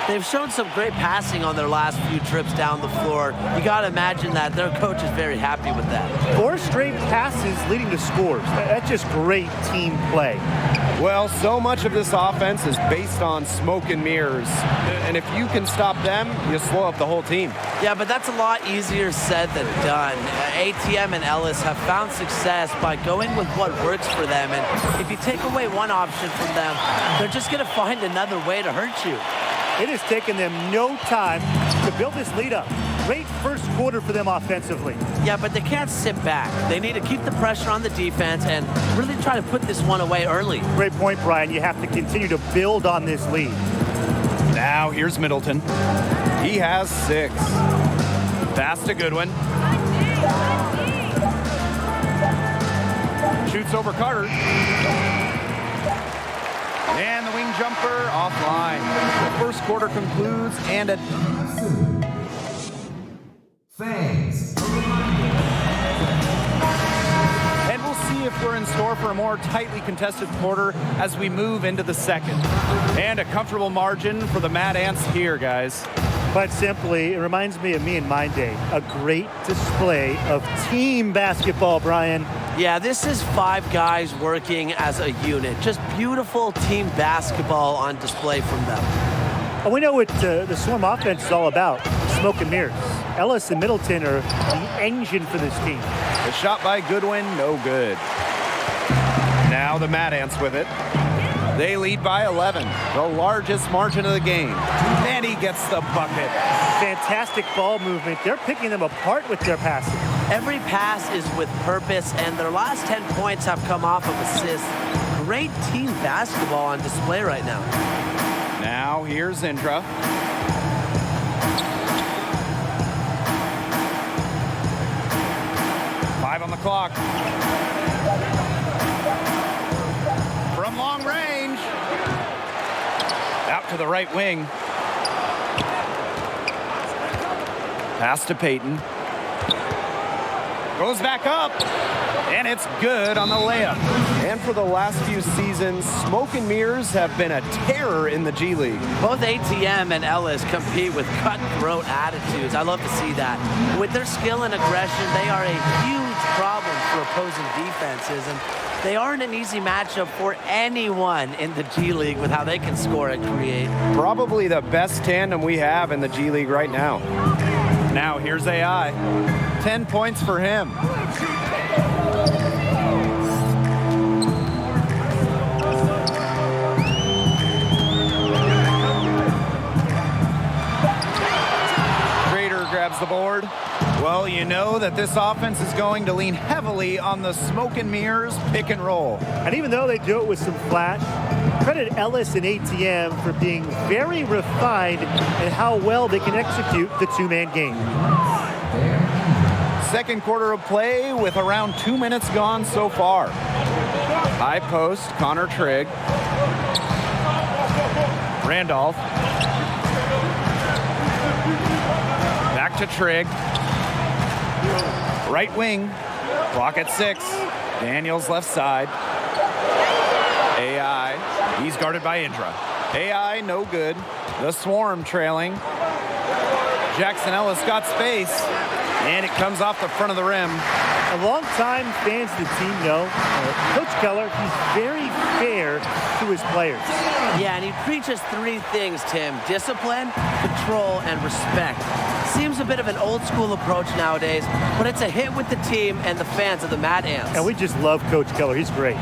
They've shown some great passing on their last few trips down the floor. You got to imagine that their coach is very happy with that. 4 straight passes leading to scores. That's just great team play. Well, so much of this offense is based on smoke and mirrors. And if you can stop them, you slow up the whole team. Yeah, but that's a lot easier said than done. ATM and Ellis have found success by going with what works for them. And if you take away one option from them, they're just going to find another way to hurt you. It has taken them no time to build this lead up. Great first quarter for them offensively. Yeah, but they can't sit back. They need to keep the pressure on the defense and really try to put this one away early. Great point, Brian. You have to continue to build on this lead. Now here's Middleton. He has 6. Pass to Goodwin. Shoots over Carter. And the wing jumper offline. The first quarter concludes and a... Thanks. And we'll see if we're in store for a more tightly contested quarter as we move into the second. And a comfortable margin for the Mad Ants here, guys. Quite simply, it reminds me of me in my day. A great display of team basketball, Brian. Yeah, this is 5 guys working as a unit. Just beautiful team basketball on display from them. And we know what the Swarm offense is all about. Smoke and mirrors. Ellis and Middleton are the engine for this team. The shot by Goodwin, no good. Now the Mad Ants with it. They lead by 11, the largest margin of the game. And he gets the bucket. Fantastic ball movement. They're picking them apart with their passing. Every pass is with purpose, and their last 10 points have come off of assists. Great team basketball on display right now. Now here's Indra. Five on the clock. From long range. Out to the right wing. Pass to Peyton. Goes back up. And it's good on the layup. And for the last few seasons, smoke and mirrors have been a terror in the G League. Both ATM and Ellis compete with cutthroat attitudes. I love to see that. With their skill and aggression, they are a huge problem for opposing defenses. And they aren't an easy matchup for anyone in the G League with how they can score and create. Probably the best tandem we have in the G League right now. Now here's AI. 10 points for him. Grabs the board. Well, you know that this offense is going to lean heavily on the smoke and mirrors pick and roll. And even though they do it with some flash, credit Ellis and ATM for being very refined in how well they can execute the two-man game. Second quarter of play with around 2 minutes gone so far. High post, Connor Trigg. Randolph. Back to Trigg. Right wing. Clock at 6. Daniels left side. AI. He's guarded by Indra. AI, no good. The Swarm trailing. Jackson Ellis got space. And it comes off the front of the rim. A long-time fans of the team know Coach Keller, he's very fair to his players. Yeah, and he preaches 3 things, Tim: discipline, control, and respect. Seems a bit of an old school approach nowadays, but it's a hit with the team and the fans of the Mad Ants. And we just love Coach Keller. He's great.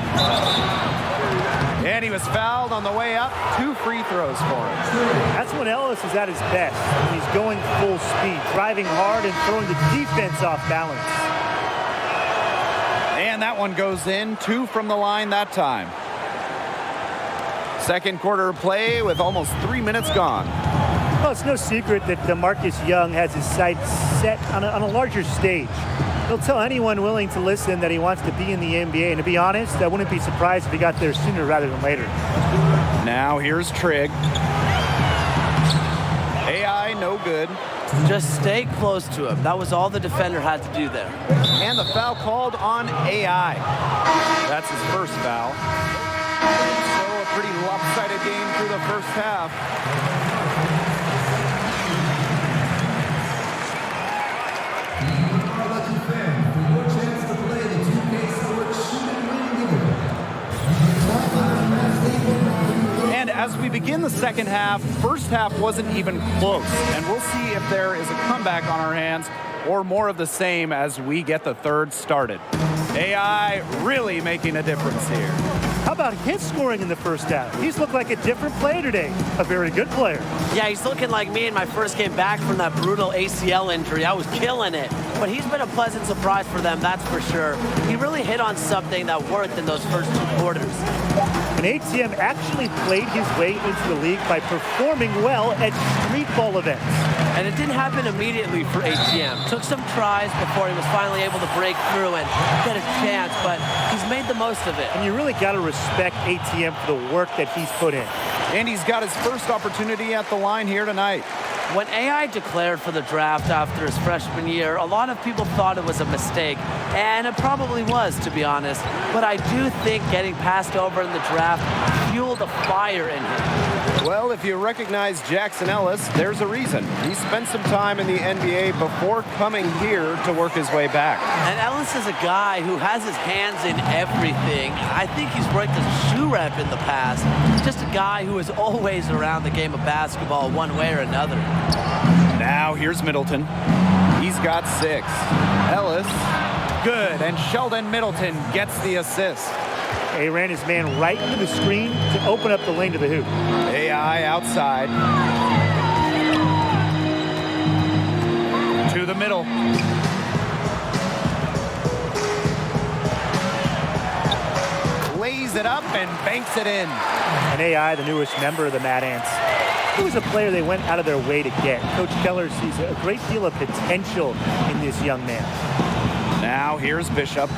And he was fouled on the way up. 2 free throws for him. That's when Ellis is at his best. When he's going full speed, driving hard and throwing the defense off balance. And that one goes in. 2 from the line that time. Second quarter play with almost 3 minutes gone. Well, it's no secret that Marcus Young has his sights set on a larger stage. He'll tell anyone willing to listen that he wants to be in the NBA. And to be honest, I wouldn't be surprised if he got there sooner rather than later. Now here's Trigg. AI no good. Just stay close to him. That was all the defender had to do there. And the foul called on AI. That's his first foul. So a pretty lopsided game through the first half. And as we begin the second half, first half wasn't even close. And we'll see if there is a comeback on our hands or more of the same as we get the third started. AI really making a difference here. How about his scoring in the first half? He's looked like a different player today. A very good player. Yeah, he's looking like me in my first game back from that brutal ACL injury. I was killing it. But he's been a pleasant surprise for them, that's for sure. He really hit on something that worked in those first 2 quarters. And ATM actually played his way into the league by performing well at street ball events. And it didn't happen immediately for ATM. Took some tries before he was finally able to break through and get a chance, but he's made the most of it. And you really got to respect ATM for the work that he's put in. And he's got his first opportunity at the line here tonight. When AI declared for the draft after his freshman year, a lot of people thought it was a mistake, and it probably was, to be honest. But I do think getting passed over in the draft fueled a fire in him. Well, if you recognize Jackson Ellis, there's a reason. He spent some time in the NBA before coming here to work his way back. And Ellis is a guy who has his hands in everything. I think he's worked as a shoe rep in the past. Just a guy who is always around the game of basketball one way or another. Now here's Middleton. He's got 6. Ellis, good, and Sheldon Middleton gets the assist. He ran his man right into the screen to open up the lane to the hoop. AI outside. To the middle. Lays it up and banks it in. And AI, the newest member of the Mad Ants. He was a player they went out of their way to get. Coach Keller sees a great deal of potential in this young man. Now here's Bishop.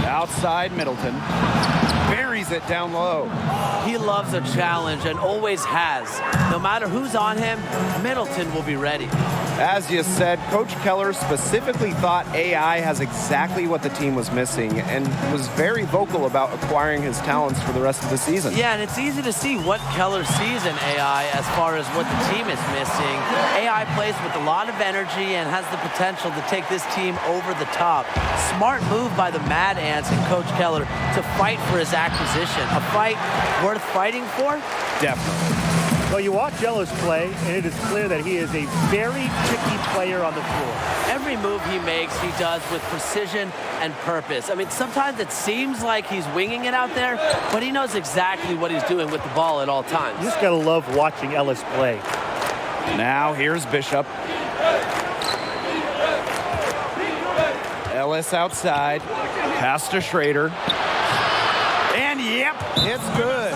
Outside Middleton. Buries it down low. He loves a challenge and always has. No matter who's on him, Middleton will be ready. As you said, Coach Keller specifically thought AI has exactly what the team was missing and was very vocal about acquiring his talents for the rest of the season. Yeah, and it's easy to see what Keller sees in AI as far as what the team is missing. AI plays with a lot of energy and has the potential to take this team over the top. Smart move by the Mad Ants and Coach Keller to fight for his acquisition. A fight worth fighting for? Definitely. Well, you watch Ellis play, and it is clear that he is a very tricky player on the floor. Every move he makes, he does with precision and purpose. I mean, sometimes it seems like he's winging it out there, but he knows exactly what he's doing with the ball at all times. You just got to love watching Ellis play. Now here's Bishop. Ellis outside. Pass to Schrader. And yep, it's good.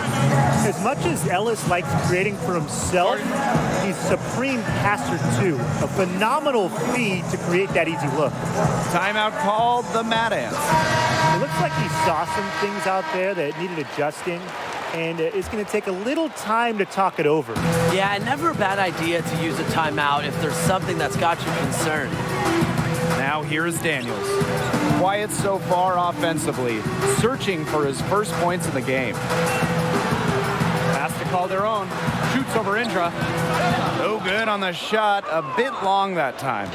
As much as Ellis likes creating for himself, he's supreme passer too. A phenomenal feed to create that easy look. Timeout called the Mad Ants. It looks like he saw some things out there that needed adjusting, and it's going to take a little time to talk it over. Yeah, never a bad idea to use a timeout if there's something that's got you concerned. Now here's Daniels. Quiet so far offensively, searching for his first points in the game. Pass to Calderon. Shoots over Indra. No good on the shot. A bit long that time.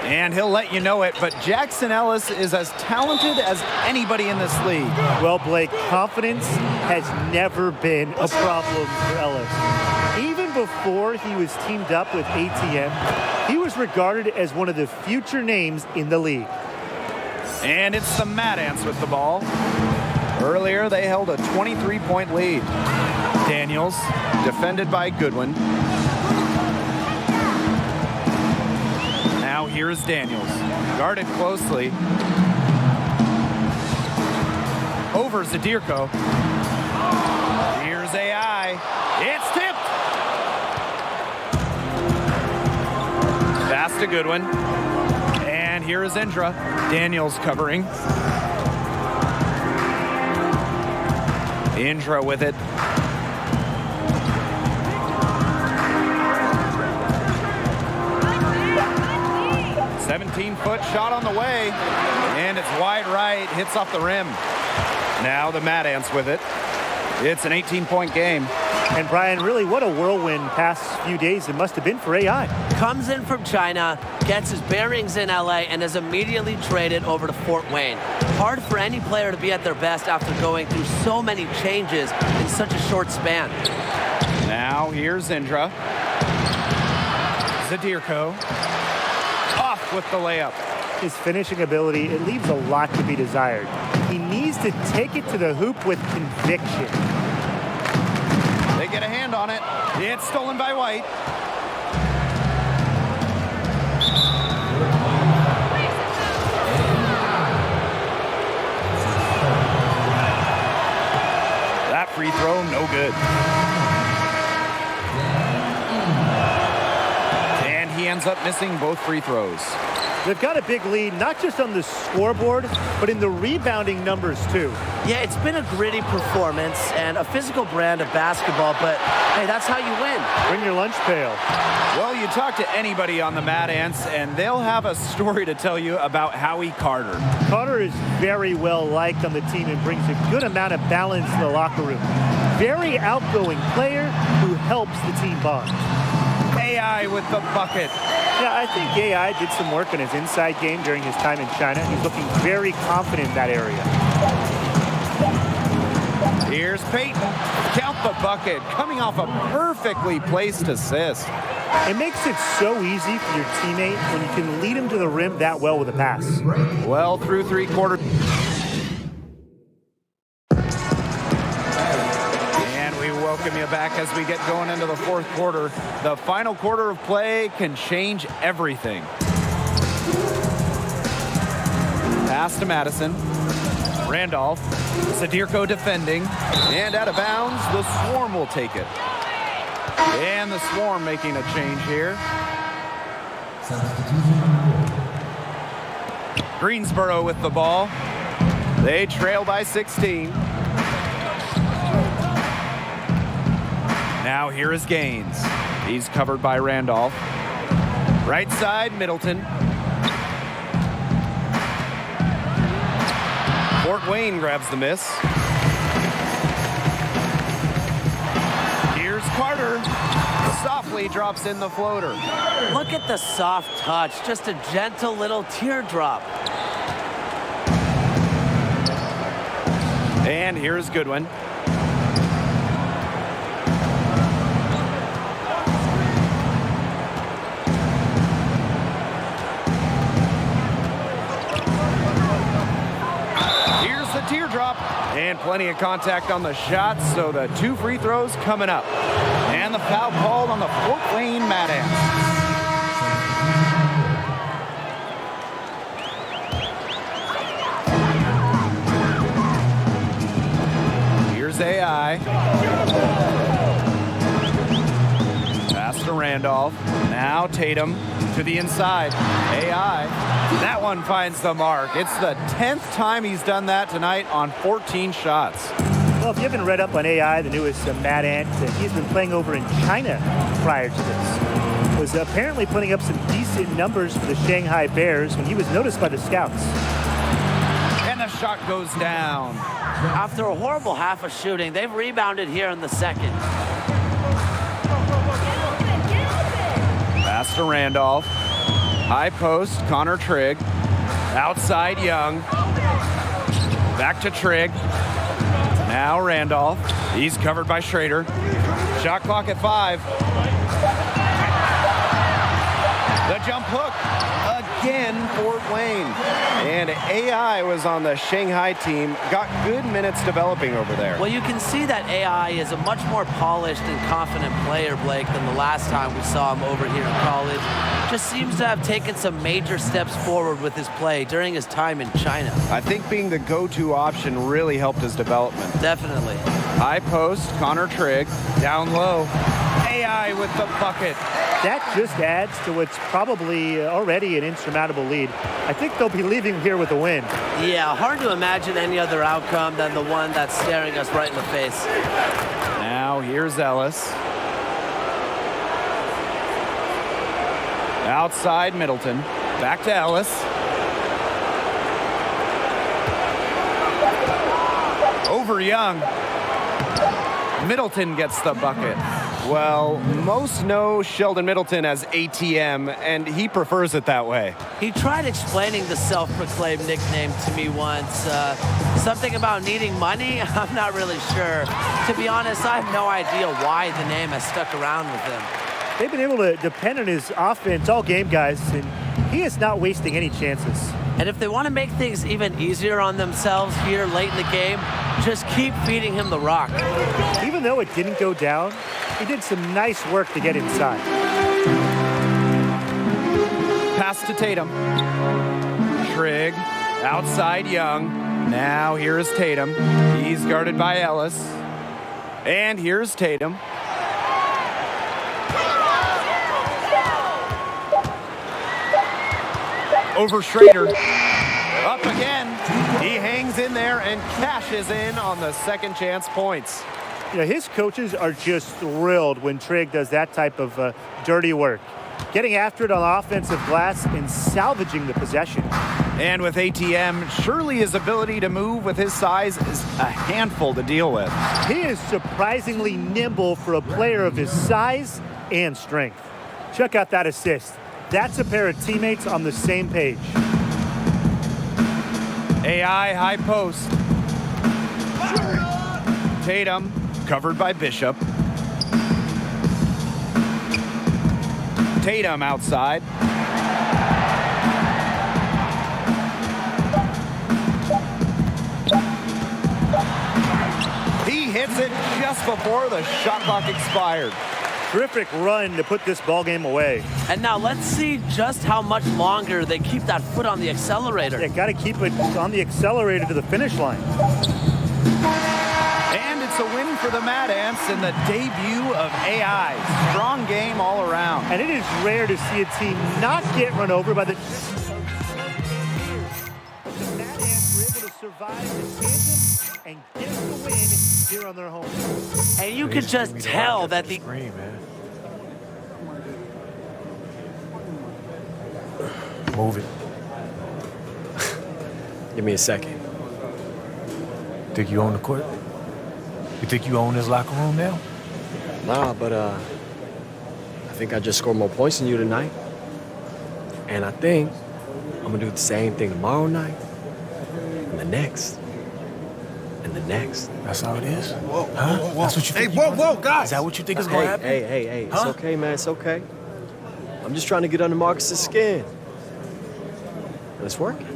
And he'll let you know it, but Jackson Ellis is as talented as anybody in this league. Well, Blake, confidence has never been a problem for Ellis. Even before he was teamed up with ATM, he was regarded as one of the future names in the league. And it's the Mad Ants with the ball. Earlier, they held a 23-point lead. Daniels, defended by Goodwin. Now here's Daniels, guarded closely. Over Zadirko. Here's AI. It's tipped. Pass to Goodwin. And here is Indra. Daniels covering. Indra with it. 17-foot shot on the way, and it's wide right, hits off the rim. Now the Mad Ants with it. It's an 18-point game. And Brian, really what a whirlwind past few days it must have been for AI. Comes in from China, gets his bearings in LA, and is immediately traded over to Fort Wayne. Hard for any player to be at their best after going through so many changes in such a short span. Now here's Indra. Zadirko. Off with the layup. His finishing ability, it leaves a lot to be desired. He needs to take it to the hoop with conviction. They get a hand on it. It's stolen by White. That free throw, no good. And he ends up missing both free throws. They've got a big lead, not just on the scoreboard, but in the rebounding numbers, too. Yeah, it's been a gritty performance and a physical brand of basketball, but hey, that's how you win. Bring your lunch pail. Well, you talk to anybody on the Mad Ants, and they'll have a story to tell you about Howie Carter. Carter is very well liked on the team and brings a good amount of balance to the locker room. Very outgoing player who helps the team bond. AI with the bucket. Yeah, I think AI did some work on his inside game during his time in China. He's looking very confident in that area. Here's Peyton. Count the bucket. Coming off a perfectly placed assist. It makes it so easy for your teammate when you can lead him to the rim that well with a pass. Well, through three quarters. Welcome you back as we get going into the fourth quarter. The final quarter of play can change everything. Pass to Madison. Randolph. Zadirko defending. And out of bounds, the Swarm will take it. And the Swarm making a change here. Greensboro with the ball. They trail by 16. Now here is Gaines. He's covered by Randolph. Right side, Middleton. Fort Wayne grabs the miss. Here's Carter. Softly drops in the floater. Look at the soft touch, just a gentle little teardrop. And here's Goodwin. Teardrop and plenty of contact on the shots, so the two free throws coming up. And the foul called on the Fort Wayne Mad Ants. Here's AI. Pass to Randolph. Now Tatum to the inside. AI. That one finds the mark. It's the 10th time he's done that tonight on 14 shots. Well, if you haven't read up on AI, the newest Mad Ant, he's been playing over in China prior to this. Was apparently putting up some decent numbers for the Shanghai Bears when he was noticed by the scouts. And the shot goes down. After a horrible half of shooting, they've rebounded here in the second. Pass to Randolph. High post, Connor Trigg. Outside, Young. Back to Trigg. Now Randolph. He's covered by Schrader. Shot clock at 5. The jump hook again, Fort Wayne. And AI was on the Shanghai team. Got good minutes developing over there. Well, you can see that AI is a much more polished and confident player, Blake, than the last time we saw him over here in college. Just seems to have taken some major steps forward with his play during his time in China. I think being the go-to option really helped his development. Definitely. High post, Connor Trigg. Down low, AI with the bucket. That just adds to what's probably already an insurmountable lead. I think they'll be leaving here with a win. Yeah, hard to imagine any other outcome than the one that's staring us right in the face. Now here's Ellis. Outside Middleton. Back to Ellis. Over Young. Middleton gets the bucket. Well, most know Sheldon Middleton as ATM, and he prefers it that way. He tried explaining the self-proclaimed nickname to me once. Something about needing money? I'm not really sure. To be honest, I have no idea why the name has stuck around with him. They've been able to depend on his offense all game, guys, and he is not wasting any chances. And if they want to make things even easier on themselves here late in the game, just keep feeding him the rock. Even though it didn't go down, he did some nice work to get inside. Pass to Tatum. Trigg, outside Young. Now here's Tatum. He's guarded by Ellis. And here's Tatum. Over Schrader. Up again. He hangs in there and cashes in on the second chance points. You know, his coaches are just thrilled when Trigg does that type of dirty work. Getting after it on offensive glass and salvaging the possession. And with ATM, surely his ability to move with his size is a handful to deal with. He is surprisingly nimble for a player of his size and strength. Check out that assist. That's a pair of teammates on the same page. AI high post. Tatum covered by Bishop. Tatum outside. He hits it just before the shot clock expired. Terrific run to put this ball game away. And now let's see just how much longer they keep that foot on the accelerator. They got to keep it on the accelerator to the finish line. And it's a win for the Mad Ants in the debut of AI. Strong game all around. And it is rare to see a team not get run over by the... The Mad Ants were able to survive the tangent and get the win here on their home. And you could just tell that the... Move it. Give me a second. Think you own the court? You think you own this locker room now? Nah, but I think I just scored more points than you tonight. And I think I'm gonna do the same thing tomorrow night, and the next, and the next. That's how it is? Whoa, huh? whoa, whoa. That's what you think? Hey, whoa, guys! Is that what you think is gonna happen? Hey, huh? It's okay, man, it's okay. I'm just trying to get under Marcus's skin. And it's working.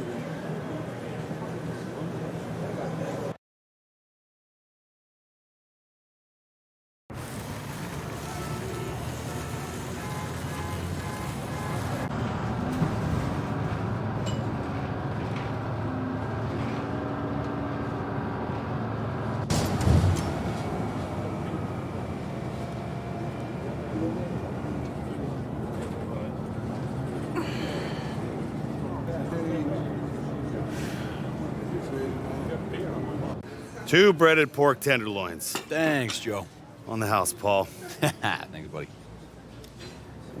Two breaded pork tenderloins. Thanks, Joe. On the house, Paul. Thanks, buddy.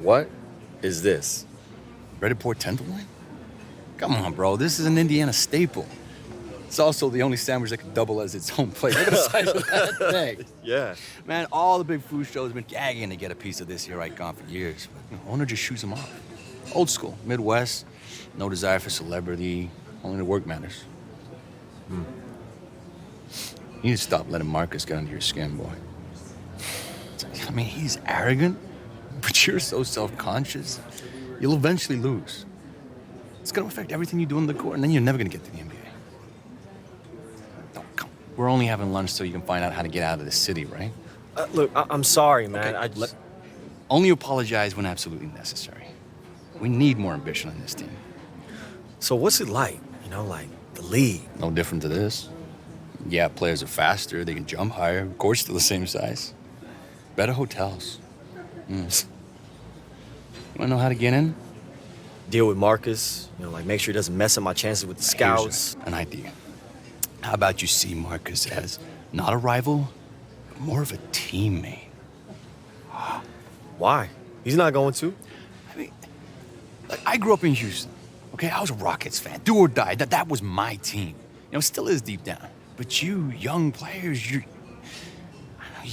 What is this? Breaded pork tenderloin? Come on, bro. This is an Indiana staple. It's also the only sandwich that can double as its own plate. Look at the size of that thing. Yeah. Man, all the big food shows have been gagging to get a piece of this here icon for years. But owner just shoots them off. Old school, Midwest, no desire for celebrity, only the work matters. You need to stop letting Marcus get under your skin, boy. I mean, he's arrogant, but you're so self-conscious, you'll eventually lose. It's gonna affect everything you do on the court, and then you're never gonna get to the NBA. No, come. We're only having lunch so you can find out how to get out of the city, right? Look, I'm sorry, man. Okay, only apologize when absolutely necessary. We need more ambition on this team. So what's it like? You know, like the league? No different to this. Yeah, players are faster, they can jump higher, court's still the same size. Better hotels. You wanna know how to get in? Deal with Marcus, you know, like make sure he doesn't mess up my chances with the scouts. Here's an idea. How about you see Marcus as not a rival, but more of a teammate? Why? He's not going to. I mean, like, I grew up in Houston, okay? I was a Rockets fan, do or die. That was my team. You know, still is deep down. But you, young players, you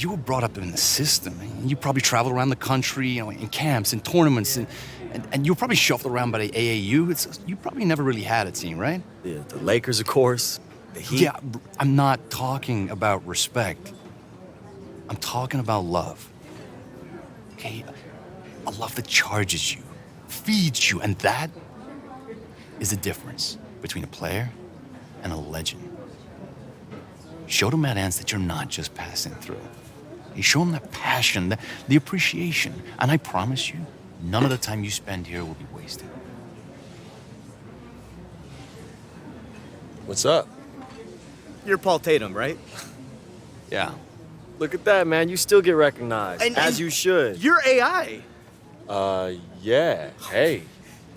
were brought up in the system. And you probably traveled around the country, you know, in camps and tournaments, and you were probably shuffled around by the AAU. You probably never really had a team, right? Yeah, the Lakers, of course. The Heat. Yeah, I'm not talking about respect. I'm talking about love. Okay? A love that charges you, feeds you, and that is the difference between a player and a legend. Show the Mad Ants that you're not just passing through. You show them that passion, the appreciation, and I promise you, none of the time you spend here will be wasted. What's up? You're Paul Tatum, right? Yeah. Look at that, man. You still get recognized, as you should. You're AI. Yeah. Hey.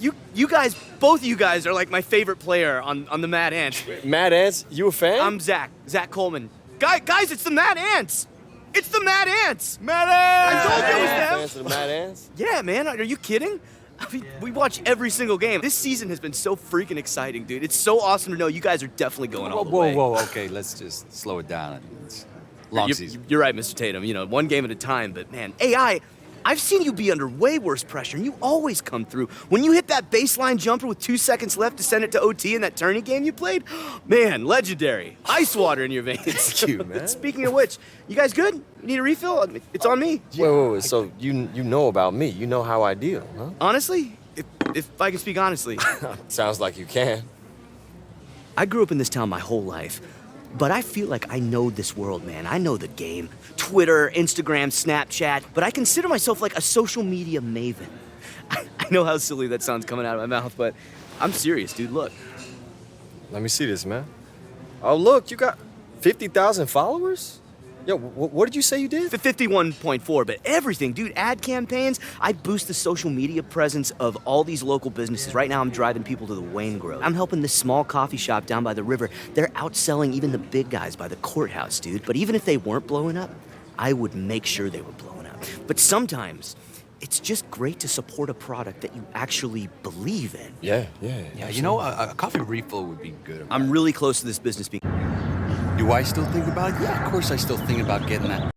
You guys, both of you guys are like my favorite player on the Mad Ants. Mad Ants? You a fan? I'm Zach Coleman. Guys, it's the Mad Ants. It's the Mad Ants. Mad Ants! I told you it was them. Fans of the Mad Ants? Yeah, man. Are you kidding? I mean, we watch every single game. This season has been so freaking exciting, dude. It's so awesome to know you guys are definitely going all the way. Whoa, okay, let's just slow it down. It's long season. You're right, Mr. Tatum. You know, one game at a time, but man, AI, I've seen you be under way worse pressure, and you always come through. When you hit that baseline jumper with 2 seconds left to send it to OT in that tourney game you played, man, legendary. Ice water in your veins. Thank you, man. Speaking of which, you guys good? You need a refill? It's on me. Wait. So you know about me. You know how I deal, huh? Honestly, if I can speak honestly. Sounds like you can. I grew up in this town my whole life, but I feel like I know this world, man. I know the game. Twitter, Instagram, Snapchat, but I consider myself like a social media maven. I know how silly that sounds coming out of my mouth, but I'm serious, dude. Look. Let me see this, man. Oh, look, you got 50,000 followers? Yo, what did you say you did? 51.4, but everything, dude. Ad campaigns. I boost the social media presence of all these local businesses. Right now, I'm driving people to the Wayne Grove. I'm helping this small coffee shop down by the river. They're outselling even the big guys by the courthouse, dude. But even if they weren't blowing up, I would make sure they were blowing up. But sometimes, it's just great to support a product that you actually believe in. Yeah. You know, a coffee refill would be good. I'm really close to this business being... Do I still think about it? Yeah, of course I still think about getting that